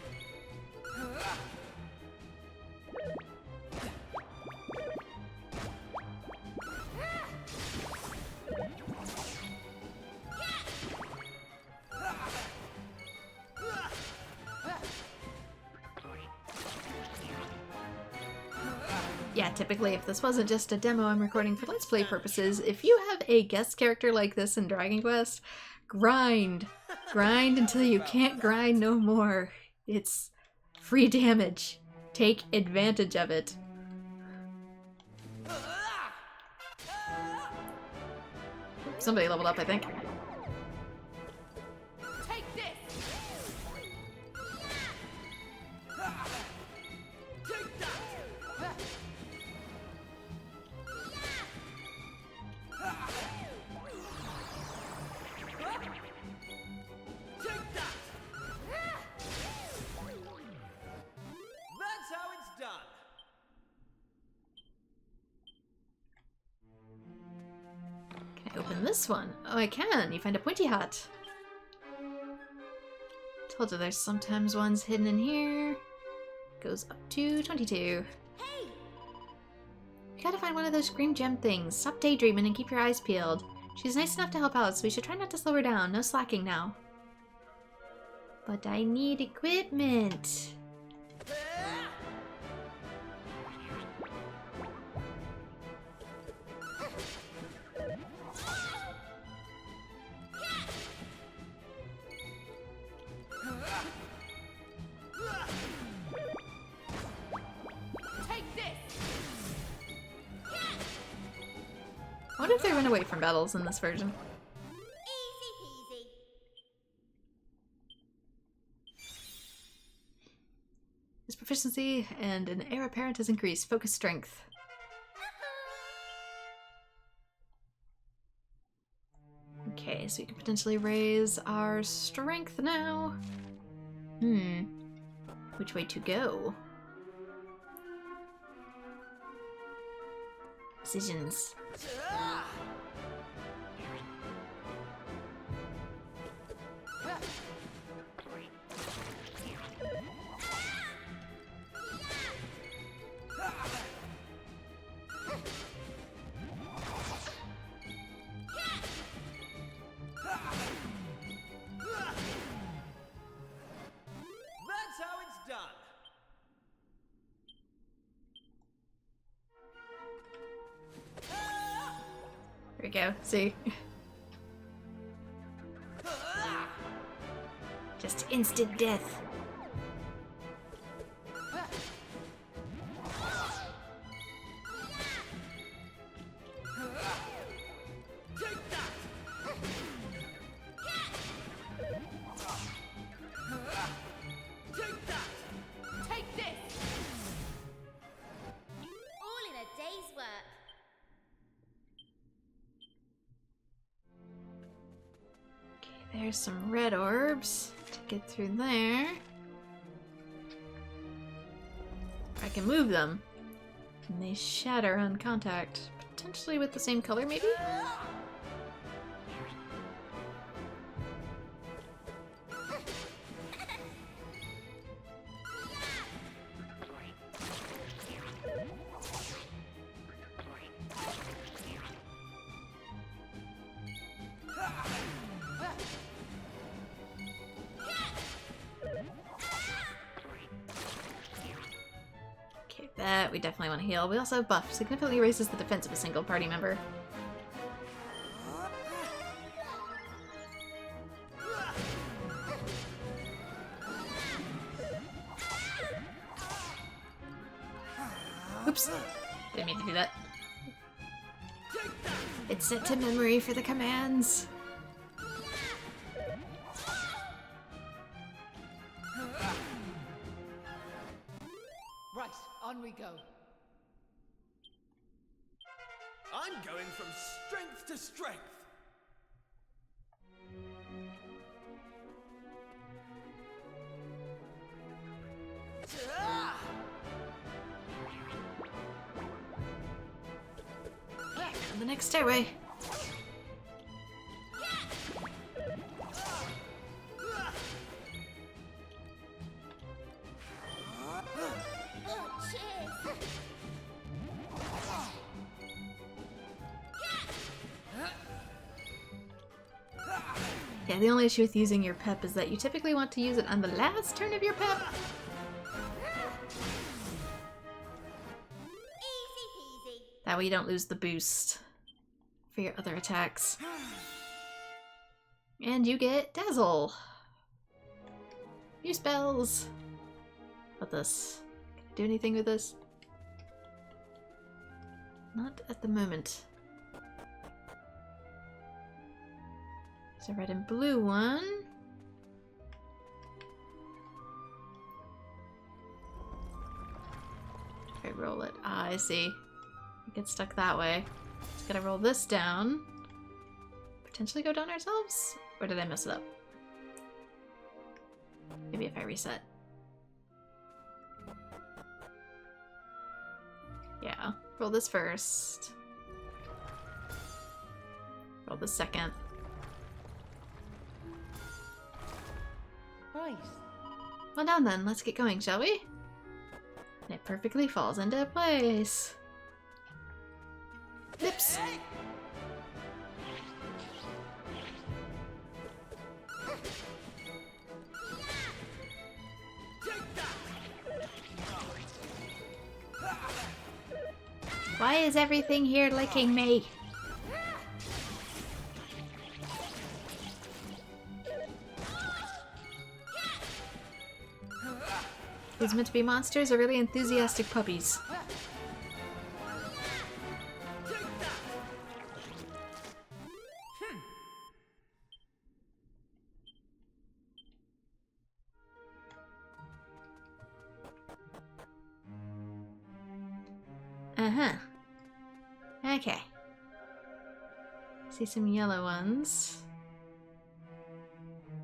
Yeah, typically if this wasn't just a demo I'm recording for Let's Play purposes, if you have a guest character like this in Dragon Quest, grind. Grind until you can't grind no more. It's free damage. Take advantage of it. Somebody leveled up, I think. Take this! That's how it's done. Can I open this one? Oh, I can. You find a pointy hat. Told you there's sometimes ones hidden in here. Goes up to 22. Hey! You gotta find one of those green gem things. Stop daydreaming and keep your eyes peeled. She's nice enough to help out, so we should try not to slow her down. No slacking now. But I need equipment. Take this! I wonder if they run away from battles in this version. Easy peasy. His proficiency and an heir apparent has increased. Focus strength. Okay, so we can potentially raise our strength now. Which way to go? Decisions. There we go. See? Just instant death. There's some red orbs to get through there. I can move them. And they shatter on contact. Potentially with the same color, maybe? That we definitely want to heal. We also have buff. Significantly raises the defense of a single party member. Oops. Didn't mean to do that. It's set to memory for the commands. Right, on we go. I'm going from strength to strength. The next stairway. Yeah, the only issue with using your pep is that you typically want to use it on the last turn of your pep. Easy peasy. That way you don't lose the boost for your other attacks. And you get Dazzle. New spells. What this? Can I do anything with this? Not at the moment. There's a red and blue one. If I roll it. Ah, I see. I get stuck that way. Just gotta roll this down. Potentially go down ourselves? Or did I mess it up? Maybe if I reset. Yeah. Roll this first. Roll this second. Right. Well, now then, let's get going, shall we? And it perfectly falls into place. Oops. Why is everything here licking me? These meant to be monsters are really enthusiastic puppies. Uh-huh. Okay. See some yellow ones.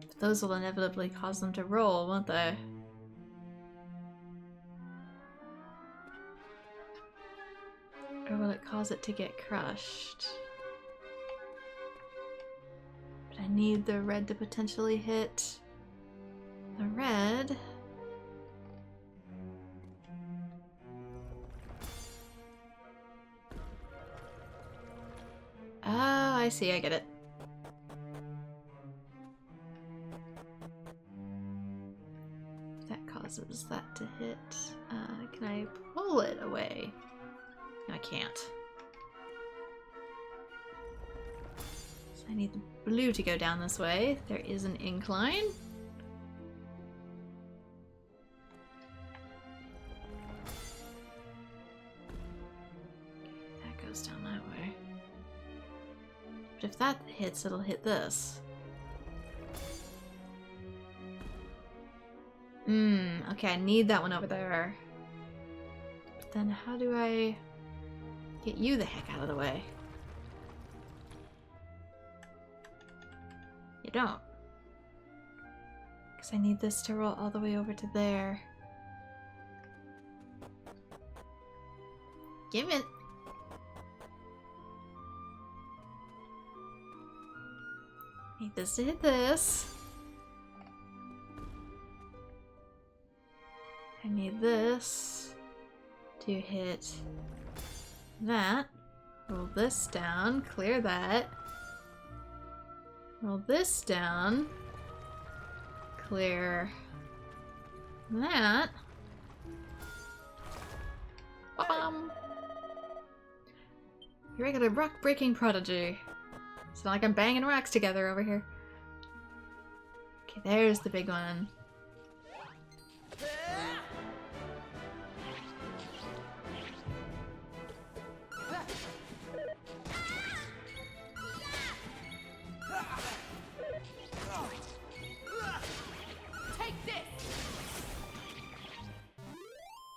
But those will inevitably cause them to roll, won't they? Or will it cause it to get crushed? But I need the red to potentially hit the red. Oh, I see, I get it. That causes that to hit. Can I pull it away? No, I can't. I need the blue to go down this way. There is an incline. That goes down that way. But if that hits, it'll hit this. Okay, I need that one over there. But then how do I get you the heck out of the way? You don't. Because I need this to roll all the way over to there. Give it. Need this to hit this. I need this to hit that. Roll this down, clear that. Roll this down, clear that. Ba-bum! Your regular rock-breaking prodigy. It's not like I'm banging rocks together over here. Okay, there's the big one.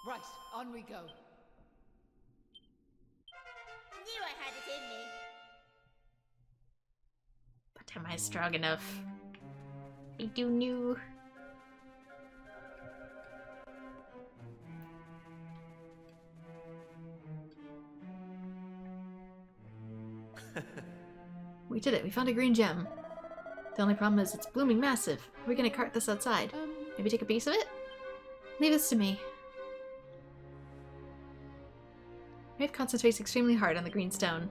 Right, on we go. Knew I had it in me. But am I strong enough? I do know. We did it. We found a green gem. The only problem is it's blooming massive. We're gonna cart this outside. Maybe take a piece of it? Leave this to me. Maeve concentrates extremely hard on the green stone.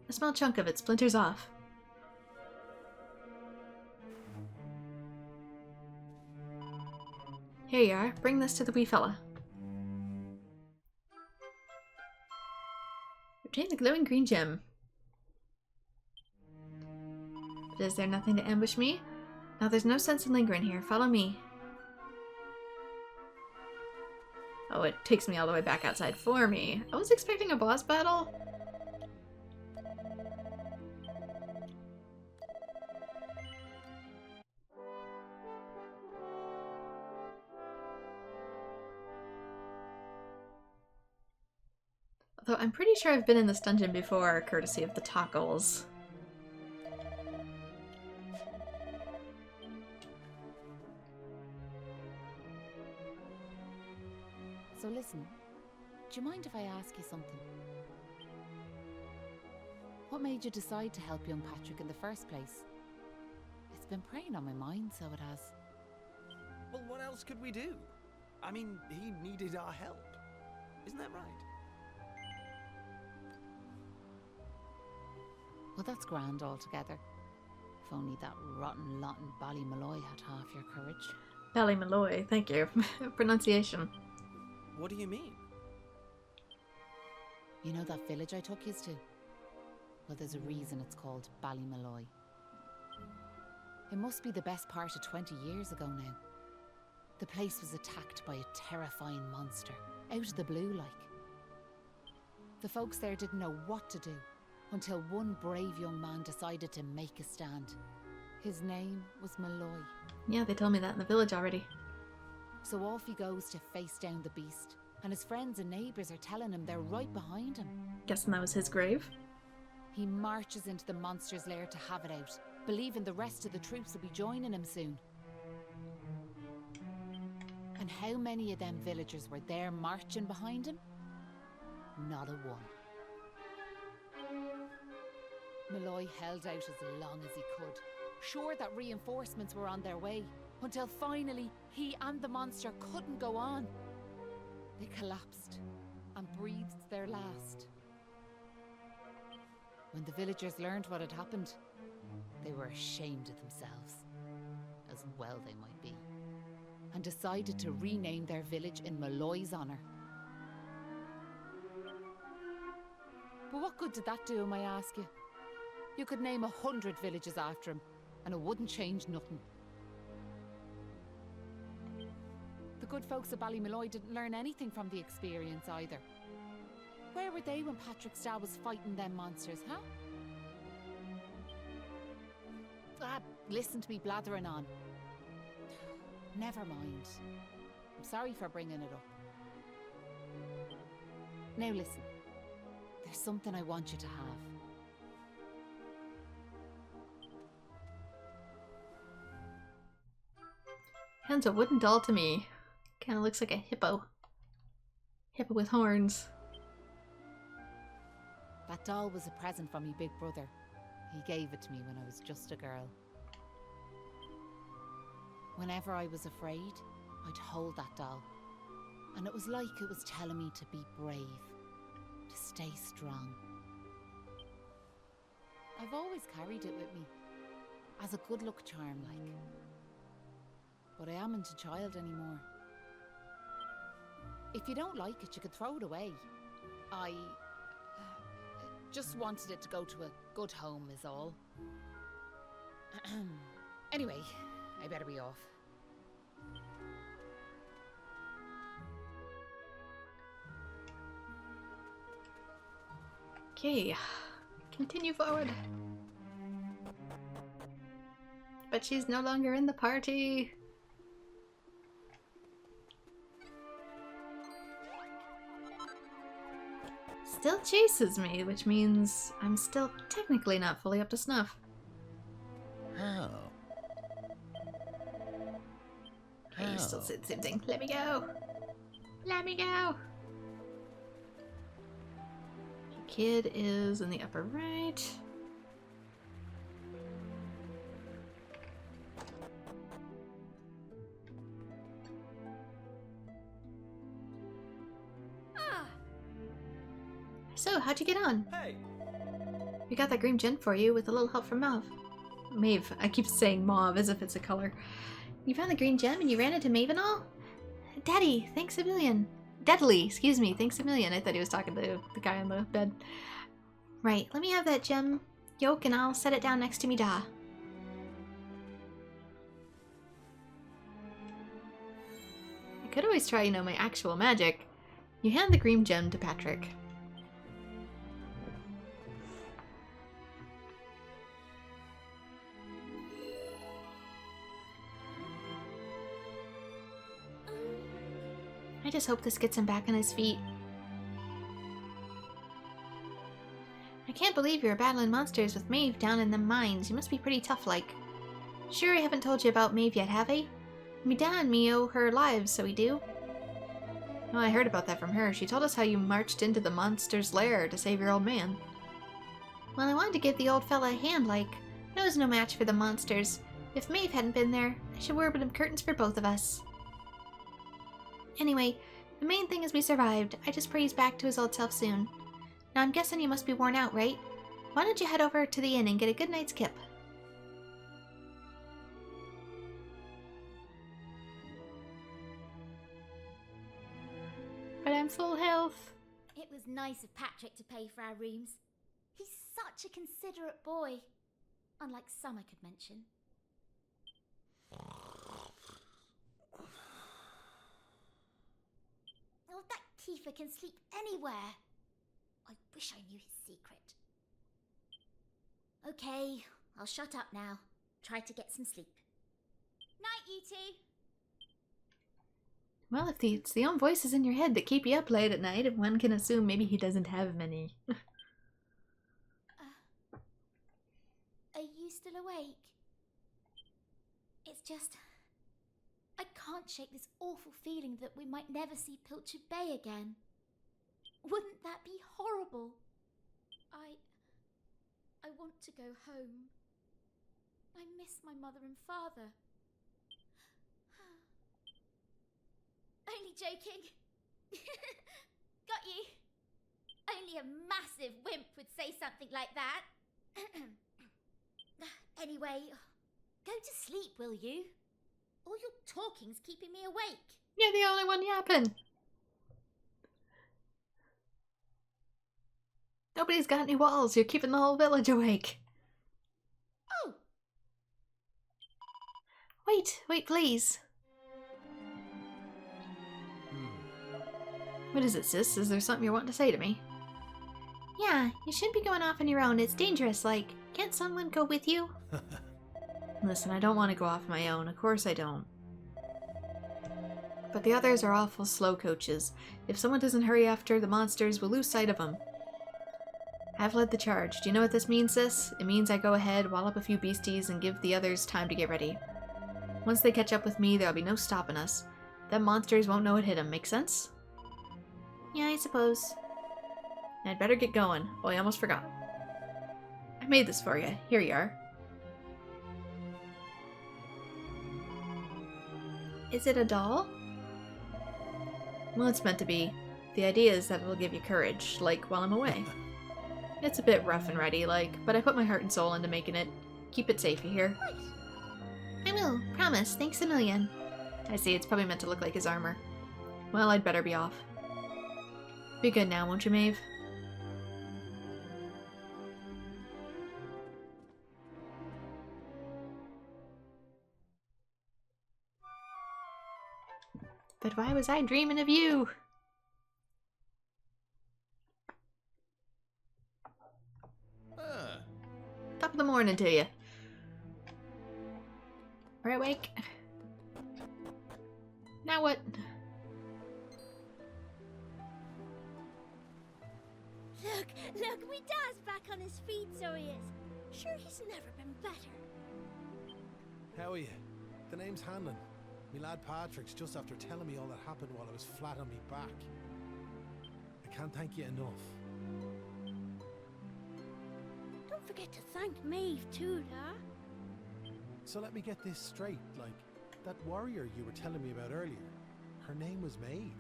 A small chunk of it splinters off. Here you are. Bring this to the wee fella. Obtain the glowing green gem. But is there nothing to ambush me? Now there's no sense in lingering here. Follow me. Oh, it takes me all the way back outside for me. I was expecting a boss battle. Although I'm pretty sure I've been in this dungeon before, courtesy of the toggles. So listen, do you mind if I ask you something? What made you decide to help young Patrick in the first place? It's been preying on my mind, so it has. Well, what else could we do? I mean, he needed our help. Isn't that right? Well, that's grand altogether. If only that rotten lot in Ballymalloy had half your courage. Ballymalloy, thank you. Pronunciation. What do you mean? You know that village I took yous to? Well, there's a reason it's called Ballymalloy. It must be the best part of 20 years ago now. The place was attacked by a terrifying monster, out of the blue like. The folks there didn't know what to do, until one brave young man decided to make a stand. His name was Malloy. Yeah, they told me that in the village already. So off he goes to face down the beast, and his friends and neighbours are telling him they're right behind him. Guessing that was his grave? He marches into the monster's lair to have it out, believing the rest of the troops will be joining him soon. And how many of them villagers were there marching behind him? Not a one. Malloy held out as long as he could, sure that reinforcements were on their way, until finally he and the monster couldn't go on. They collapsed and breathed their last. When the villagers learned what had happened, they were ashamed of themselves, as well they might be, and decided to rename their village in Malloy's honour. But what good did that do him, I ask you? You could name 100 villages after him, and it wouldn't change nothing. The good folks of Ballymalloy didn't learn anything from the experience either. Where were they when Patrick's dad was fighting them monsters, huh? Ah, listen to me blathering on. Never mind. I'm sorry for bringing it up. Now listen, there's something I want you to have. Hands a wooden doll to me. Kinda looks like a hippo. Hippo with horns. That doll was a present from me big brother. He gave it to me when I was just a girl. Whenever I was afraid, I'd hold that doll. And it was like it was telling me to be brave, to stay strong. I've always carried it with me, as a good luck charm like. But I amn't a child anymore. If you don't like it, you could throw it away. I just wanted it to go to a good home is all. Anyway, I better be off. Okay, continue forward. But she's no longer in the party. Still chases me, which means I'm still technically not fully up to snuff. How? Okay, you still say the same thing. Let me go! Let me go! The kid is in the upper right. So, how'd you get on? Hey! We got that green gem for you with a little help from Maeve. Maeve. I keep saying mauve as if it's a color. You found the green gem and you ran into Maeve and all? Daddy, thanks a million. Deadly, excuse me, thanks a million. I thought he was talking to the guy on the bed. Right, let me have that gem yolk and I'll set it down next to me da. I could always try, you know, my actual magic. You hand the green gem to Patrick. I just hope this gets him back on his feet. I can't believe you're battling monsters with Maeve down in the mines. You must be pretty tough like. Sure I haven't told you about Maeve yet, have I? Me da and me owe her lives, so we do. Oh, I heard about that from her. She told us how you marched into the monster's lair to save your old man. Well, I wanted to give the old fella a hand, like. I was no match for the monsters. If Maeve hadn't been there, I should wear them curtains for both of us. Anyway, the main thing is we survived. I just pray he's back to his old self soon. Now I'm guessing you must be worn out, right? Why don't you head over to the inn and get a good night's kip? But I'm full health. It was nice of Patrick to pay for our rooms. He's such a considerate boy. Unlike some I could mention. Oh, that Kiefer can sleep anywhere. I wish I knew his secret. Okay, I'll shut up now. Try to get some sleep. Night, you two. Well, if it's the own voices in your head that keep you up late at night, one can assume maybe he doesn't have many. Are you still awake? It's just... I can't shake this awful feeling that we might never see Pilchard Bay again. Wouldn't that be horrible? I want to go home. I miss my mother and father. Only joking. Got you. Only a massive wimp would say something like that. Anyway, go to sleep, will you? All your talking's keeping me awake. You're the only one yapping. Nobody's got any walls. You're keeping the whole village awake. Oh, Wait, please. What is it, sis? Is there something you're wanting to say to me? Yeah, you shouldn't be going off on your own. It's dangerous. Like, can't someone go with you? Listen, I don't want to go off my own. Of course I don't. But the others are awful slow coaches. If someone doesn't hurry after the monsters, we'll lose sight of them. I've led the charge. Do you know what this means, sis? It means I go ahead, wall up a few beasties, and give the others time to get ready. Once they catch up with me, there'll be no stopping us. Them monsters won't know what hit them. Make sense? Yeah, I suppose. I'd better get going. Oh, I almost forgot. I made this for you. Here you are. Is it a doll? Well, it's meant to be. The idea is that it'll give you courage, like while I'm away. It's a bit rough and ready, but I put my heart and soul into making it. Keep it safe, you hear? right. I will. Promise. Thanks a million. I see, it's probably meant to look like his armor. Well, I'd better be off. Be good now, won't you, Maeve? But why was I dreaming of you? Top of the morning to you. Are you awake? Now what? Look, me dad's back on his feet, so he is. Sure, he's never been better. How are you? The name's Hanlon. Me lad Patrick's just after telling me all that happened while I was flat on me back. I can't thank you enough. Don't forget to thank Maeve too, da. So let me get this straight, that warrior you were telling me about earlier, her name was Maeve.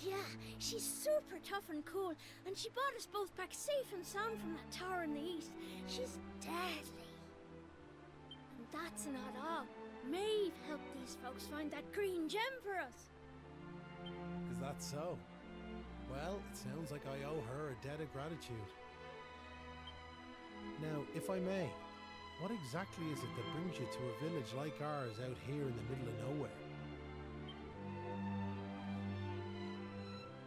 Yeah, she's super tough and cool, and she brought us both back safe and sound from that tower in the east. She's deadly. And that's not all. Maeve helped these folks find that green gem for us. Is that so? Well, it sounds like I owe her a debt of gratitude. Now, if I may, what exactly is it that brings you to a village like ours out here in the middle of nowhere?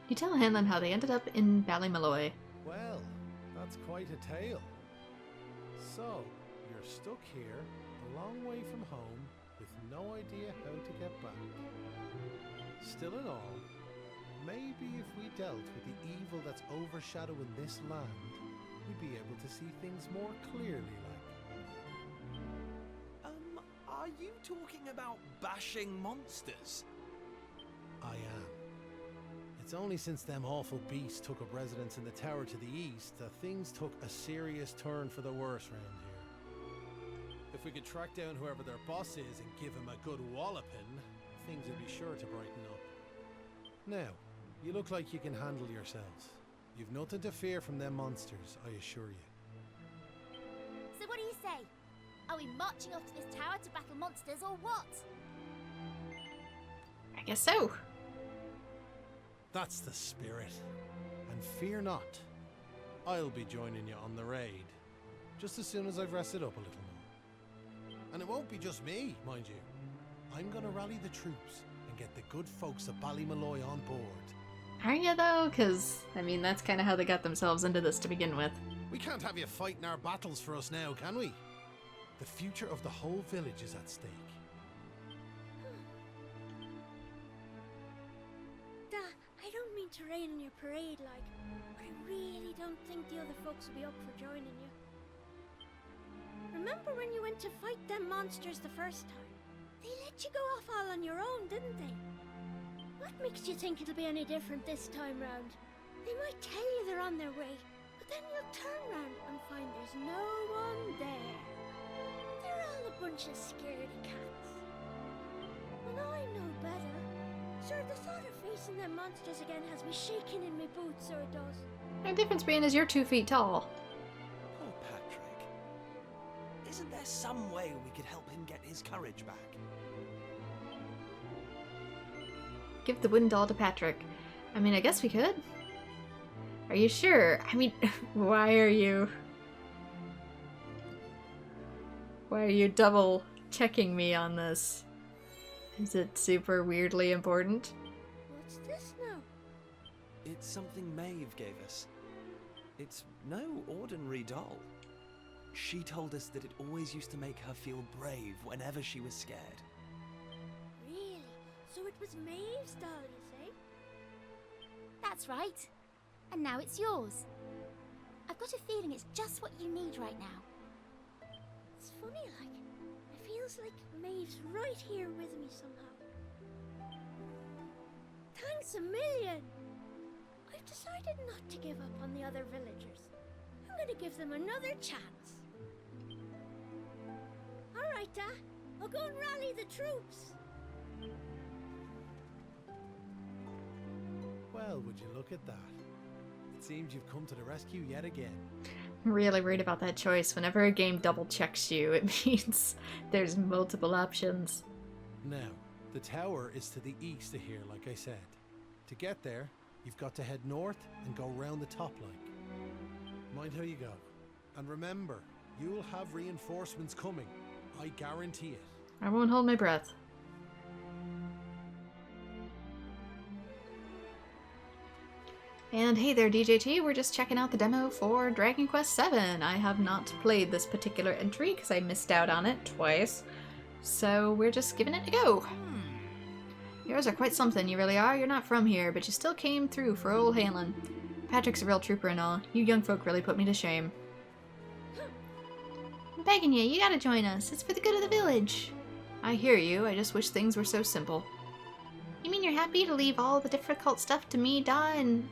You tell Hanlon how they ended up in Ballymaloy. Well, that's quite a tale. So, you're stuck here, a long way from home, with no idea how to get back. Still in all, maybe if we dealt with the evil that's overshadowing this land, we'd be able to see things more clearly, Are you talking about bashing monsters? I am. It's only since them awful beasts took up residence in the tower to the east that things took a serious turn for the worse round here. If we could track down whoever their boss is and give him a good walloping, things would be sure to brighten up. Now, you look like you can handle yourselves. You've nothing to fear from them monsters, I assure you. So what do you say? Are we marching off to this tower to battle monsters or what? I guess so. That's the spirit. And fear not. I'll be joining you on the raid, just as soon as I've rested up a little more. And it won't be just me, mind you. I'm gonna rally the troops and get the good folks of Ballymaloy on board. Are you though? Because, that's kind of how they got themselves into this to begin with. We can't have you fighting our battles for us now, can we? The future of the whole village is at stake. I don't mean to rain on your parade, but I really don't think the other folks will be up for joining you. Remember when you went to fight them monsters the first time? They let you go off all on your own, didn't they? What makes you think it'll be any different this time round? They might tell you they're on their way, but then you'll turn round and find there's no one there. They're all a bunch of scaredy cats. And I know better. Sir, the thought of facing them monsters again has me shaking in my boots, so it does. The difference being is you're 2 feet tall. Oh, Patrick. Isn't there some way we could help him get his courage back? Give the wooden doll to Patrick. I guess we could. Are you sure? I mean, why are you double checking me on this? Is it super weirdly important? What's this now? It's something Maeve gave us. It's no ordinary doll. She told us that it always used to make her feel brave whenever she was scared. Really? So it was Maeve's doll, you say? That's right. And now it's yours. I've got a feeling it's just what you need right now. It's funny, like, it feels like Maeve's right here with me somehow. Thanks a million! I've decided not to give up on the other villagers. I'm gonna give them another chance. Alright, I'll go and rally the troops. Well, would you look at that? It seems you've come to the rescue yet again. I'm really worried about that choice. Whenever a game double checks you, it means there's multiple options. Now, the tower is to the east of here, like I said. To get there, you've got to head north and go round the top like. Mind how you go. And remember, you'll have reinforcements coming. I guarantee it. I won't hold my breath. And hey there, DJT, we're just checking out the demo for Dragon Quest VII. I have not played this particular entry because I missed out on it twice. So we're just giving it a go. Yours are quite something, you really are. You're not from here, but you still came through for old Halen. Patrick's a real trooper and all. You young folk really put me to shame. I'm begging you, you gotta join us. It's for the good of the village. I hear you, I just wish things were so simple. You mean you're happy to leave all the difficult stuff to me, Da, and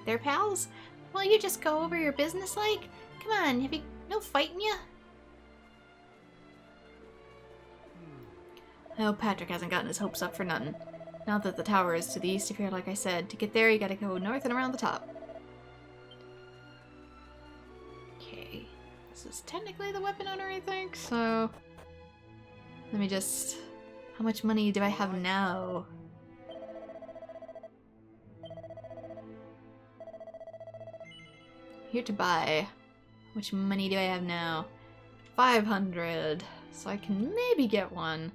their pals? Well, you just go over your business like? Come on, have you no fighting you? I hope Patrick hasn't gotten his hopes up for nothing. Now that the tower is to the east of here, like I said, to get there you gotta go north and around the top. Okay, this is technically the weapon owner, I think, so... Let me just... How much money do I have now? Here to buy. How much money do I have now? 500. So I can maybe get one.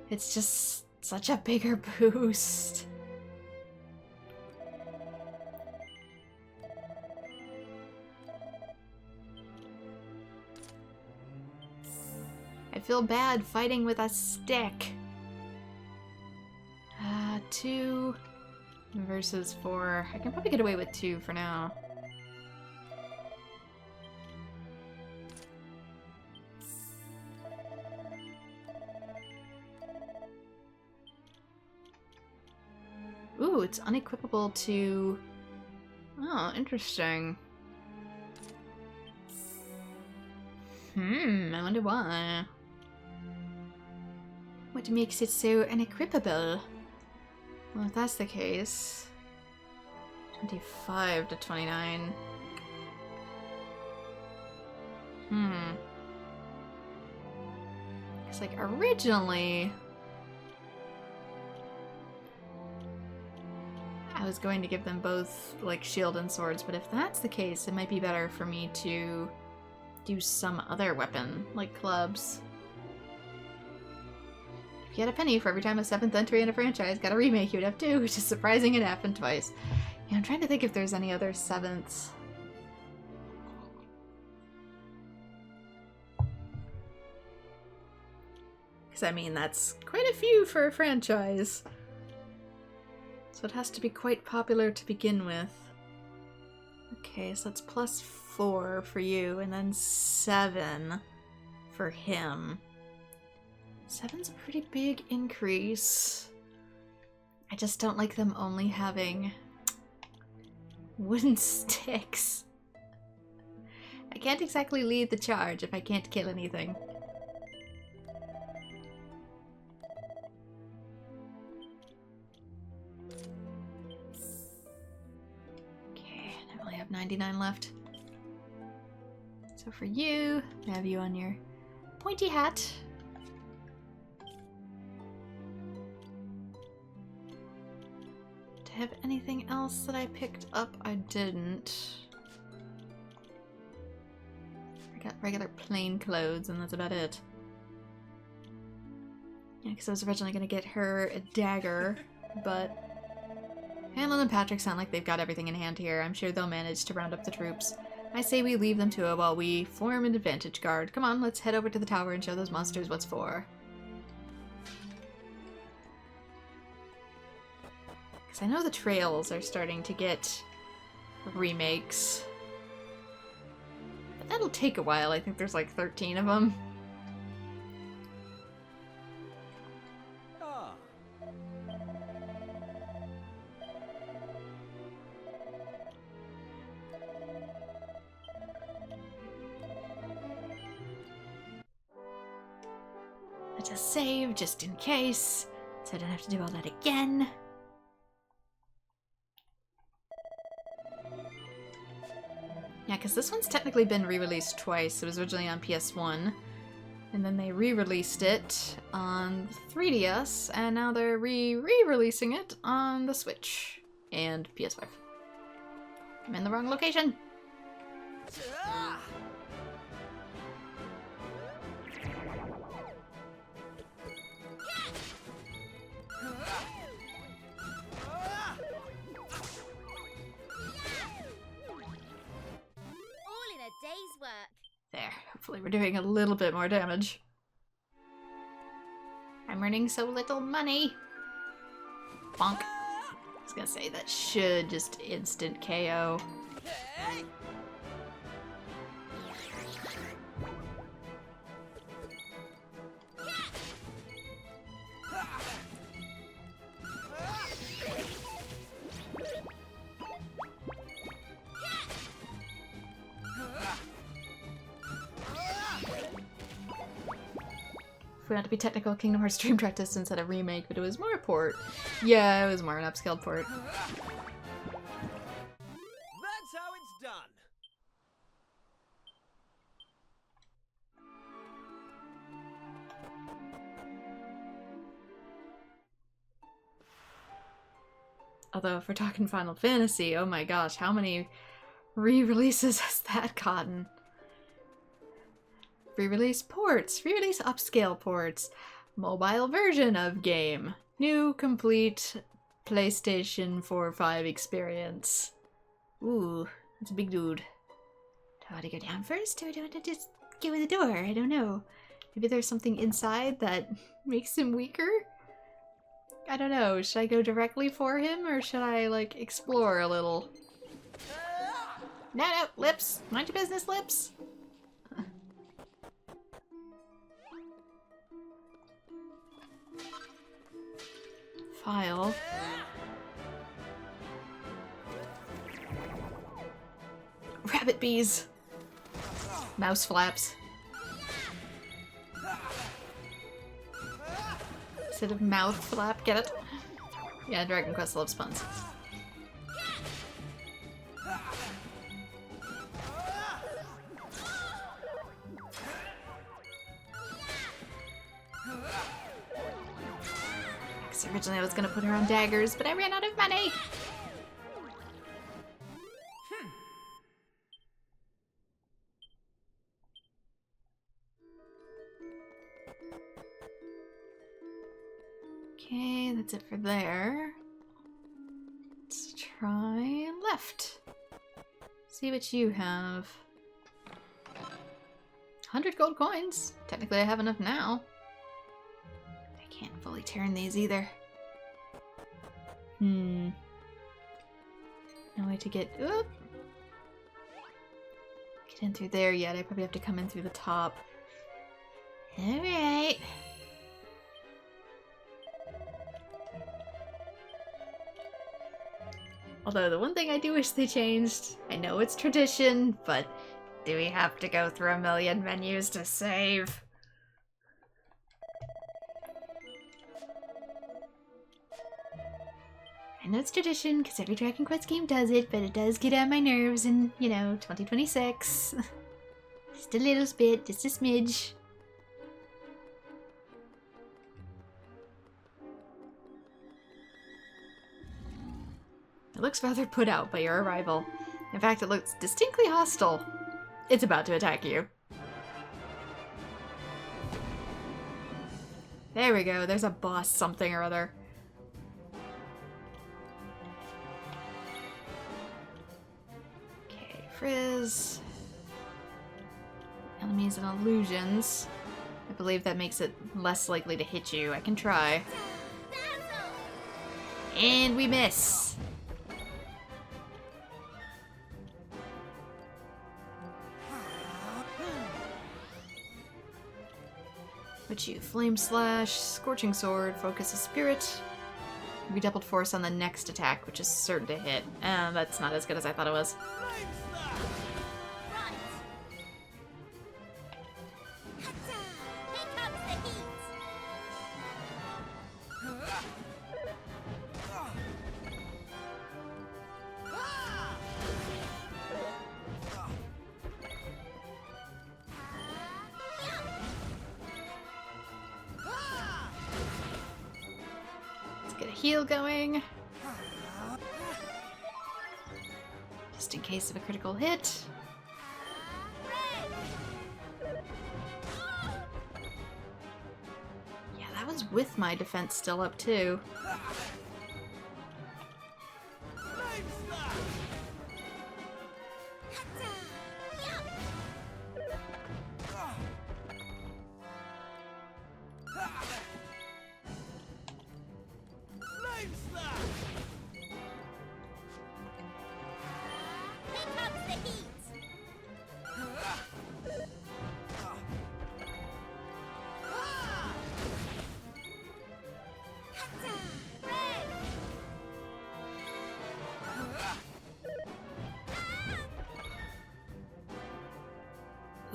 It's just such a bigger boost. I feel bad fighting with a stick. 2 versus 4. I can probably get away with 2 for now. Ooh, it's unequipable to... Oh, interesting. I wonder why. What makes it so unequipable? Well, if that's the case... 25 to 29. It's like originally... I was going to give them both, like, shield and swords, but if that's the case, it might be better for me to do some other weapon, like clubs. If you had a penny for every time a 7th entry in a franchise got a remake, you would have 2, which is surprising it happened twice. Yeah, I'm trying to think if there's any other 7ths. Because, I mean, that's quite a few for a franchise. So it has to be quite popular to begin with. Okay, so that's plus 4 for you, and then 7 for him. 7's a pretty big increase. I just don't like them only having wooden sticks. I can't exactly lead the charge if I can't kill anything. Okay, I only have 99 left. So for you, I have you on your pointy hat. I have anything else that I picked up? I didn't. I got regular plain clothes and that's about it. Yeah, because I was originally going to get her a dagger, but Hanlon and Patrick sound like they've got everything in hand here. I'm sure they'll manage to round up the troops. I say we leave them to it while we form an advantage guard. Come on, let's head over to the tower and show those monsters what's for. Because I know the trails are starting to get remakes. But that'll take a while. I think there's like 13 of them. Just save, just in case, so I don't have to do all that again. Yeah, because this one's technically been re-released twice. It was originally on PS1, and then they re-released it on 3DS, and now they're re-releasing it on the Switch and PS5. I'm in the wrong location! Day's work. There, hopefully we're doing a little bit more damage. I'm earning so little money. Bonk. I was gonna say, that should just instant KO. If we want to be technical, Kingdom Hearts Dream Drop Distance had a remake, but it was more a port. Yeah, it was more an upscaled port. That's how it's done. Although, if we're talking Final Fantasy, oh my gosh, how many re-releases has that gotten? Re-release ports, re-release upscale ports, mobile version of game, new complete PlayStation 4 or 5 experience. Ooh, that's a big dude. Do I want to go down first, or do I want to just go in the door? I don't know. Maybe there's something inside that makes him weaker? I don't know. Should I go directly for him, or should I, like, explore a little? No, Lips! Mind your business, Lips! File. Rabbit bees. Mouse flaps. Instead of mouth flap, get it? Yeah, Dragon Quest loves puns. Originally I was gonna put her on daggers, but I ran out of money! Okay, that's it for there. Let's try left. See what you have. 100 gold coins. Technically I have enough now. I can't fully turn these either. No way to get in through there yet. I probably have to come in through the top. Alright. Although the one thing I do wish they changed, I know it's tradition, but do we have to go through a million menus to save? I know it's tradition, because every Dragon Quest game does it, but it does get on my nerves in, you know, 2026. Just a little bit, just a smidge. It looks rather put out by your arrival. In fact, it looks distinctly hostile. It's about to attack you. There we go, there's a boss something or other. Okay, Frizz. Enemies and illusions. I believe that makes it less likely to hit you. I can try. And we miss. Which you Flame Slash, Scorching Sword, Focus of Spirit. Redoubled force on the next attack, which is certain to hit. That's not as good as I thought it was. Get a heal going. Just in case of a critical hit. Yeah, that was with my defense still up too.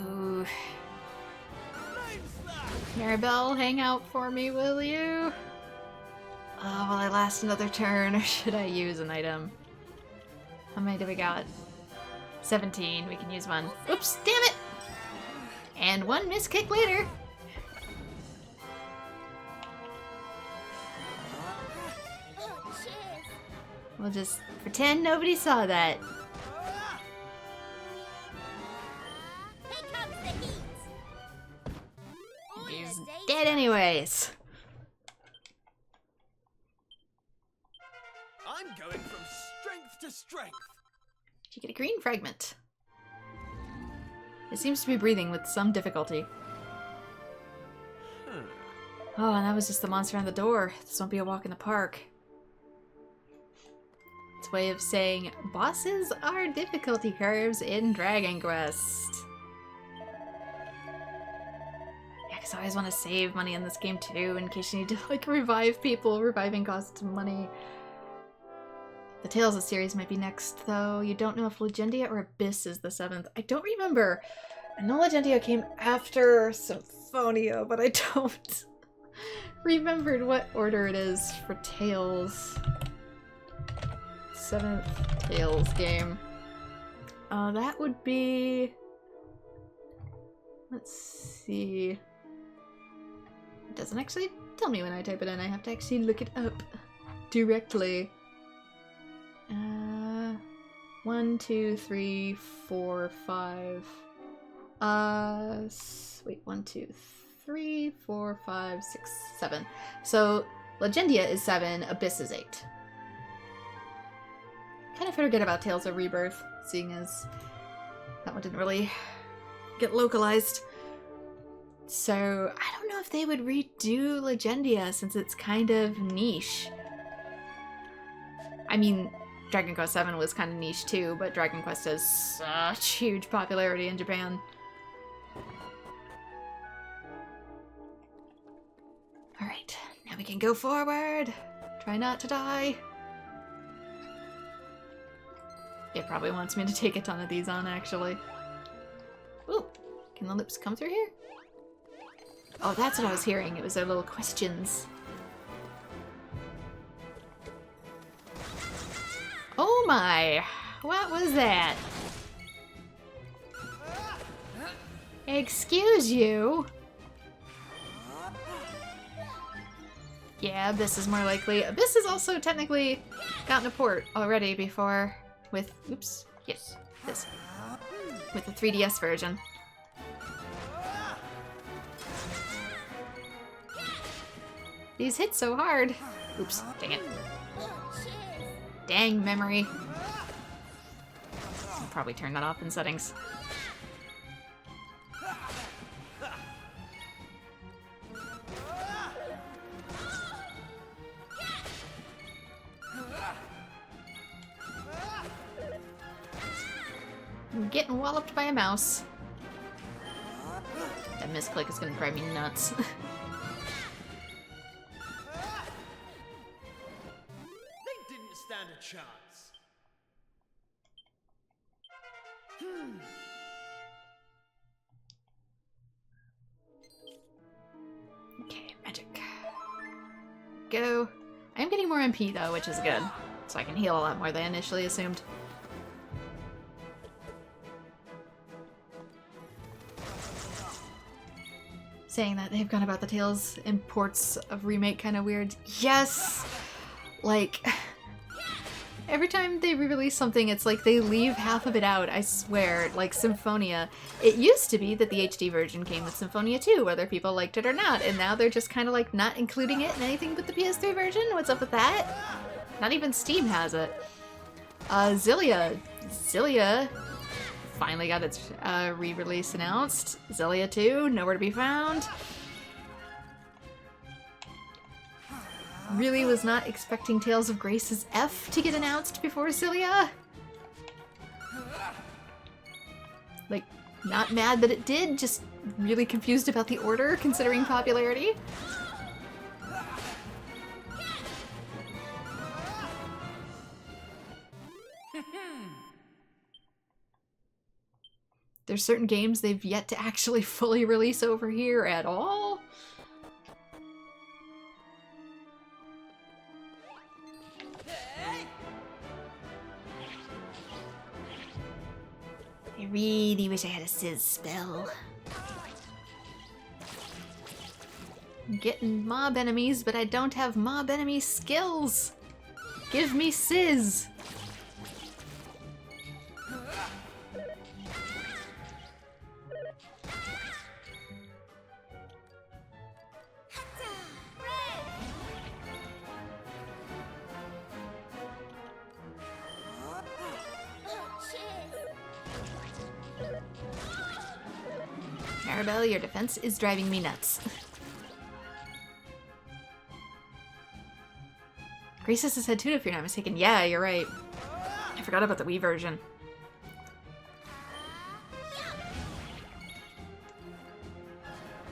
Ooh. Maribel, hang out for me, will you? Oh, will I last another turn, or should I use an item? How many do we got? 17. We can use one. Oops, damn it! And one miss kick later. We'll just pretend nobody saw that. He's dead anyways. I'm going from strength to strength. You get a green fragment. It seems to be breathing with some difficulty. Oh, and that was just the monster on the door. This won't be a walk in the park. It's a way of saying bosses are difficulty curves in Dragon Quest. Yeah, because I always want to save money in this game too, in case you need to like revive people. Reviving costs money. The Tales of series might be next, though. You don't know if Legendia or Abyss is the 7th. I don't remember. I know Legendia came after Symphonia, but I don't remember what order it is for Tales. 7th Tales game. That would be... Let's see... It doesn't actually tell me when I type it in. I have to actually look it up directly. 1, 2, 3, 4, 5. Wait, 1, 2, 3, 4, 5, 6, 7. So Legendia is 7, Abyss is 8. Kind of forget about Tales of Rebirth, seeing as that one didn't really get localized. So I don't know if they would redo Legendia since it's kind of niche. I mean, Dragon Quest VII was kind of niche too, but Dragon Quest has such huge popularity in Japan. Alright, now we can go forward. Try not to die. It probably wants me to take a ton of these on, actually. Ooh, can the lips come through here? Oh, that's what I was hearing. It was their little questions. Oh my! What was that? Excuse you? Yeah, Abyss is more likely. Abyss has also technically gotten a port already before with, oops, yes, this. With the 3DS version. These hit so hard. Oops, dang it. Dang memory. I'll probably turn that off in settings. I'm getting walloped by a mouse. That misclick is gonna drive me nuts. They didn't stand a chance. Okay, magic. Go. I'm getting more MP though, which is good. So I can heal a lot more than I initially assumed. Saying that they've gone about the Tales imports of Remake kind of weird. Yes! Like, every time they re-release something, it's like they leave half of it out, I swear. Like Symphonia. It used to be that the HD version came with Symphonia 2, whether people liked it or not, and now they're just kind of like not including it in anything but the PS3 version? What's up with that? Not even Steam has it. Xillia finally got its re-release announced. Xillia 2, nowhere to be found. Really was not expecting Tales of Grace's F to get announced before Xillia. Like, not mad that it did, just really confused about the order considering popularity. There's certain games they've yet to actually fully release over here at all. I really wish I had a Sizz spell. I'm getting mob enemies, but I don't have mob enemy skills. Give me Sizz. Maribel, your defense is driving me nuts. Graces has had 2 if you're not mistaken. Yeah, you're right. I forgot about the Wii version.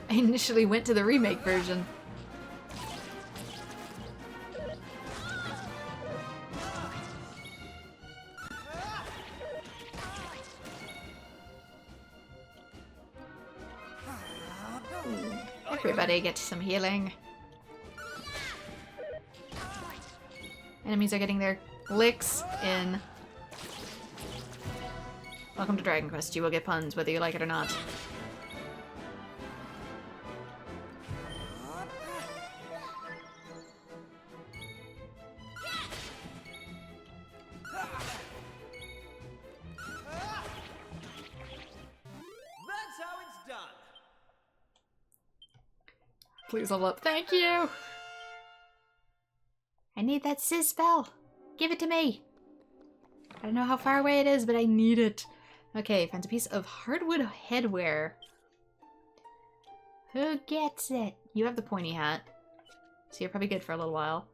I initially went to the remake version. Everybody get some healing. Enemies are getting their licks in. Welcome to Dragon Quest. You will get puns whether you like it or not. That's how it's done. Please level up. Thank you! I need that Sizz spell. Give it to me. I don't know how far away it is, but I need it. Okay, finds a piece of hardwood headwear. Who gets it? You have the pointy hat, so you're probably good for a little while.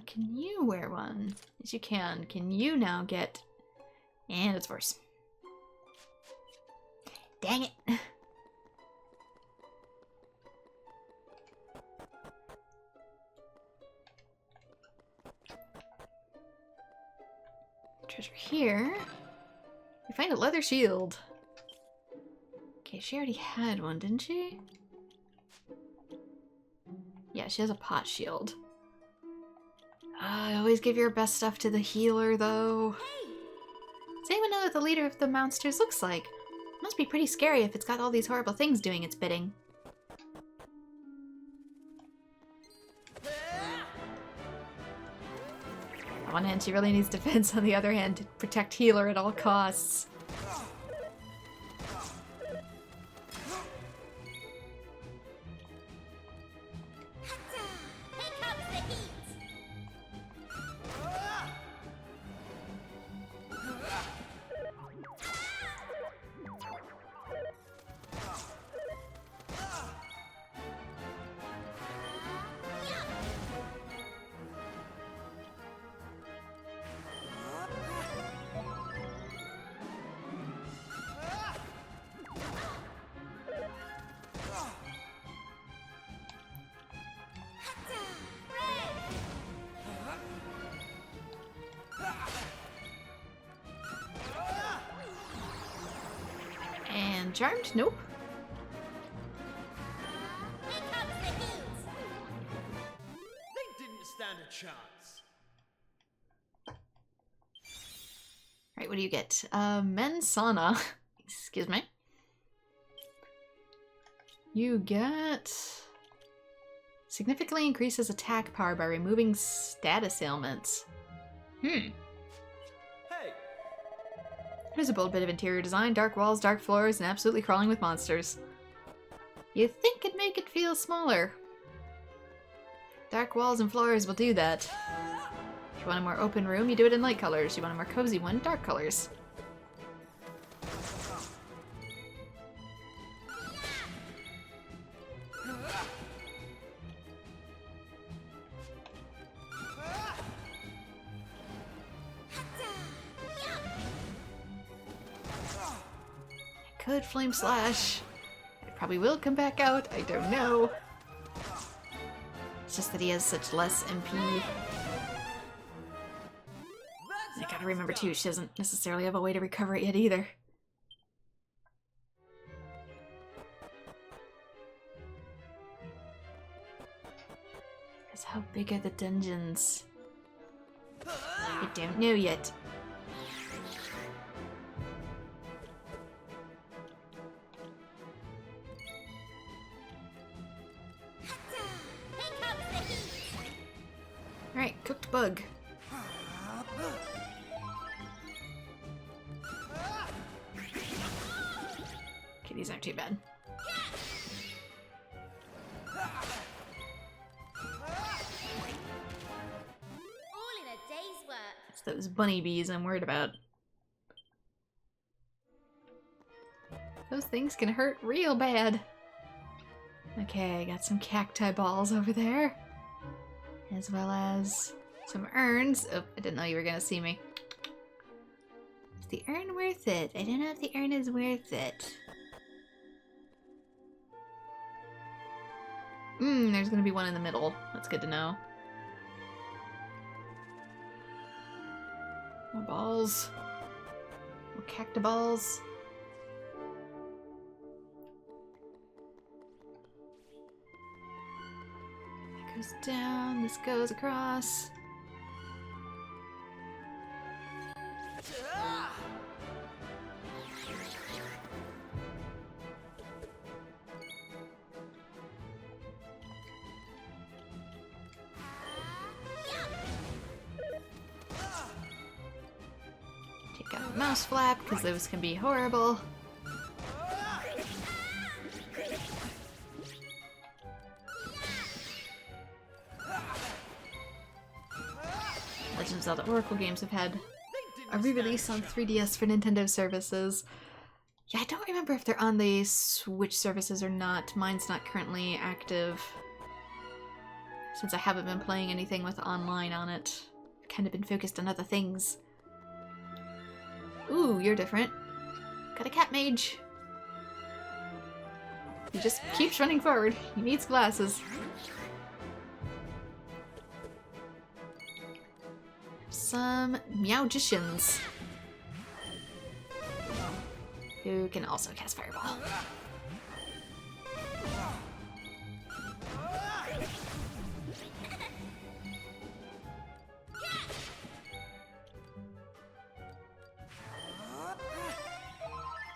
Can you wear one? Yes, you can. Can you now get... And it's worse. Dang it. Treasure here. We find a leather shield. Okay, she already had one, didn't she? Yeah, she has a pot shield. Always give your best stuff to the healer, though. Does anyone know what the leader of the monsters looks like? Must be pretty scary if it's got all these horrible things doing its bidding. On one hand, she really needs defense. On the other hand, protect healer at all costs. And charmed? Nope. They didn't stand a chance. Right, what do you get? Men's sauna. Excuse me. You get... significantly increases attack power by removing status ailments. Hey! Here's a bold bit of interior design. Dark walls, dark floors, and absolutely crawling with monsters. You'd think it'd make it feel smaller. Dark walls and floors will do that. If you want a more open room, you do it in light colors. You want a more cozy one, dark colors. Could flame slash. It probably will come back out. I don't know. It's just that he has such less MP. I gotta remember too, she doesn't necessarily have a way to recover it yet either. Because how big are the dungeons? I don't know yet. Alright, cooked bug. Okay, these aren't too bad. All in a day's work. It's those bunny bees I'm worried about. Those things can hurt real bad. Okay, I got some cacti balls over there. As well as some urns. Oh, I didn't know you were gonna see me. Is the urn worth it? I don't know if the urn is worth it. There's gonna be one in the middle. That's good to know. More balls. More cacti balls. Goes down, this goes across. Take out the mouse flap, because those can be horrible. Legend of Zelda Oracle games have had a re-release on 3DS for Nintendo services. Yeah, I don't remember if they're on the Switch services or not. Mine's not currently active. Since I haven't been playing anything with online on it. I've kind of been focused on other things. Ooh, you're different. Got a cat mage. He just keeps running forward. He needs glasses. Some Meowgicians who can also cast Fireball.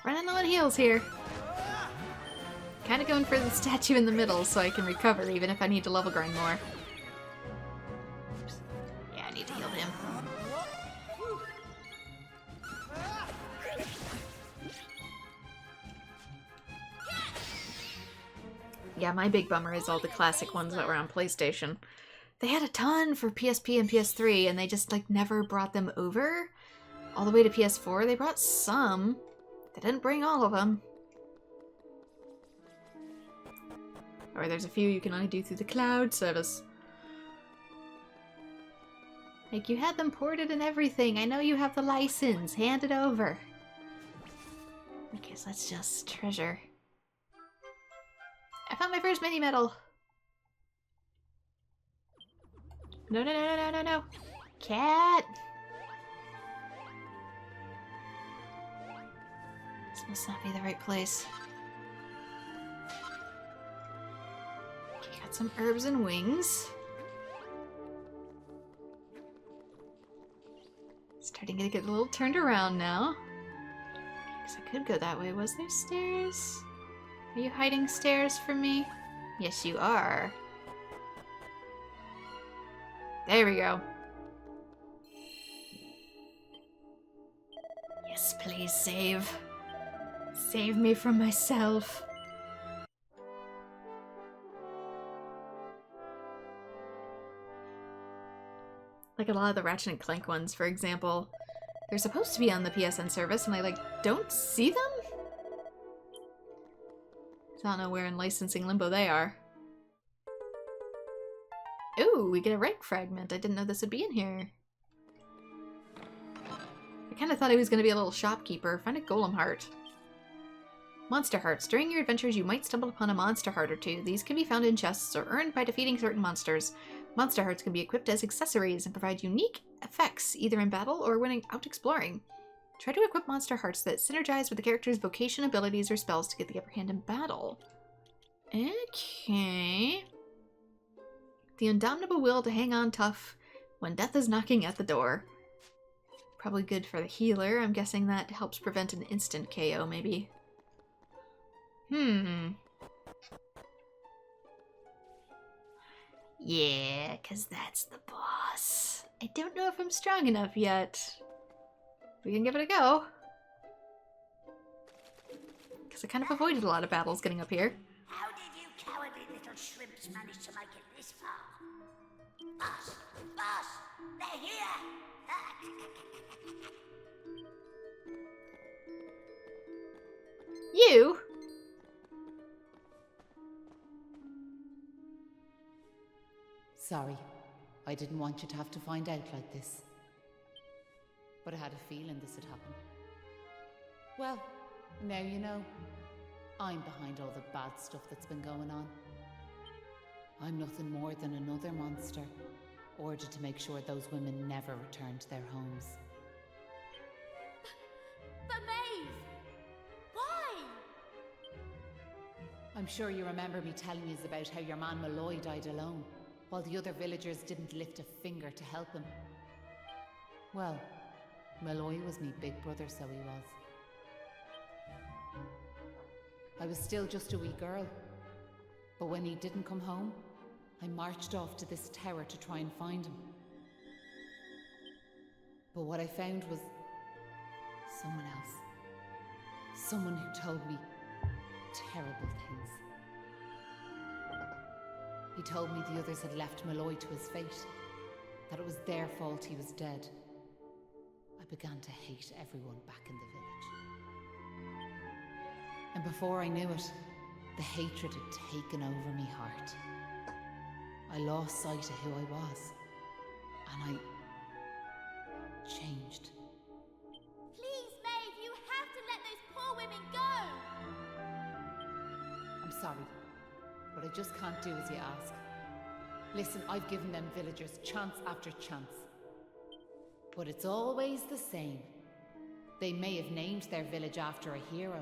Running low on heals here. Kind of going for the statue in the middle so I can recover even if I need to level grind more. Oops. Yeah, I need to heal him. Yeah, my big bummer is all the classic ones that were on PlayStation. They had a ton for PSP and PS3, and they just, like, never brought them over. All the way to PS4, they brought some. They didn't bring all of them. Or there's a few you can only do through the cloud service. Like, you had them ported and everything. I know you have the license. Hand it over. Okay, so let's just treasure. I found my first mini medal. No, no, no, no, no, no, no. Cat! This must not be the right place. Okay, got some herbs and wings. Starting to get a little turned around now. Because I could go that way. Was there stairs? Are you hiding stairs from me? Yes, you are. There we go. Yes, please save. Save me from myself. Like a lot of the Ratchet and Clank ones, for example. They're supposed to be on the PSN service, and I, like, don't see them? I don't know where in licensing limbo they are. Ooh, we get a rank fragment. I didn't know this would be in here. I kind of thought he was going to be a little shopkeeper. Find a golem heart. Monster hearts. During your adventures, you might stumble upon a monster heart or two. These can be found in chests or earned by defeating certain monsters. Monster hearts can be equipped as accessories and provide unique effects, either in battle or when out exploring. Try to equip monster hearts that synergize with the character's vocation, abilities, or spells to get the upper hand in battle. Okay. The indomitable will to hang on tough when death is knocking at the door. Probably good for the healer. I'm guessing that helps prevent an instant KO, maybe. Yeah, because that's the boss. I don't know if I'm strong enough yet. We can give it a go. Because I kind of avoided a lot of battles getting up here. How did you cowardly little shrimps manage to make it this far? Boss! Boss! They're here! You? Sorry, I didn't want you to have to find out like this. But I had a feeling this would happen. Well, now you know. I'm behind all the bad stuff that's been going on. I'm nothing more than another monster, ordered to make sure those women never return to their homes. But Maeve! Why? I'm sure you remember me telling you about how your man Malloy died alone, while the other villagers didn't lift a finger to help him. Well, Malloy was me big brother, so he was. I was still just a wee girl, but when he didn't come home, I marched off to this tower to try and find him. But what I found was someone else. Someone who told me terrible things. He told me the others had left Malloy to his fate, that it was their fault he was dead. I began to hate everyone back in the village. And before I knew it, the hatred had taken over me heart. I lost sight of who I was, and I changed. Please, Maeve, you have to let those poor women go! I'm sorry, but I just can't do as you ask. Listen, I've given them villagers chance after chance. But it's always the same. They may have named their village after a hero,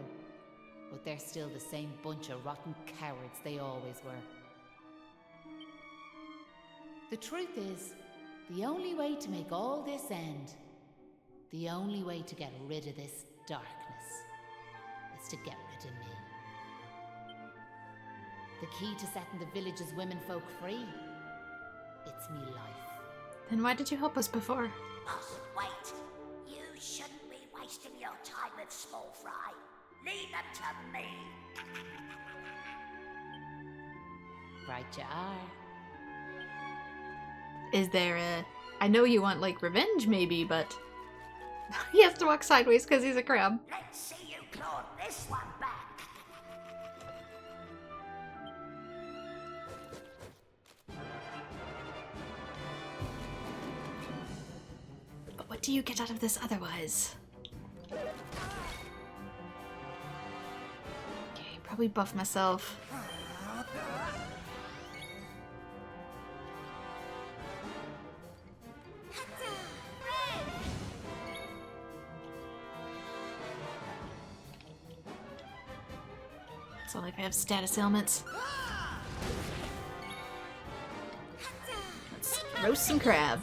but they're still the same bunch of rotten cowards they always were. The truth is, the only way to make all this end, the only way to get rid of this darkness, is to get rid of me. The key to setting the village's womenfolk free, it's me life. Then why did you help us before? Boss, wait! You shouldn't be wasting your time with small fry. Leave them to me. Right you are. Is there a... I know you want, like, revenge, maybe, but... he has to walk sideways because he's a crab. Let's see you claw this one back. But what do you get out of this otherwise? Okay, probably buff myself. It's not like I have status ailments. Let's roast some crab.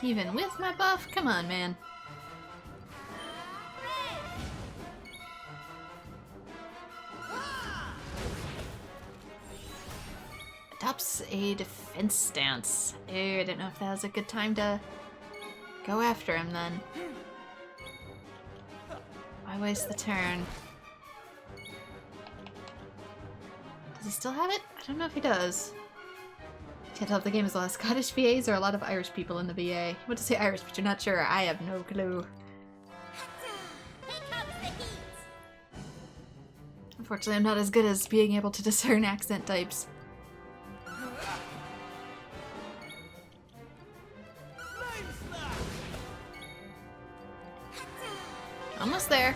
Even with my buff? Come on, man. Adopts a defense stance. I didn't know if that was a good time to go after him then. Why waste the turn? Does he still have it? I don't know if he does. Can't tell if the game is a lot of Scottish VAs or a lot of Irish people in the VA. I want to say Irish, but you're not sure. I have no clue. Unfortunately, I'm not as good as being able to discern accent types. Almost there.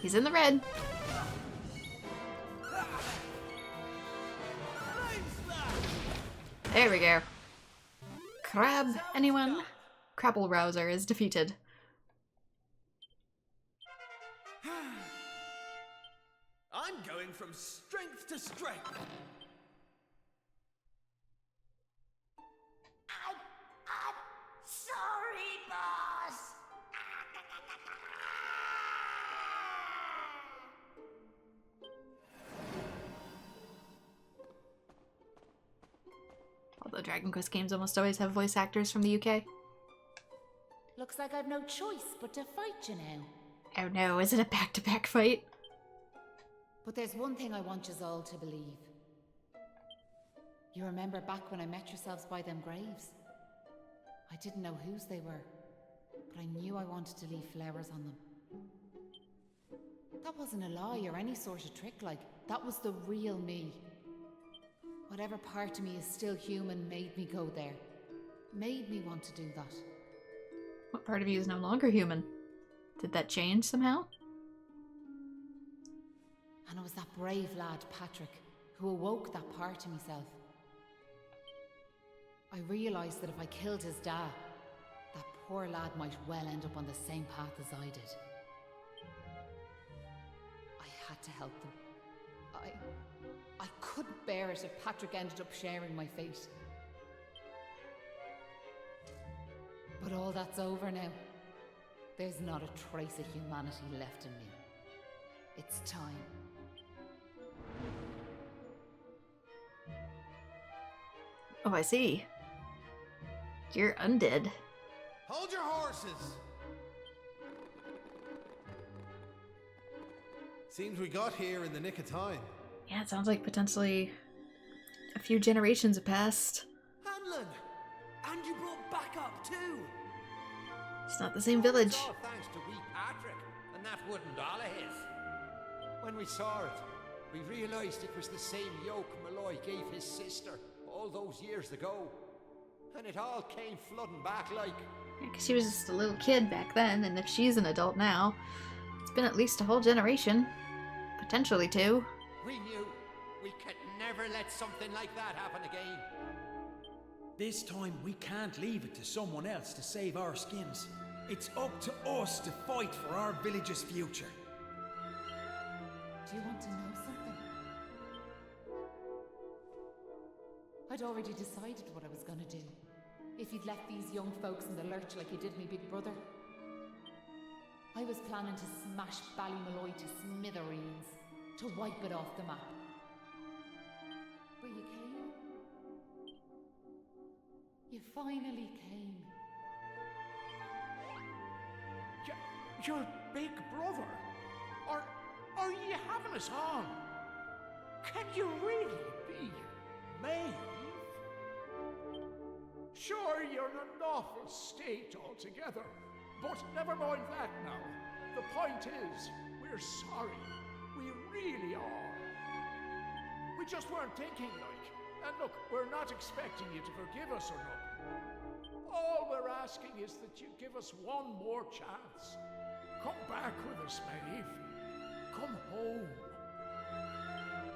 He's in the red. There we go. Crab, anyone? Crabble Rouser is defeated. I'm going from strength to strength. I'm sorry, boss. Although Dragon Quest games almost always have voice actors from the UK. Looks like I've no choice but to fight you now. Oh no, is it a back-to-back fight? But there's one thing I want yous all to believe. You remember back when I met yourselves by them graves? I didn't know whose they were, but I knew I wanted to leave flowers on them. That wasn't a lie or any sort of trick, like, that was the real me. Whatever part of me is still human made me go there. Made me want to do that. What part of you is no longer human? Did that change somehow? And it was that brave lad, Patrick, who awoke that part of myself. I realised that if I killed his dad, that poor lad might well end up on the same path as I did. I had to help them. I couldn't bear it if Patrick ended up sharing my fate. But all that's over now. There's not a trace of humanity left in me. It's time. Oh, I see. You're undead. Hold your horses! Seems we got here in the nick of time. Yeah, it sounds like potentially a few generations have passed. Hanlon! And you brought back up too! It's not the same village. It's all thanks to wee Patrick and that wooden doll of his. When we saw it, we realised it was the same yoke Malloy gave his sister all those years ago. And it all came flooding back like... Yeah, 'cause she was just a little kid back then, and if she's an adult now, it's been at least a whole generation. Potentially two. We knew we could never let something like that happen again. This time we can't leave it to someone else to save our skins. It's up to us to fight for our village's future. Do you want to know something? I'd already decided what I was going to do. if you'd left these young folks in the lurch like you did me big brother. I was planning to smash Ballymaloy to smithereens, to wipe it off the map. But you came. You finally came. Your big brother? Or are you having us on? Can you really be Maeve? Sure, you're in an awful state altogether, but never mind that now. The point is, we're sorry. We really are. We just weren't thinking, like. And look, we're not expecting you to forgive us or nothing. All we're asking is that you give us one more chance. Come back with us, Maeve. Come home.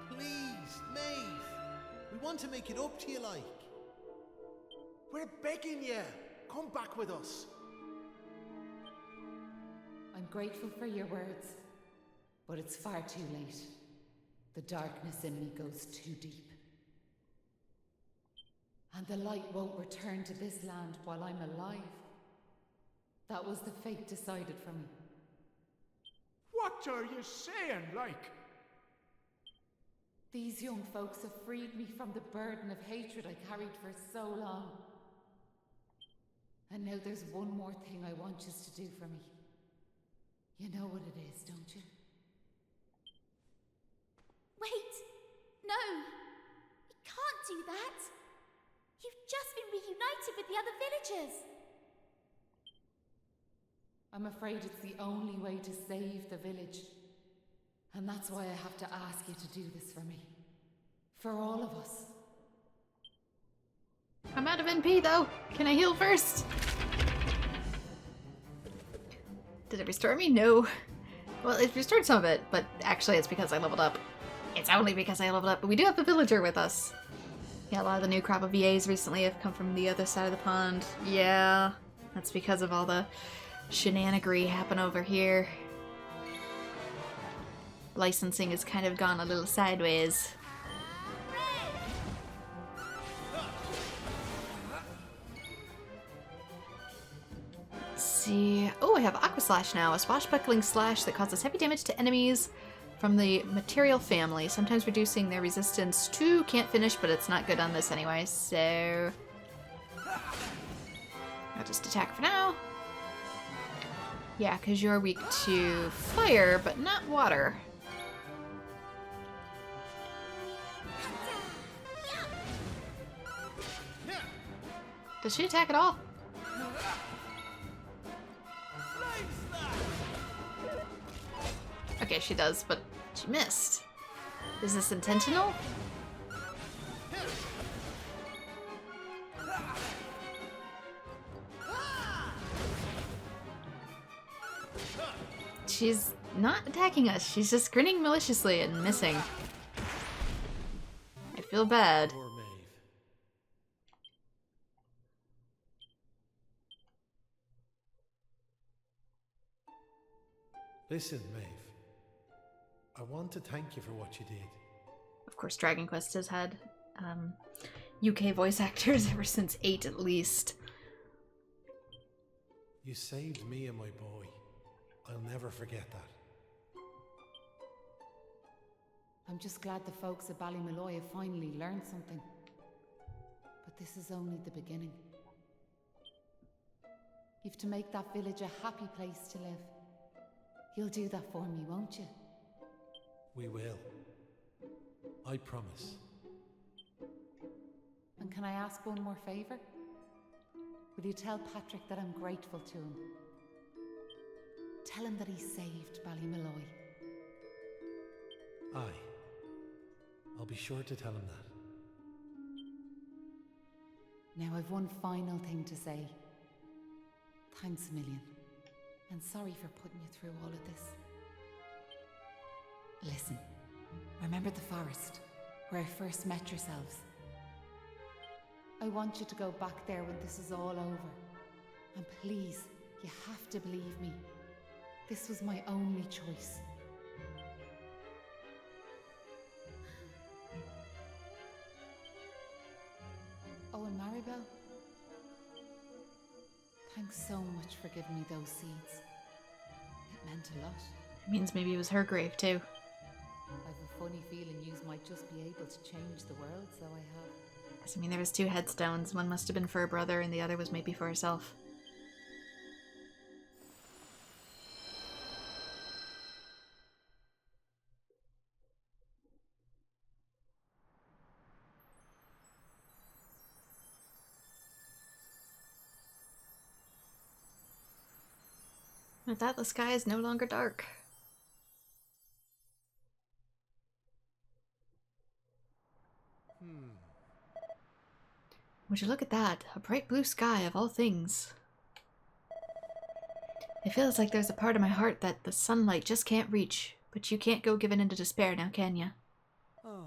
Please, Maeve. We want to make it up to you, like. We're begging you. Come back with us. I'm grateful for your words, but it's far too late. The darkness in me goes too deep. And the light won't return to this land while I'm alive. That was the fate decided for me. What are you saying, like? These young folks have freed me from the burden of hatred I carried for so long. And now there's one more thing I want you to do for me. You know what it is, don't you? Wait! No! You can't do that! You've just been reunited with the other villagers! I'm afraid it's the only way to save the village. And that's why I have to ask you to do this for me. For all of us. I'm out of NP though. Can I heal first? Did it restore me? No. Well, it restored some of it, but actually it's because I leveled up. It's only because I leveled up, but we do have a villager with us. Yeah, a lot of the new crop of VAs recently have come from the other side of the pond. Yeah, that's because of all the shenanigery happen over here. Licensing has kind of gone a little sideways. Let's see. Oh, I have Aqua Slash now, a swashbuckling slash that causes heavy damage to enemies from the material family, sometimes reducing their resistance to can't finish, but it's not good on this anyway, so I'll just attack for now. Yeah, because you're weak to fire, but not water. Does she attack at all? Okay, she does, but she missed. Is this intentional? She's not attacking us. She's just grinning maliciously and missing. I feel bad. Poor Maeve. Listen, Maeve. I want to thank you for what you did. Of course, Dragon Quest has had UK voice actors ever since 8 at least. You saved me and my boy. I'll never forget that. I'm just glad the folks at Ballymaloy have finally learned something. But this is only the beginning. You've to make that village a happy place to live. You'll do that for me, won't you? We will. I promise. And can I ask one more favour? Will you tell Patrick that I'm grateful to him? Tell him that he saved Ballymaloy. Aye. I'll be sure to tell him that. Now I've one final thing to say. Thanks a million. And sorry for putting you through all of this. Listen, remember the forest, where I first met yourselves? I want you to go back there when this is all over. And please, you have to believe me. This was my only choice. Oh, and Maribel? Thanks so much for giving me those seeds. It meant a lot. It means maybe it was her grave too. I've a funny feeling yous might just be able to change the world, so I have. I mean, there was 2 headstones. One must have been for her brother, and the other was maybe for herself. With that, the sky is no longer dark. Would you look at that? A bright blue sky of all things. It feels like there's a part of my heart that the sunlight just can't reach, but you can't go giving into despair now, can ya? Oh.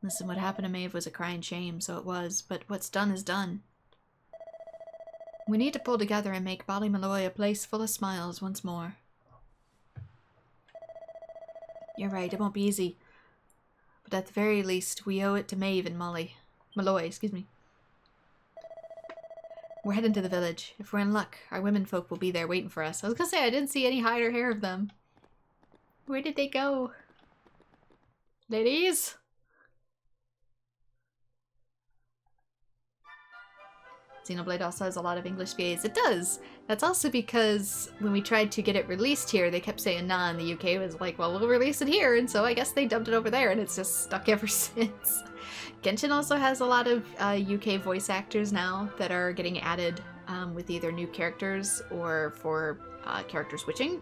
Listen, what happened to Maeve was a crying shame, so it was, but what's done is done. We need to pull together and make Ballymaloy a place full of smiles once more. You're right, it won't be easy. But at the very least, we owe it to Maeve and Malloy, excuse me. We're heading to the village. If we're in luck, our womenfolk will be there waiting for us. I was gonna say, I didn't see any hide or hair of them. Where did they go? Ladies? Xenoblade also has a lot of English VAs. It does! That's also because when we tried to get it released here, they kept saying nah, and the UK was like, well, we'll release it here, and so I guess they dumped it over there, and it's just stuck ever since. Genshin also has a lot of UK voice actors now that are getting added with either new characters or for character switching.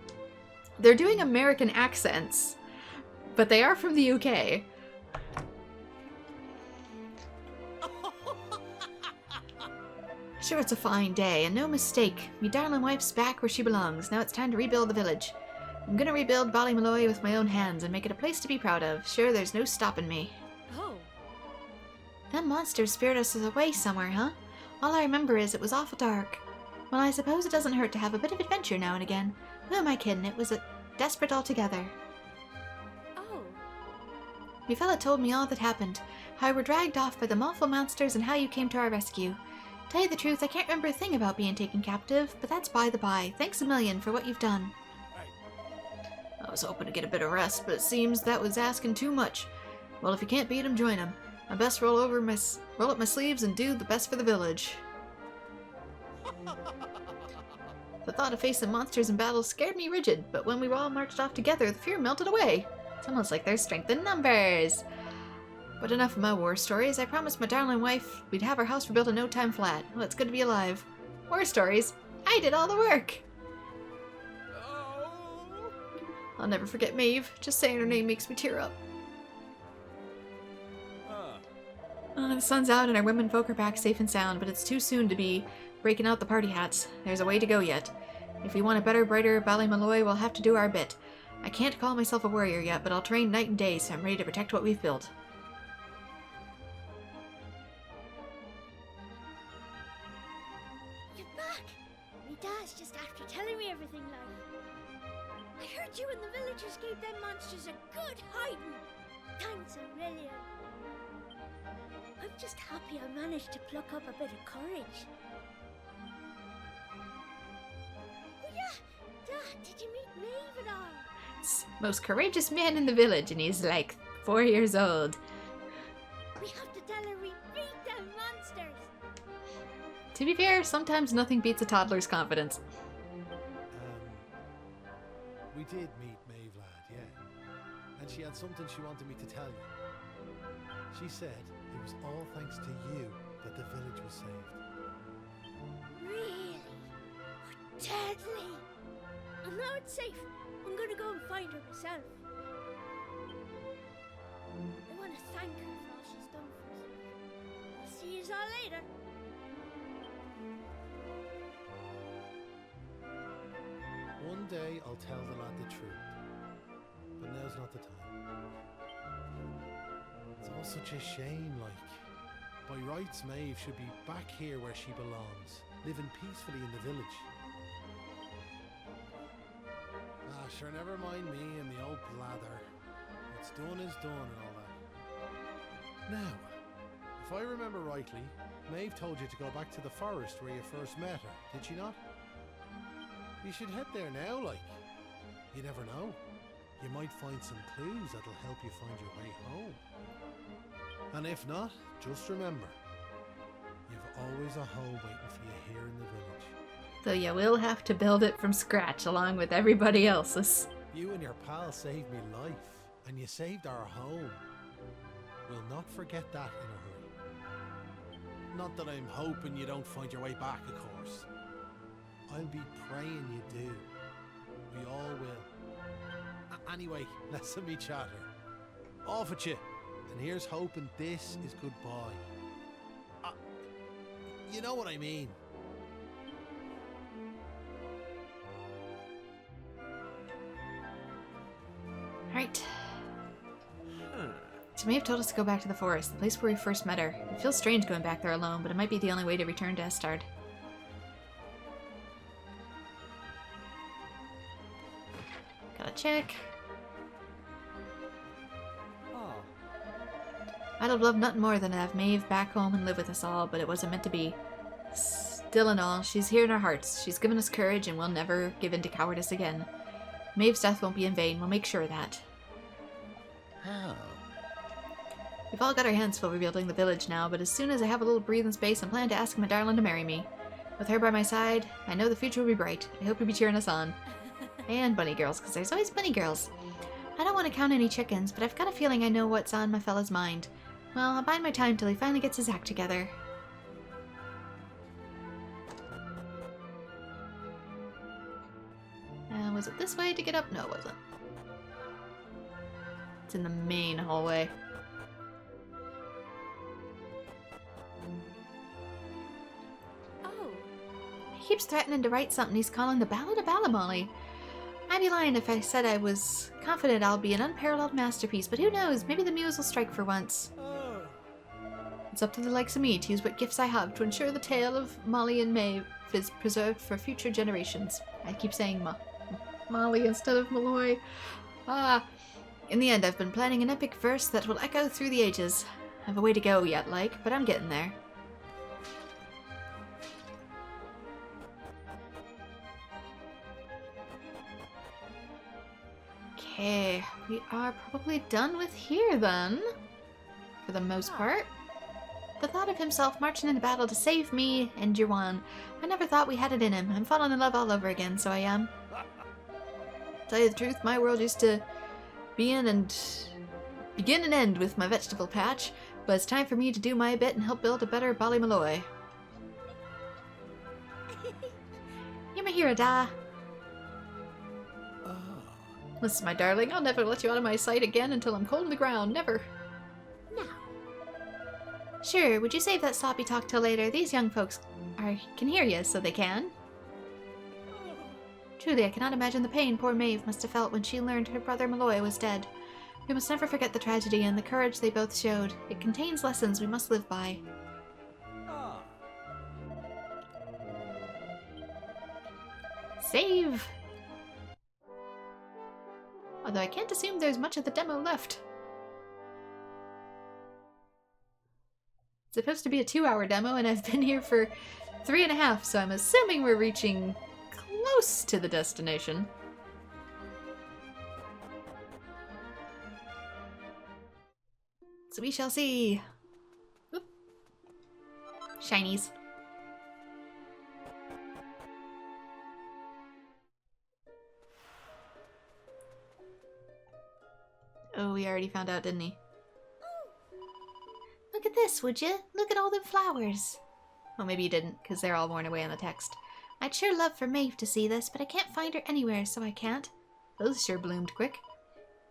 They're doing American accents, but they are from the UK. Sure, it's a fine day, and no mistake. Me darling wife's back where she belongs. Now it's time to rebuild the village. I'm gonna rebuild Ballymaloy with my own hands and make it a place to be proud of. Sure, there's no stopping me. Oh. Them monsters speared us away somewhere, huh? All I remember is it was awful dark. Well, I suppose it doesn't hurt to have a bit of adventure now and again. Who am I kidding? It was desperate altogether. Oh. Me fella told me all that happened. How we were dragged off by the awful monsters and how you came to our rescue. Tell you the truth, I can't remember a thing about being taken captive, but that's by the by. Thanks a million for what you've done. I was hoping to get a bit of rest, but it seems that was asking too much. Well, if you can't beat 'em, join 'em. I best roll up my sleeves and do the best for the village. The thought of facing monsters in battle scared me rigid, but when we were all marched off together, the fear melted away. It's almost like there's strength in numbers. But enough of my war stories. I promised my darling wife we'd have our house rebuilt in no time flat. Well, it's good to be alive. War stories? I did all the work! I'll never forget Maeve. Just saying her name makes me tear up. The sun's out and our womenfolk are back safe and sound, but it's too soon to be breaking out the party hats. There's a way to go yet. If we want a better, brighter Ballymaloy, we'll have to do our bit. I can't call myself a warrior yet, but I'll train night and day, so I'm ready to protect what we've built. You're back! Me dad's just after telling me everything, like. I heard you and the villagers gave them monsters a good hiding. Thanks a million. I'm just happy I managed to pluck up a bit of courage. Oh yeah, Dad, did you meet Maeve at all? Most courageous man in the village, and he's like 4 years old. We have to tell her we beat them monsters. To be fair, sometimes nothing beats a toddler's confidence. We did meet Maeve, lad, yeah. And she had something she wanted me to tell you. She said it was all thanks to you that the village was saved. Really? Oh, deadly! And now it's safe. I'm gonna go and find her myself. I want to thank her for all she's done for us. I'll see you all later. One day I'll tell the lad the truth, but now's not the time. It's all such a shame, like. By rights, Maeve should be back here where she belongs, living peacefully in the village. Ah, sure, never mind me and the old blather. What's done is done and all that. Now, if I remember rightly, Maeve told you to go back to the forest where you first met her, did she not? You should head there now, like. You never know. You might find some clues that'll help you find your way home. And if not, just remember, you've always a home waiting for you here in the village. Though you will have to build it from scratch along with everybody else's. You and your pal saved me life, and you saved our home. We'll not forget that in a hurry. Not that I'm hoping you don't find your way back, of course. I'll be praying you do. We all will. Anyway, let's me chatter. Off at you. And here's hoping this is goodbye. You know what I mean. Right. So Maeve told us to go back to the forest, the place where we first met her. It feels strange going back there alone, but it might be the only way to return to Estard. Gotta check. I'd have loved nothing more than to have Maeve back home and live with us all, but it wasn't meant to be. Still and all, she's here in our hearts. She's given us courage and we'll never give in to cowardice again. Maeve's death won't be in vain, we'll make sure of that. How? We've all got our hands full rebuilding the village now, but as soon as I have a little breathing space, I'm planning to ask my darling to marry me. With her by my side, I know the future will be bright. I hope you'll be cheering us on. And bunny girls, because there's always bunny girls. I don't want to count any chickens, but I've got a feeling I know what's on my fella's mind. Well, I'll bide my time till he finally gets his act together. Was it this way to get up? No, it wasn't. It's in the main hallway. Oh. He keeps threatening to write something he's calling the Ballad of Balamolly. I'd be lying if I said I was confident I'll be an unparalleled masterpiece, but who knows, maybe the muse will strike for once. It's up to the likes of me to use what gifts I have to ensure the tale of Molly and Maeve is preserved for future generations. I keep saying Molly instead of Malloy. In the end, I've been planning an epic verse that will echo through the ages. I have a way to go yet, but I'm getting there. Okay, we are probably done with here then, for the most part. The thought of himself marching into battle to save me and Jirwan, I never thought we had it in him. I'm falling in love all over again, so I am. Tell you the truth, my world used to begin and end with my vegetable patch, but it's time for me to do my bit and help build a better Ballymalloy. You're my hero, Da. Listen, my darling, I'll never let you out of my sight again until I'm cold in the ground. Never. Now. Sure, would you save that sloppy talk till later? These young folks can hear you, so they can. Truly, I cannot imagine the pain poor Maeve must have felt when she learned her brother Malloy was dead. We must never forget the tragedy and the courage they both showed. It contains lessons we must live by. Save! Although I can't assume there's much of the demo left. It's supposed to be a 2-hour demo, and I've been here for 3.5, so I'm assuming we're reaching close to the destination. So we shall see. Oop. Shinies. Oh, we already found out, didn't he? Look at this, would you? Look at all the flowers. Well, maybe you didn't, because they're all worn away on the text. I'd sure love for Maeve to see this, but I can't find her anywhere, so I can't. Those sure bloomed quick.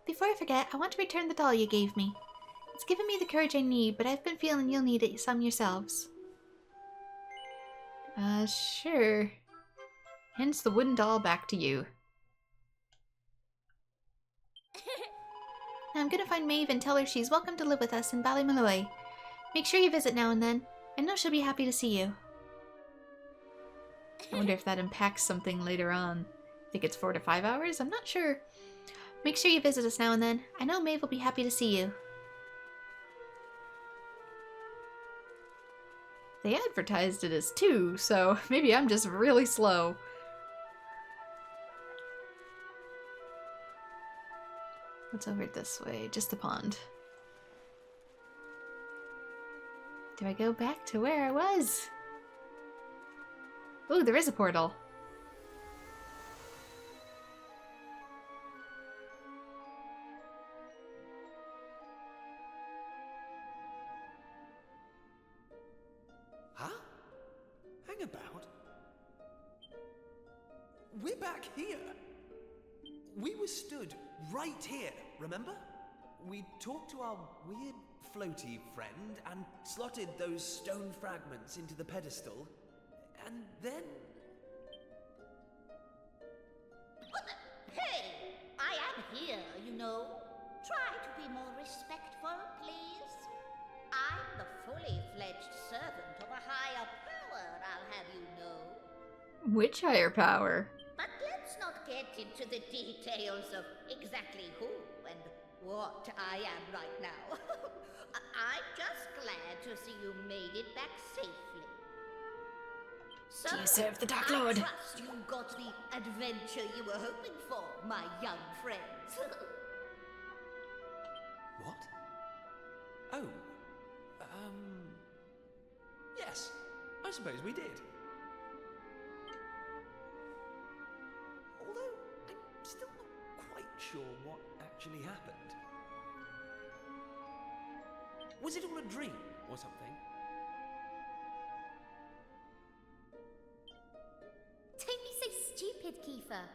Before I forget, I want to return the doll you gave me. It's given me the courage I need, but I've been feeling you'll need it some yourselves. Sure. Hence the wooden doll back to you. Now I'm gonna find Maeve and tell her she's welcome to live with us in Ballymalloy. Make sure you visit now and then. I know she'll be happy to see you. I wonder if that impacts something later on. I think it's 4 to 5 hours? I'm not sure. Make sure you visit us now and then. I know Maeve will be happy to see you. They advertised it as 2, so maybe I'm just really slow. What's over this way? Just the pond. Do I go back to where I was? Ooh, there is a portal. Huh? Hang about. We're back here. We were stood right here, remember? We talked to our weird floaty friend and slotted those stone fragments into the pedestal, and then... Hey! I am here, you know. Try to be more respectful, please. I'm the fully fledged servant of a higher power, I'll have you know. Which higher power? But let's not get into the details of exactly who and what I am right now. I'm just glad to see you made it back safely. So, Do you serve the Dark I Lord? trust you got the adventure you were hoping for, my young friends. What? Oh. Yes. I suppose we did. Although, I'm still not quite sure what actually happened. Was it all a dream or something? Don't be so stupid, Kiefer.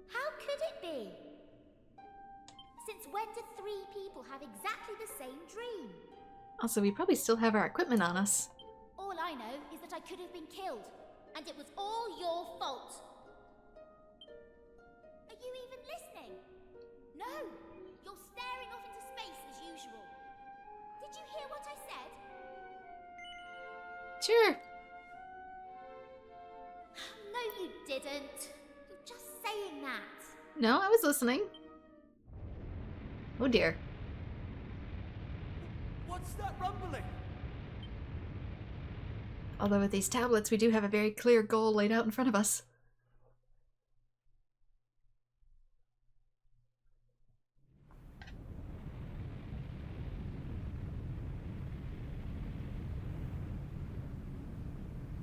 How could it be? Since when do 3 people have exactly the same dream? Also, we probably still have our equipment on us. All I know is that I could have been killed, and it was all your fault. Are you even listening? No! You're staring off into space as usual. Did you hear what I said? Sure. No, you didn't. You're just saying that. No, I was listening. Oh dear. What's that rumbling? Although with these tablets, we do have a very clear goal laid out in front of us.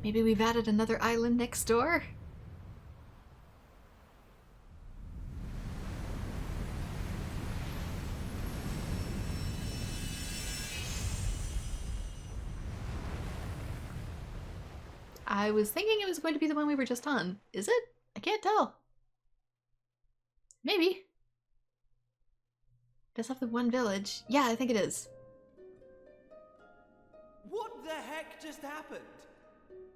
Maybe we've added another island next door? I was thinking it was going to be the one we were just on. Is it? I can't tell. Maybe. Does have the one village. Yeah, I think it is. What the heck just happened?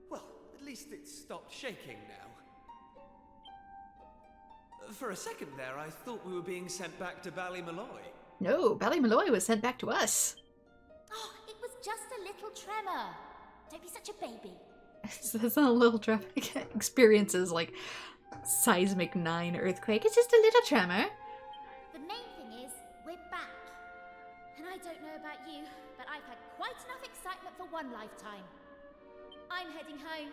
Well, at least it stopped shaking now. For a second there, I thought we were being sent back to Ballymalloy. No, Ballymalloy was sent back to us. Oh, it was just a little tremor. Don't be such a baby. It's not a little traffic experiences like seismic 9 earthquake. It's just a little tremor. The main thing is, we're back. And I don't know about you, but I've had quite enough excitement for one lifetime. I'm heading home.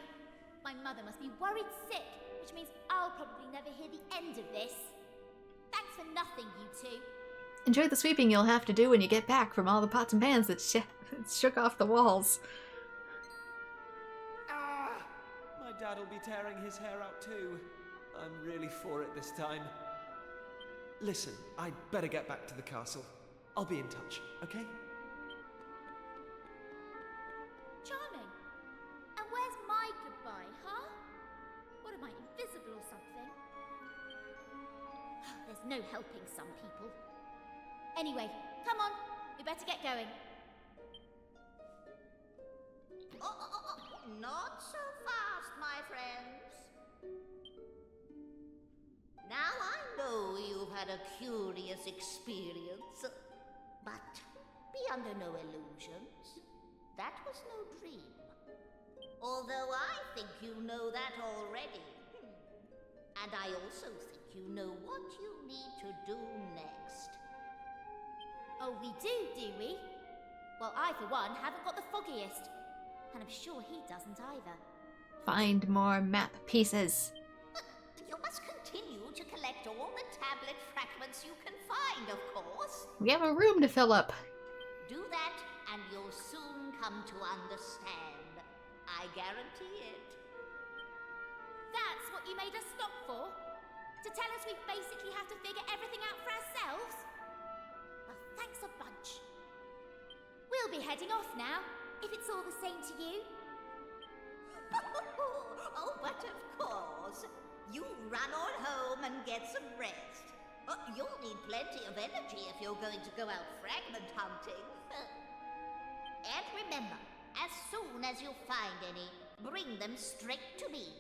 My mother must be worried sick, which means I'll probably never hear the end of this. Thanks for nothing, you two. Enjoy the sweeping you'll have to do when you get back from all the pots and pans that shook off the walls. My dad will be tearing his hair out too. I'm really for it this time. Listen, I'd better get back to the castle. I'll be in touch, okay? Charming. And where's my goodbye, huh? What am I, invisible or something? There's no helping some people. Anyway, come on. We better get going. Not so fast, my friends. Now I know you've had a curious experience, but be under no illusions. That was no dream. Although I think you know that already. And I also think you know what you need to do next. Oh, we do we? Well, I, for one, haven't got the foggiest. And I'm sure he doesn't either. Find more map pieces. You must continue to to collect all the tablet fragments you can find, of course. We have a room to fill up. Do that, and you'll soon come to understand. I guarantee it. That's what you made us stop for? To tell us we basically have to figure everything out for ourselves? Well, thanks a bunch. We'll be heading off now, if it's all the same to you. Oh, but of course. You run on home and get some rest. You'll need plenty of energy if you're going to go out fragment hunting. And remember, as soon as you find any, bring them straight to me.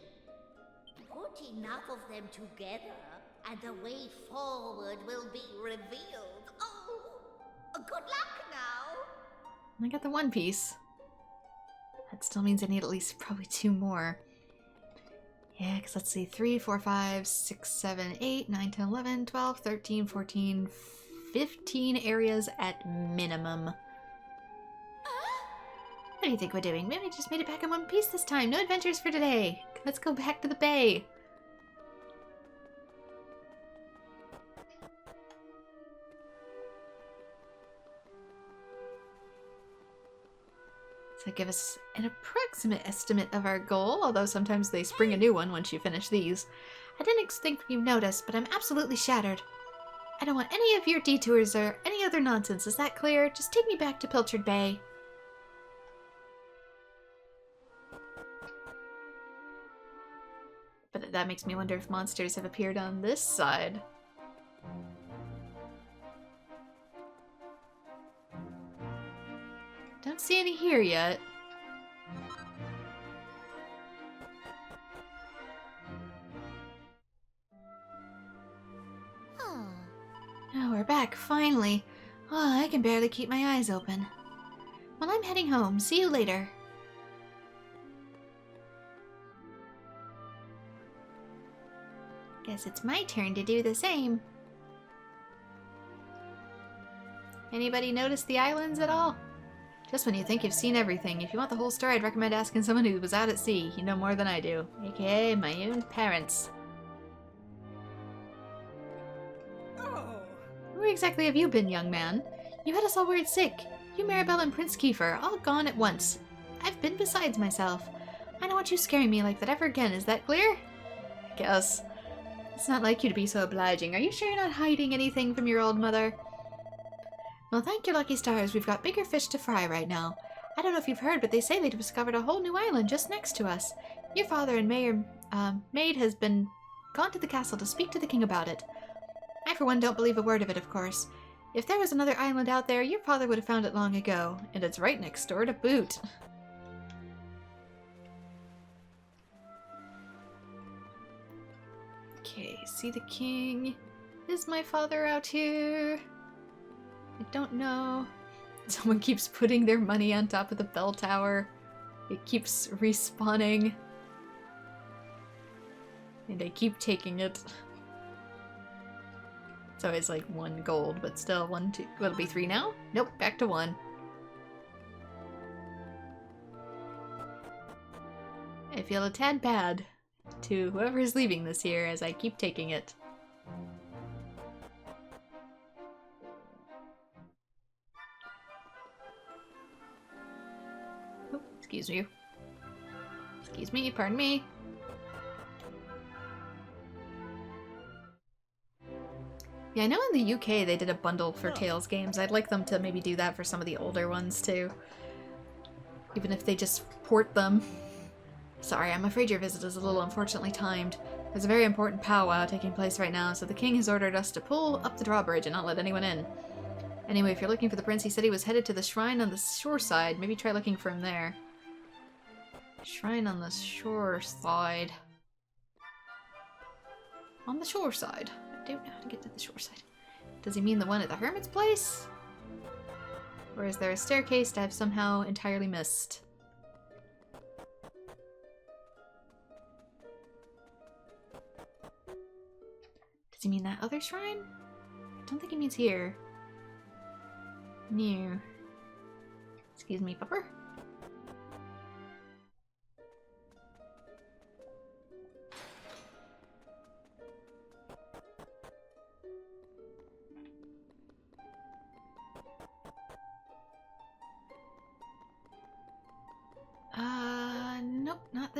Put enough of them together, and the way forward will be revealed. Oh, good luck now. I got the one piece. That still means I need at least probably 2 more. Yeah, because let's see, 3, 4, 5, 6, 7, 8, 9, 10, 11, 12, 13, 14, 15 areas at minimum. What do you think we're doing? Maybe we just made it back in one piece this time. No adventures for today. Let's go back to the bay. So give us an approximate estimate of our goal, although sometimes they spring a new one once you finish these. I didn't think you noticed, but I'm absolutely shattered. I don't want any of your detours or any other nonsense, is that clear? Just take me back to Pilchard Bay. But that makes me wonder if monsters have appeared on this side. Don't see any here yet. Oh. Oh, we're back, finally. Oh, I can barely keep my eyes open. Well, I'm heading home. See you later. Guess it's my turn to do the same. Anybody notice the islands at all? Just when you think you've seen everything. If you want the whole story, I'd recommend asking someone who was out at sea. You know more than I do. AKA my own parents. Where exactly have you been, young man? You had us all worried sick. You, Maribel, and Prince Kiefer, all gone at once. I've been besides myself. I don't want you scaring me like that ever again, is that clear? I guess. It's not like you to be so obliging. Are you sure you're not hiding anything from your old mother? Well, thank your lucky stars, we've got bigger fish to fry right now. I don't know if you've heard, but they say they discovered a whole new island just next to us. Your father and maid has been gone to the castle to speak to the king about it. I, for one, don't believe a word of it, of course. If there was another island out there, your father would have found it long ago, and it's right next door to boot. Okay, see the king. Is my father out here? I don't know. Someone keeps putting their money on top of the bell tower. It keeps respawning. And I keep taking it. It's always like 1 gold, but still 1, 2. Will it be 3 now? Nope, back to 1. I feel a tad bad to whoever is leaving this year as I keep taking it. Oh, excuse you. Excuse me, pardon me. Yeah, I know in the UK they did a bundle for Tales games. I'd like them to maybe do that for some of the older ones too. Even if they just port them. Sorry, I'm afraid your visit is a little unfortunately timed. There's a very important powwow taking place right now, so the king has ordered us to pull up the drawbridge and not let anyone in. Anyway, if you're looking for the prince, he said he was headed to the shrine on the shore side. Maybe try looking for him there. Shrine on the shore side. On the shore side. I don't know how to get to the shore side. Does he mean the one at the hermit's place? Or is there a staircase that I've somehow entirely missed? Does he mean that other shrine? I don't think he means here. No. Excuse me, pupper.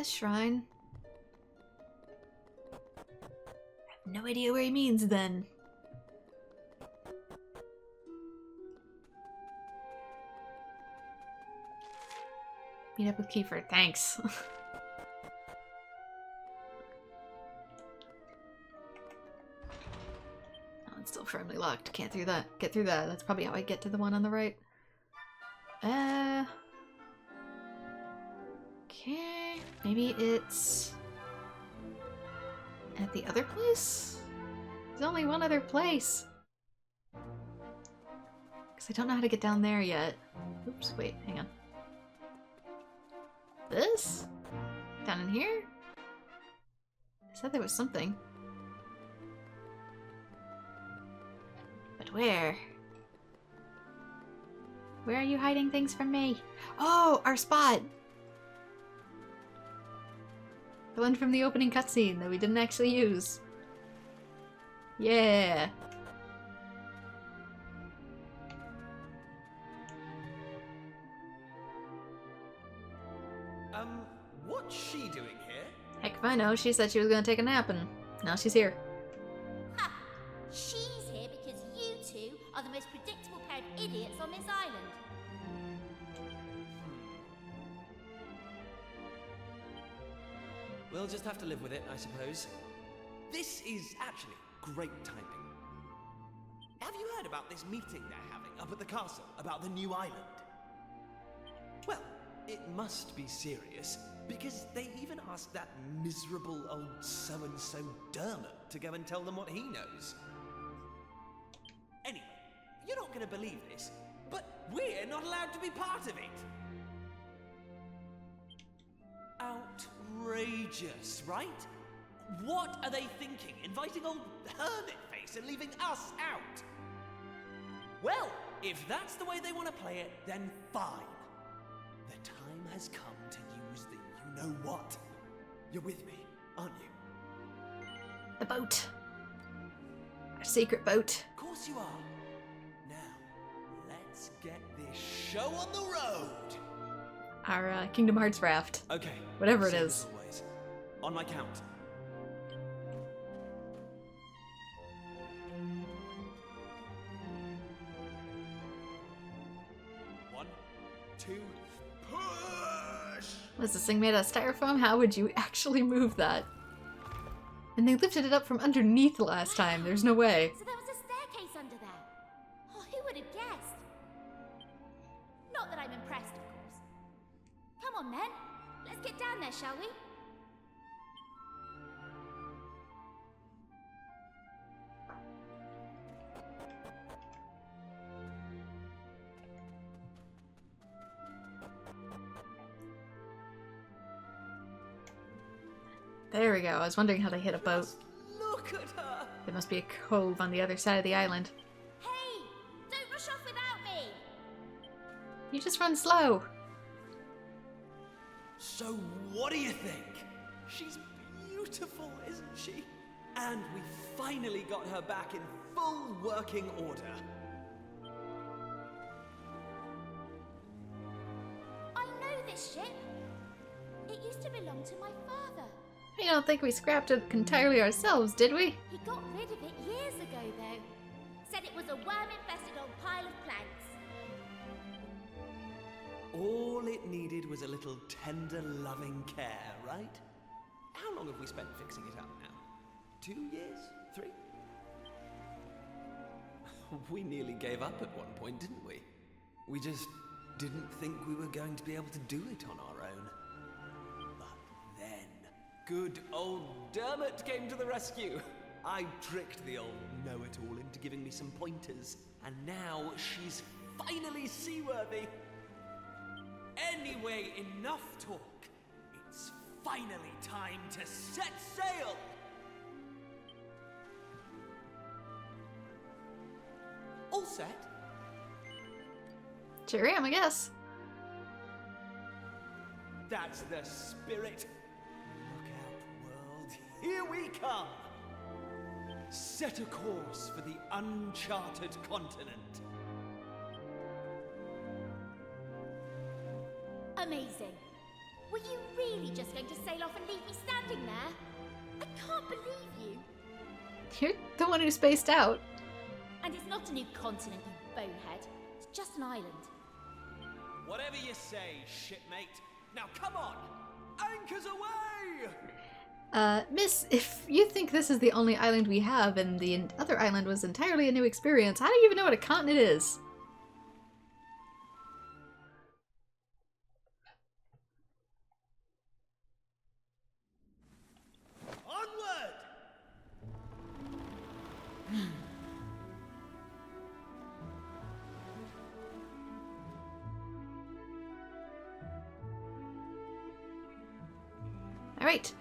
this shrine. I have no idea where he means then. Meet up with Kiefer, thanks. Oh, it's still firmly locked. Can't through that. Get through that. That's probably how I get to the one on the right. Okay. Maybe it's at the other place? There's only one other place. Because I don't know how to get down there yet. Oops, wait, hang on. This? Down in here? I said there was something. But where? Where are you hiding things from me? Oh, our spot! The one from the opening cutscene that we didn't actually use. Yeah! What's she doing here? Heck if I know, she said she was gonna take a nap and now she's here. Ha! She's here because you two are the most predictable pair of idiots on this island. We'll just have to live with it, I suppose. This is actually great typing. Have you heard about this meeting they're having up at the castle about the new island? Well, it must be serious, because they even asked that miserable old so-and-so Dermot to go and tell them what he knows. Anyway, you're not going to believe this, but we're not allowed to be part of it. Outrageous, right? What are they thinking, inviting old Hermit-Face and leaving us out? Well, if that's the way they want to play it, then fine. The time has come to use the you-know-what. You're with me, aren't you? The boat. Our secret boat. Of course you are. Now, let's get this show on the road. Our Kingdom Hearts raft. Okay. Whatever it same is. as always. On my count. 1, 2, push! Was this thing made out of styrofoam? How would you actually move that? And they lifted it up from underneath last time. There's no way. So there was a staircase under there. Oh, who would have guessed? Not that I'm impressed, of course. Come on, then. Let's get down there, shall we? There we go. I was wondering how they hit a boat. Look at her! There must be a cove on the other side of the island. Hey! Don't rush off without me! You just run slow. So what do you think? She's beautiful, isn't she? And we finally got her back in full working order. I know this ship. It used to belong to my father. I don't think we scrapped it entirely ourselves, did we? He got rid of it years ago, though. Said it was a worm-infested old pile of planks. All it needed was a little tender, loving care, right? How long have we spent fixing it up now? 2 years? 3? We nearly gave up at one point, didn't we? We just didn't think we were going to be able to do it on our own. But then, good old Dermot came to the rescue. I tricked the old know-it-all into giving me some pointers, and now she's finally seaworthy. Anyway, enough talk. It's finally time to set sail! All set? Sure am, I guess. That's the spirit. Look out, world. Here we come. Set a course for the uncharted continent. Amazing. Were you really just going to sail off and leave me standing there? I can't believe you. You're the one who spaced out. And it's not a new continent, you bonehead. It's just an island. Whatever you say, shipmate. Now come on! Anchors away! Miss, if you think this is the only island we have and the other island was entirely a new experience, how do you even know what a continent is? Onward! Alright.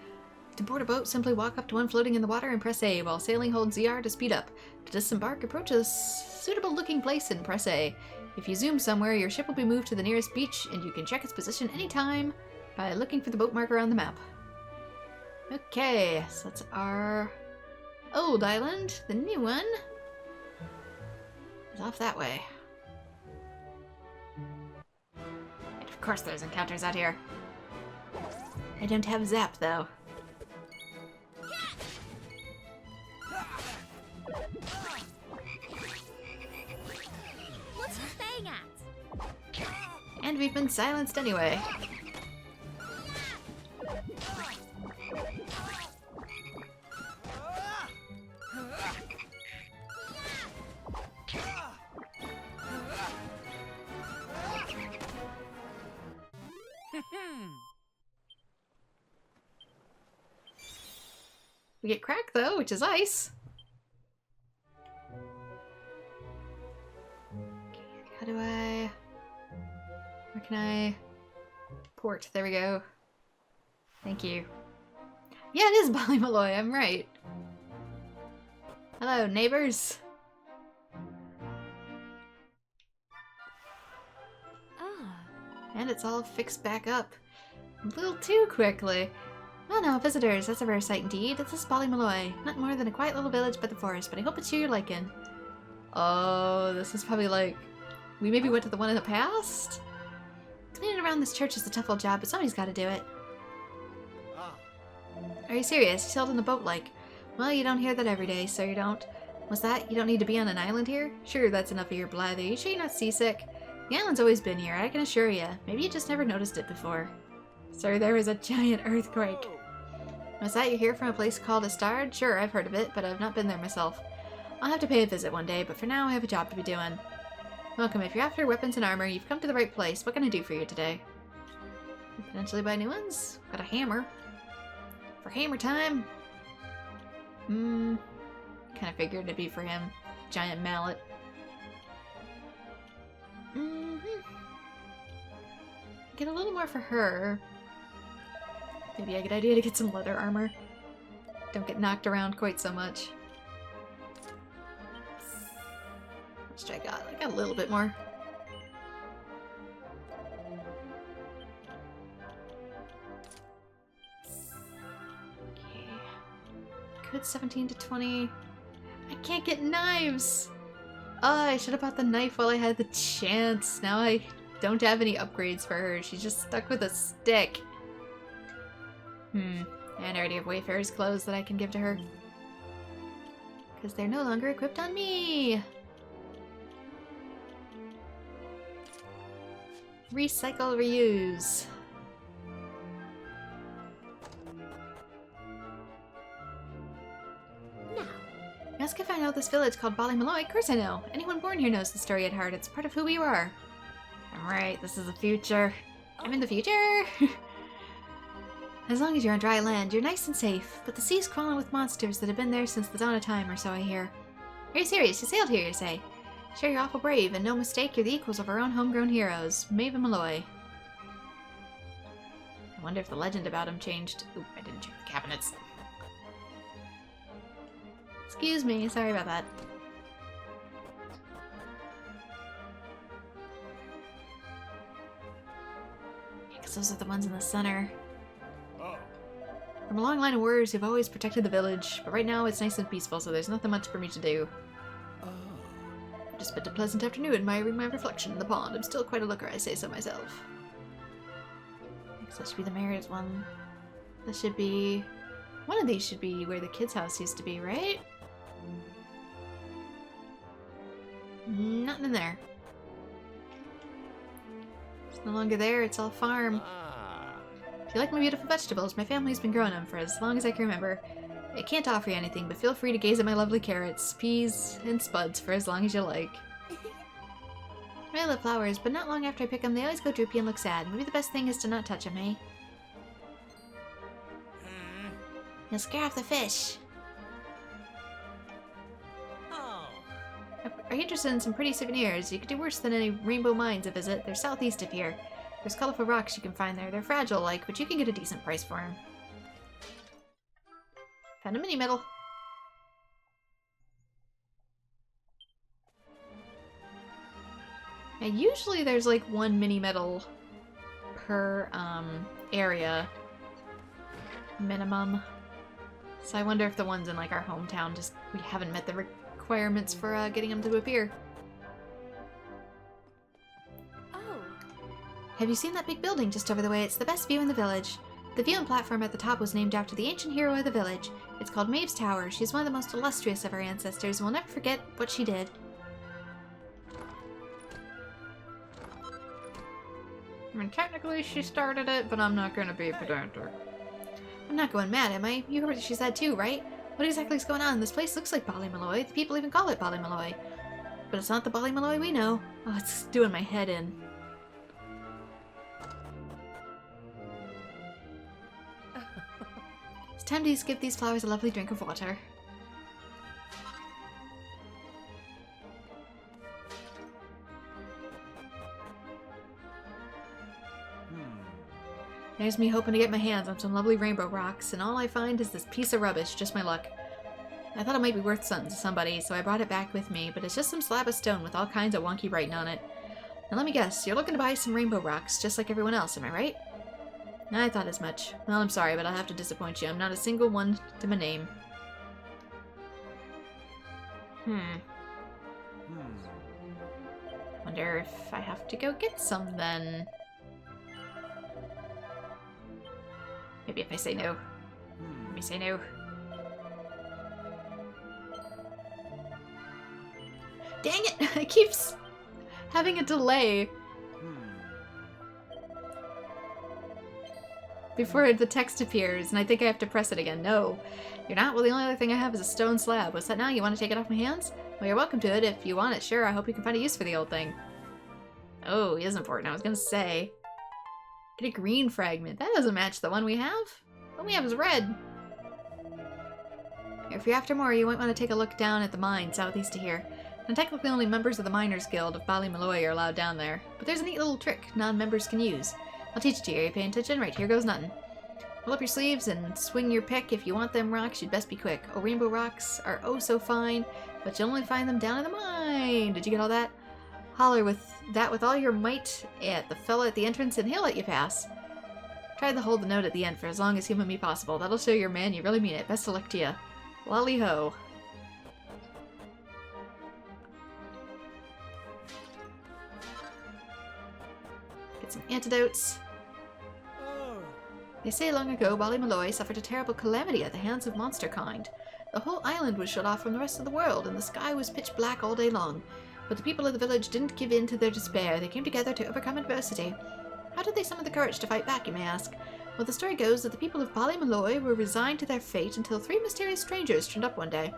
To board a boat, simply walk up to one floating in the water and press A. While sailing, hold ZR to speed up. To disembark, approach a suitable looking place and press A. If you zoom somewhere, your ship will be moved to the nearest beach, and you can check its position anytime by looking for the boat marker on the map. Okay, so that's our old island. The new one is off that way. And of course there's encounters out here. I don't have Zap, though. What's he playing at? And we've been silenced anyway. We get crack though, which is ice. Okay, how do I... Where can I... Port, there we go. Thank you. Yeah, it is Ballymaloy, I'm right. Hello, neighbors. Ah. And it's all fixed back up. A little too quickly. Oh no, visitors, that's a rare sight indeed. This is Ballymaloy. Not more than a quiet little village by the forest, but I hope it's to your liking. Oh, this is probably like... We maybe went to the one in the past? Cleaning around this church is a tough old job, but somebody's gotta do it. Are you serious? You sailed in a boat like... Well, you don't hear that every day, so you don't. What's that? You don't need to be on an island here? Sure, that's enough of your blather. You sure you're not seasick? The island's always been here, I can assure you. Maybe you just never noticed it before. Sir, there was a giant earthquake. Was that you hear from a place called Astard? Sure, I've heard of it, but I've not been there myself. I'll have to pay a visit one day, but for now I have a job to be doing. Welcome, if you're after weapons and armor, you've come to the right place. What can I do for you today? Potentially buy new ones? Got a hammer. For hammer time? Kinda figured it'd be for him. Giant mallet. Get a little more for her. Maybe a good idea to get some leather armor. Don't get knocked around quite so much. How much do I got? I got a little bit more. Okay. Could 17 to 20. I can't get knives! Oh, I should have bought the knife while I had the chance. Now I don't have any upgrades for her. She's just stuck with a stick. And I already have Wayfarer's clothes that I can give to her. Because they're no longer equipped on me! Recycle, reuse. Now. Ask if I know this village called Ballymaloy. Of course I know. Anyone born here knows the story at heart. It's part of who we are. Alright, this is the future. I'm in the future! As long as you're on dry land, you're nice and safe, but the sea's crawling with monsters that have been there since the dawn of time, or so I hear. Are you serious? You sailed here, you say? Sure, you're awful brave, and no mistake, you're the equals of our own homegrown heroes, Maven Malloy. I wonder if the legend about him changed. Oop, I didn't check the cabinets. Excuse me, sorry about that. Yeah, 'cause those are the ones in the center. From a long line of warriors who've always protected the village, but right now it's nice and peaceful, so there's nothing much for me to do. I just spent a pleasant afternoon admiring my reflection in the pond. I'm still quite a looker, I say so myself. So that should be the mayor's one. That should be... One of these should be where the kids' house used to be, right? Nothing in there. It's no longer there, it's all farm. If you like my beautiful vegetables, my family's been growing them for as long as I can remember. I can't offer you anything, but feel free to gaze at my lovely carrots, peas, and spuds for as long as you like. I love flowers, but not long after I pick them, they always go droopy and look sad. Maybe the best thing is to not touch them, eh? You'll scare off the fish. Are you interested in some pretty souvenirs? You could do worse than any rainbow mines a visit. They're southeast of here. There's colorful rocks you can find there. They're fragile-like, but you can get a decent price for them. Found a mini medal. Now, usually there's like one mini medal per area minimum. So I wonder if the ones in like our hometown just we haven't met the requirements for getting them to appear. Oh. Have you seen that big building just over the way? It's the best view in the village. The viewing platform at the top was named after the ancient hero of the village. It's called Maeve's Tower. She's one of the most illustrious of our ancestors, and we'll never forget what she did. I mean, technically she started it, but I'm not gonna be pedantic. I'm not going mad, am I? You heard what she said too, right? What exactly is going on? This place looks like Ballymaloy. The people even call it Ballymaloy. But it's not the Ballymaloy we know. Oh, it's doing my head in. It's time to give these flowers a lovely drink of water. There's me hoping to get my hands on some lovely rainbow rocks, and all I find is this piece of rubbish, just my luck. I thought it might be worth something to somebody, so I brought it back with me, but it's just some slab of stone with all kinds of wonky writing on it. Now let me guess, you're looking to buy some rainbow rocks, just like everyone else, am I right? I thought as much. Well, I'm sorry, but I'll have to disappoint you. I'm not a single one to my name. Wonder if I have to go get some, then. Maybe if I say no. Let me say no. Dang it! It keeps having a delay. Before the text appears, and I think I have to press it again. No. You're not? Well, the only other thing I have is a stone slab. What's that now? You want to take it off my hands? Well, you're welcome to it if you want it. Sure, I hope you can find a use for the old thing. Oh, he is important. I was gonna say. Get a green fragment. That doesn't match the one we have. The one we have is red. If you're after more, you might want to take a look down at the mine southeast of here. And technically only members of the Miners Guild of Ballymaloy are allowed down there. But there's a neat little trick non-members can use. I'll teach it to you. Are you paying attention? Right, here goes nothing. Roll up your sleeves and swing your pick. If you want them rocks, you'd best be quick. Oh, rainbow rocks are oh so fine, but you'll only find them down in the mine. Did you get all that? Holler with that with all your might at the fella at the entrance and he'll let you pass. Try to hold the note at the end for as long as humanly possible. That'll show your man you really mean it. Best of luck to you. Lolly ho. Get some antidotes. They say long ago Ballymaloy suffered a terrible calamity at the hands of monster kind. The whole island was shut off from the rest of the world, and the sky was pitch black all day long. But the people of the village didn't give in to their despair. They came together to overcome adversity. How did they summon the courage to fight back, you may ask? Well, the story goes that the people of Ballymaloy were resigned to their fate until 3 mysterious strangers turned up one day.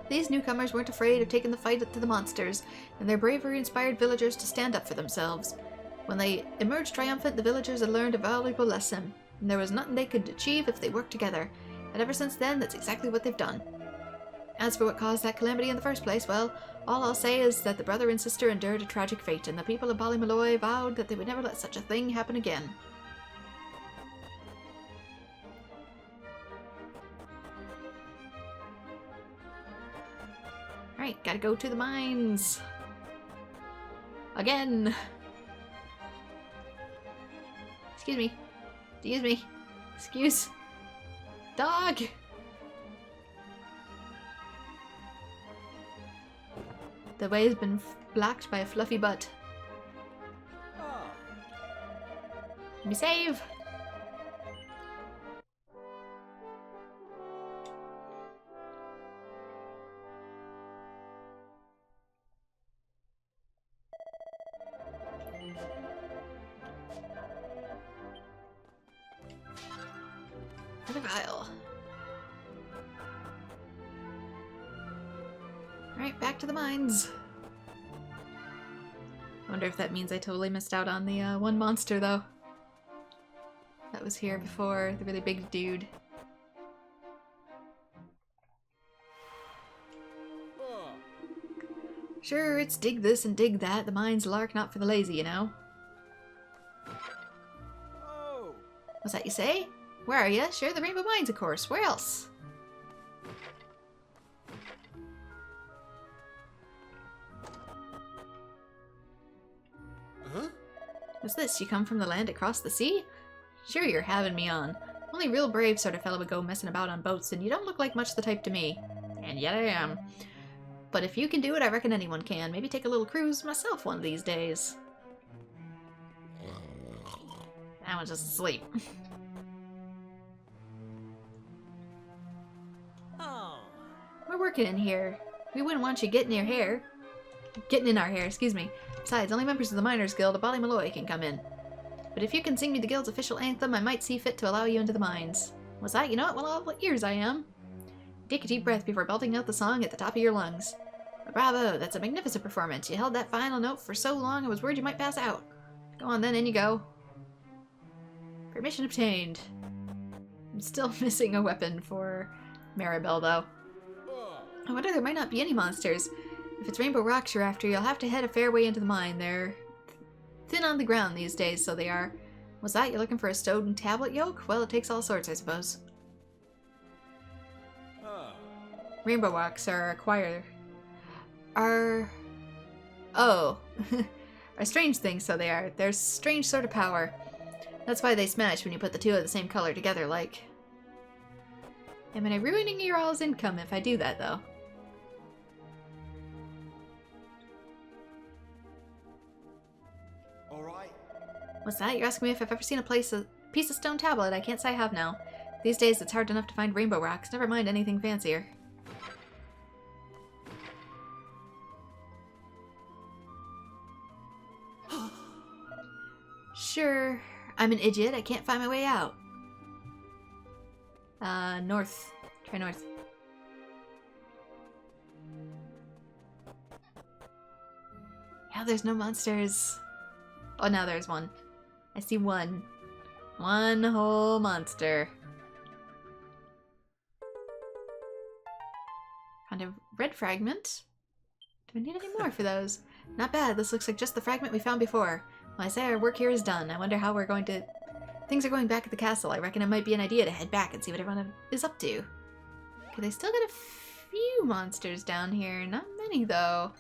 These newcomers weren't afraid of taking the fight to the monsters, and their bravery inspired villagers to stand up for themselves. When they emerged triumphant, the villagers had learned a valuable lesson, and there was nothing they could achieve if they worked together. And ever since then, that's exactly what they've done. As for what caused that calamity in the first place, well, all I'll say is that the brother and sister endured a tragic fate, and the people of Ballymaloy vowed that they would never let such a thing happen again. Alright, gotta go to the mines. Again! Excuse me. Excuse me. Excuse. Dog! The way has been blocked by a fluffy butt. Let me save. Another vial. Alright, back to the mines. I wonder if that means I totally missed out on the one monster, though. That was here before, the really big dude. Sure, it's dig this and dig that. The mine's lark not for the lazy, you know? What's that you say? Where are you? Sure, the Rainbow Mines, of course. Where else? Huh? What's this? You come from the land across the sea? Sure, you're having me on. Only real brave sort of fellow would go messing about on boats, and you don't look like much the type to me. And yet I am. But if you can do it, I reckon anyone can. Maybe take a little cruise myself one of these days. That one's just asleep. We're working in here. We wouldn't want you getting in our hair, excuse me. Besides, only members of the Miners Guild of Ballymaloy can come in. But if you can sing me the guild's official anthem, I might see fit to allow you into the mines. What's that? You know what? Well, all ears I am. Take a deep breath before belting out the song at the top of your lungs. Bravo! That's a magnificent performance. You held that final note for so long I was worried you might pass out. Go on then, in you go. Permission obtained. I'm still missing a weapon for Maribel, though. I wonder there might not be any monsters. If it's Rainbow Rocks you're after, you'll have to head a fair way into the mine. They're thin on the ground these days, so they are. Was that? You're looking for a stone tablet yoke? Well, it takes all sorts, I suppose. Rainbow Rocks are are strange things, so they are. They're strange sort of power. That's why they smash when you put the two of the same color together, like. Am I ruining your all's income if I do that, though? Alright. What's that? You're asking me if I've ever seen a piece of stone tablet? I can't say I have now. These days it's hard enough to find rainbow rocks, never mind anything fancier. Sure, I'm an idiot. I can't find my way out. North. Try north. Yeah, there's no monsters. Oh, now there's one. I see one. One whole monster. Found a red fragment. Do we need any more for those? Not bad. This looks like just the fragment we found before. Well, I say our work here is done. I wonder how we're going to... Things are going back at the castle. I reckon it might be an idea to head back and see what everyone is up to. Okay, they still got a few monsters down here. Not many, though.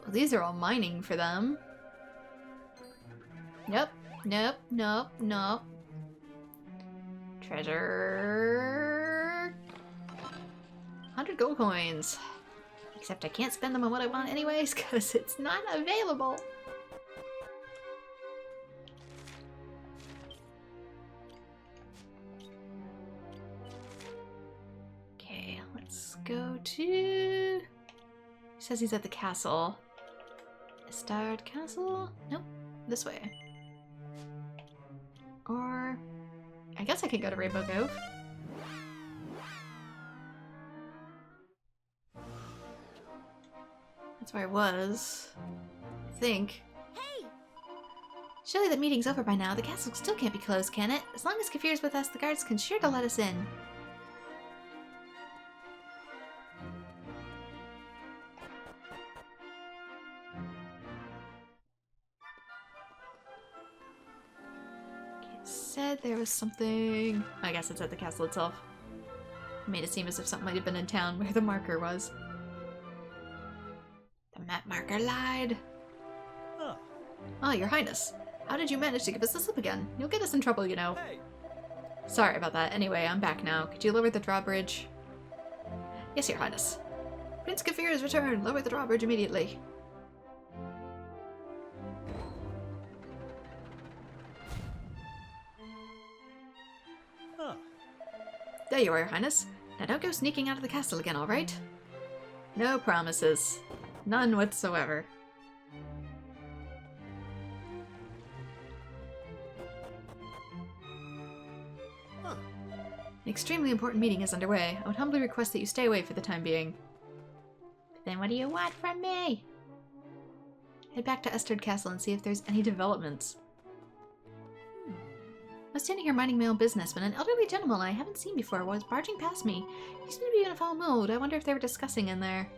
Well, these are all mining for them. Nope. Nope. Nope. Nope. Treasure. 100 gold coins. Except I can't spend them on what I want anyways, because it's not available. Okay, let's go to... He says he's at the castle. Estard Castle? Nope. This way. Or... I guess I could go to Rainbow Cove. That's where I was. I think. Hey! Surely the meeting's over by now. The castle still can't be closed, can it? As long as Kefir's with us, the guards can sure to let us in. It said there was something... I guess it's at the castle itself. Made it seem as if something might have been in town where the marker was. The map marker lied. Oh, your highness. How did you manage to give us the slip again? You'll get us in trouble, you know. Hey. Sorry about that. Anyway, I'm back now. Could you lower the drawbridge? Yes, your highness. Prince Kefir has returned. Lower the drawbridge immediately. There you are, Your Highness. Now don't go sneaking out of the castle again, alright? No promises. None whatsoever. Huh. An extremely important meeting is underway. I would humbly request that you stay away for the time being. Then what do you want from me? Head back to Estard Castle and see if there's any developments. I was standing here minding my own business when an elderly gentleman I haven't seen before was barging past me. He seemed to be in a foul mood. I wonder if they were discussing in there.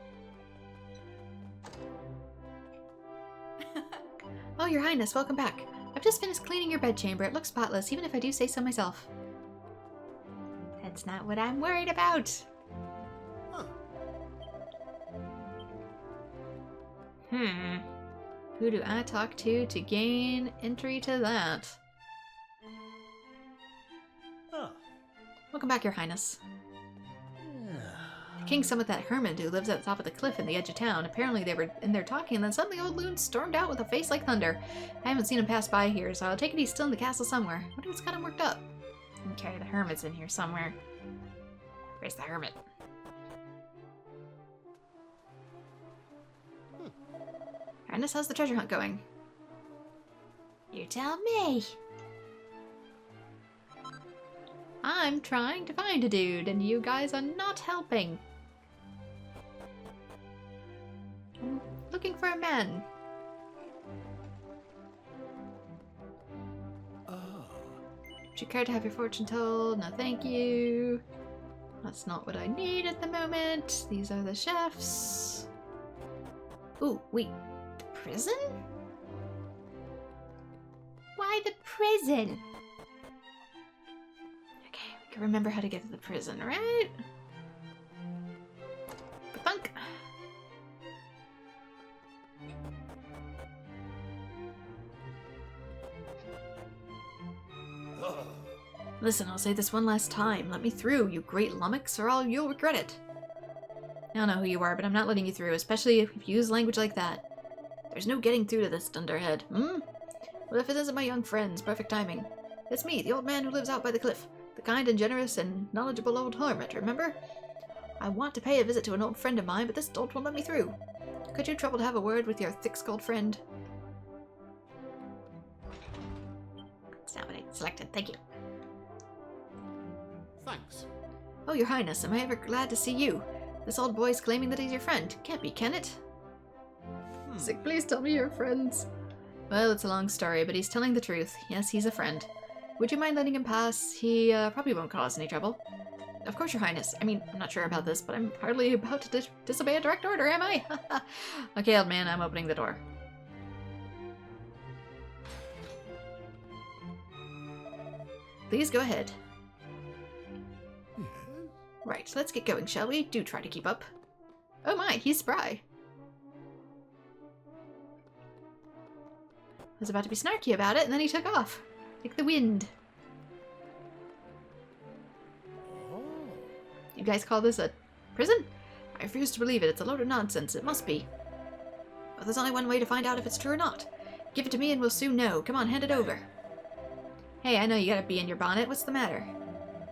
Oh, Your Highness, welcome back. I've just finished cleaning your bedchamber. It looks spotless, even if I do say so myself. That's not what I'm worried about. Huh. Who do I talk to gain entry to that? Oh. Welcome back, Your Highness. The king summoned that hermit who lives at the top of the cliff in the edge of town. Apparently they were in there talking, and then suddenly old Loon stormed out with a face like thunder. I haven't seen him pass by here, so I'll take it he's still in the castle somewhere. I wonder what's got him worked up. Okay, the hermit's in here somewhere. Where's the hermit? Highness, how's the treasure hunt going? You tell me. I'm trying to find a dude, and you guys are not helping. I'm looking for a man. Oh. Would you care to have your fortune told? No, thank you. That's not what I need at the moment. These are the chefs. Ooh, wait. The prison? Why the prison? Okay, we can remember how to get to the prison, right? Thunk. Listen, I'll say this one last time. Let me through, you great lummox, or you'll regret it. I don't know who you are, but I'm not letting you through, especially if you use language like that. There's no getting through to this dunderhead, Well, if it isn't my young friends, perfect timing. It's me, the old man who lives out by the cliff. The kind and generous and knowledgeable old hermit, remember? I want to pay a visit to an old friend of mine, but this dolt won't let me through. Could you trouble to have a word with your thick-skulled friend? That's not what I selected, thank you. Thanks. Oh, Your Highness, am I ever glad to see you? This old boy's claiming that he's your friend. Can't be, can it? Sick, please tell me you're friends. Well, it's a long story, but he's telling the truth. Yes, he's a friend. Would you mind letting him pass? He probably won't cause any trouble. Of course, Your Highness. I mean, I'm not sure about this, but I'm hardly about to disobey a direct order, am I? Okay, old man, I'm opening the door. Please go ahead. Right, let's get going, shall we? Do try to keep up. Oh my, he's spry. I was about to be snarky about it, and then he took off. Like the wind. Oh. You guys call this a prison? I refuse to believe it. It's a load of nonsense. It must be. But there's only one way to find out if it's true or not. Give it to me and we'll soon know. Come on, hand it over. Hey, I know you got a bee in your bonnet. What's the matter?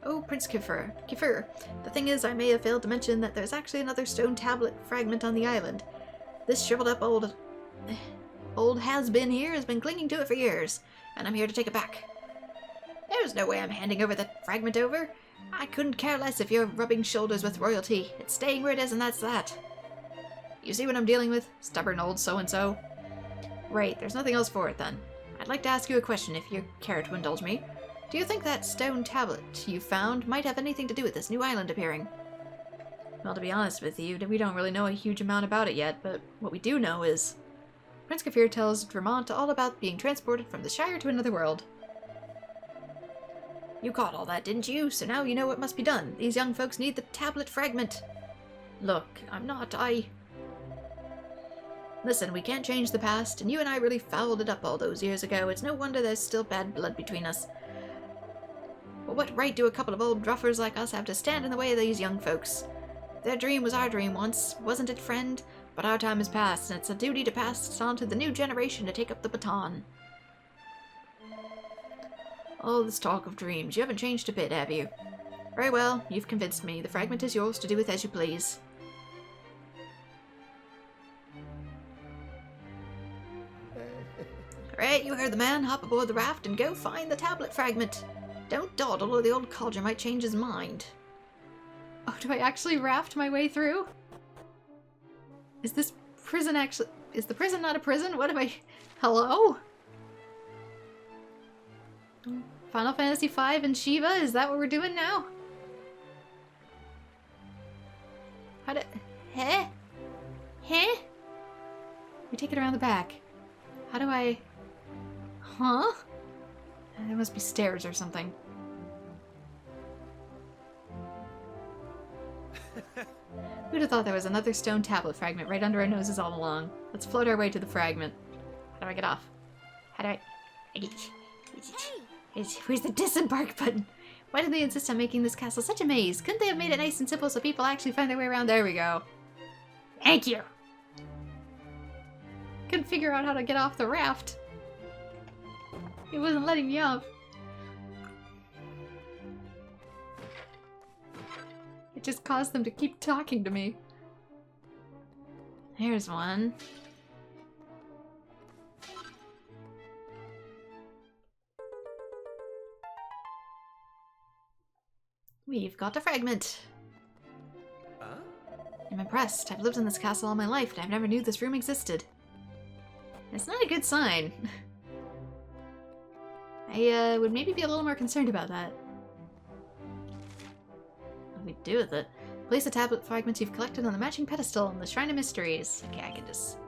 Oh, Prince Kiefer. The thing is, I may have failed to mention that there's actually another stone tablet fragment on the island. This shriveled up old has-been here has been clinging to it for years, and I'm here to take it back. There's no way I'm handing over that fragment over. I couldn't care less if you're rubbing shoulders with royalty. It's staying where it is, and that's that. You see what I'm dealing with? Stubborn old so-and-so. Right, there's nothing else for it then. I'd like to ask you a question if you care to indulge me. Do you think that stone tablet you found might have anything to do with this new island appearing? Well, to be honest with you, we don't really know a huge amount about it yet, but what we do know is Prince Kiefer tells Vermont all about being transported from the Shire to another world. You caught all that, didn't you? So now you know what must be done. These young folks need the tablet fragment. Look, Listen, we can't change the past, and you and I really fouled it up all those years ago. It's no wonder there's still bad blood between us. But what right do a couple of old druffers like us have to stand in the way of these young folks? Their dream was our dream once, wasn't it, friend? But our time has passed, and it's a duty to pass it on to the new generation to take up the baton. All this talk of dreams, you haven't changed a bit, have you? Very well, you've convinced me. The fragment is yours to do with as you please. Alright, you heard the man. Hop aboard the raft and go find the tablet fragment. Don't dawdle or the old codger might change his mind. Oh, do I actually raft my way through? Is this prison actually... Is the prison not a prison? What am I... Hello? Final Fantasy V and Shiva? Is that what we're doing now? How do... Heh? Heh? We take it around the back. How do I... Huh? There must be stairs or something. Who'd have thought there was another stone tablet fragment right under our noses all along? Let's float our way to the fragment. How do I get off? How do I... Where's the disembark button? Why did they insist on making this castle such a maze? Couldn't they have made it nice and simple so people actually find their way around? There we go. Thank you! Couldn't figure out how to get off the raft. It wasn't letting me off. It just caused them to keep talking to me. There's one. We've got a fragment. I'm impressed. I've lived in this castle all my life, and I've never knew this room existed. It's not a good sign. I would maybe be a little more concerned about that. What do we do with it? Place the tablet fragments you've collected on the matching pedestal in the Shrine of Mysteries. Okay, I can just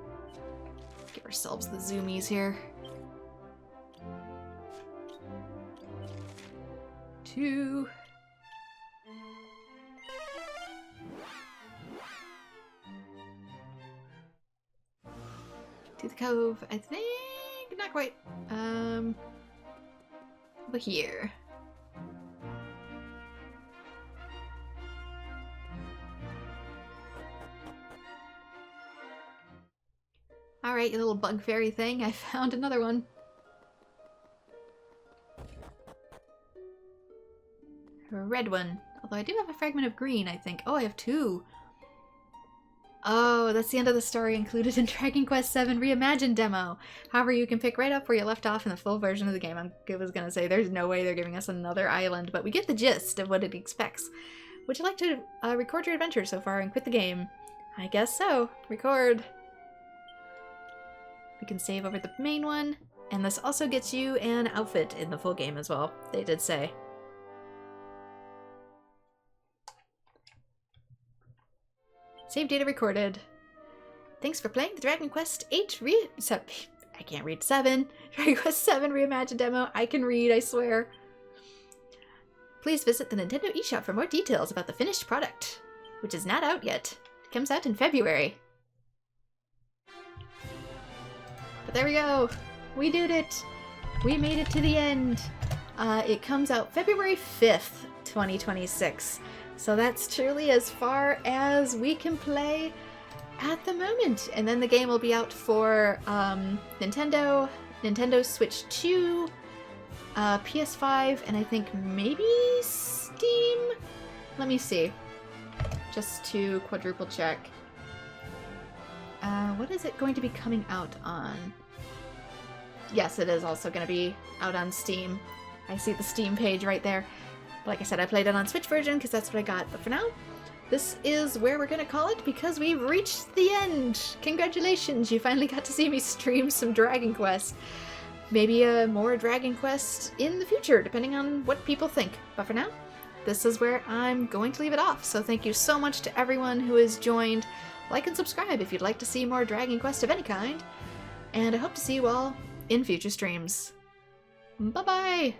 give ourselves the zoomies here. 2. To the cove, I think. Not quite. Over here. Alright, you little bug fairy thing. I found another one. A red one. Although I do have a fragment of green, I think. Oh, I have 2. Oh, that's the end of the story included in Dragon Quest VII Reimagined demo. However, you can pick right up where you left off in the full version of the game. I was gonna say, there's no way they're giving us another island, but we get the gist of what it expects. Would you like to record your adventure so far and quit the game? I guess so. Record. We can save over the main one, and this also gets you an outfit in the full game as well, they did say. Save data recorded. Thanks for playing the Dragon Quest VIII I can't read 7. Dragon Quest VII Reimagined demo. I can read, I swear. Please visit the Nintendo eShop for more details about the finished product, which is not out yet. It comes out in February. But there we go. We did it. We made it to the end. It comes out February 5th, 2026. So that's truly as far as we can play at the moment. And then the game will be out for Nintendo, Nintendo Switch 2, PS5, and I think maybe Steam? Let me see. Just to quadruple check. What is it going to be coming out on? Yes, it is also going to be out on Steam. I see the Steam page right there. Like I said, I played it on Switch version because that's what I got. But for now, this is where we're going to call it because we've reached the end. Congratulations, you finally got to see me stream some Dragon Quest. Maybe more Dragon Quest in the future, depending on what people think. But for now, this is where I'm going to leave it off. So thank you so much to everyone who has joined. Like and subscribe if you'd like to see more Dragon Quest of any kind. And I hope to see you all in future streams. Bye-bye!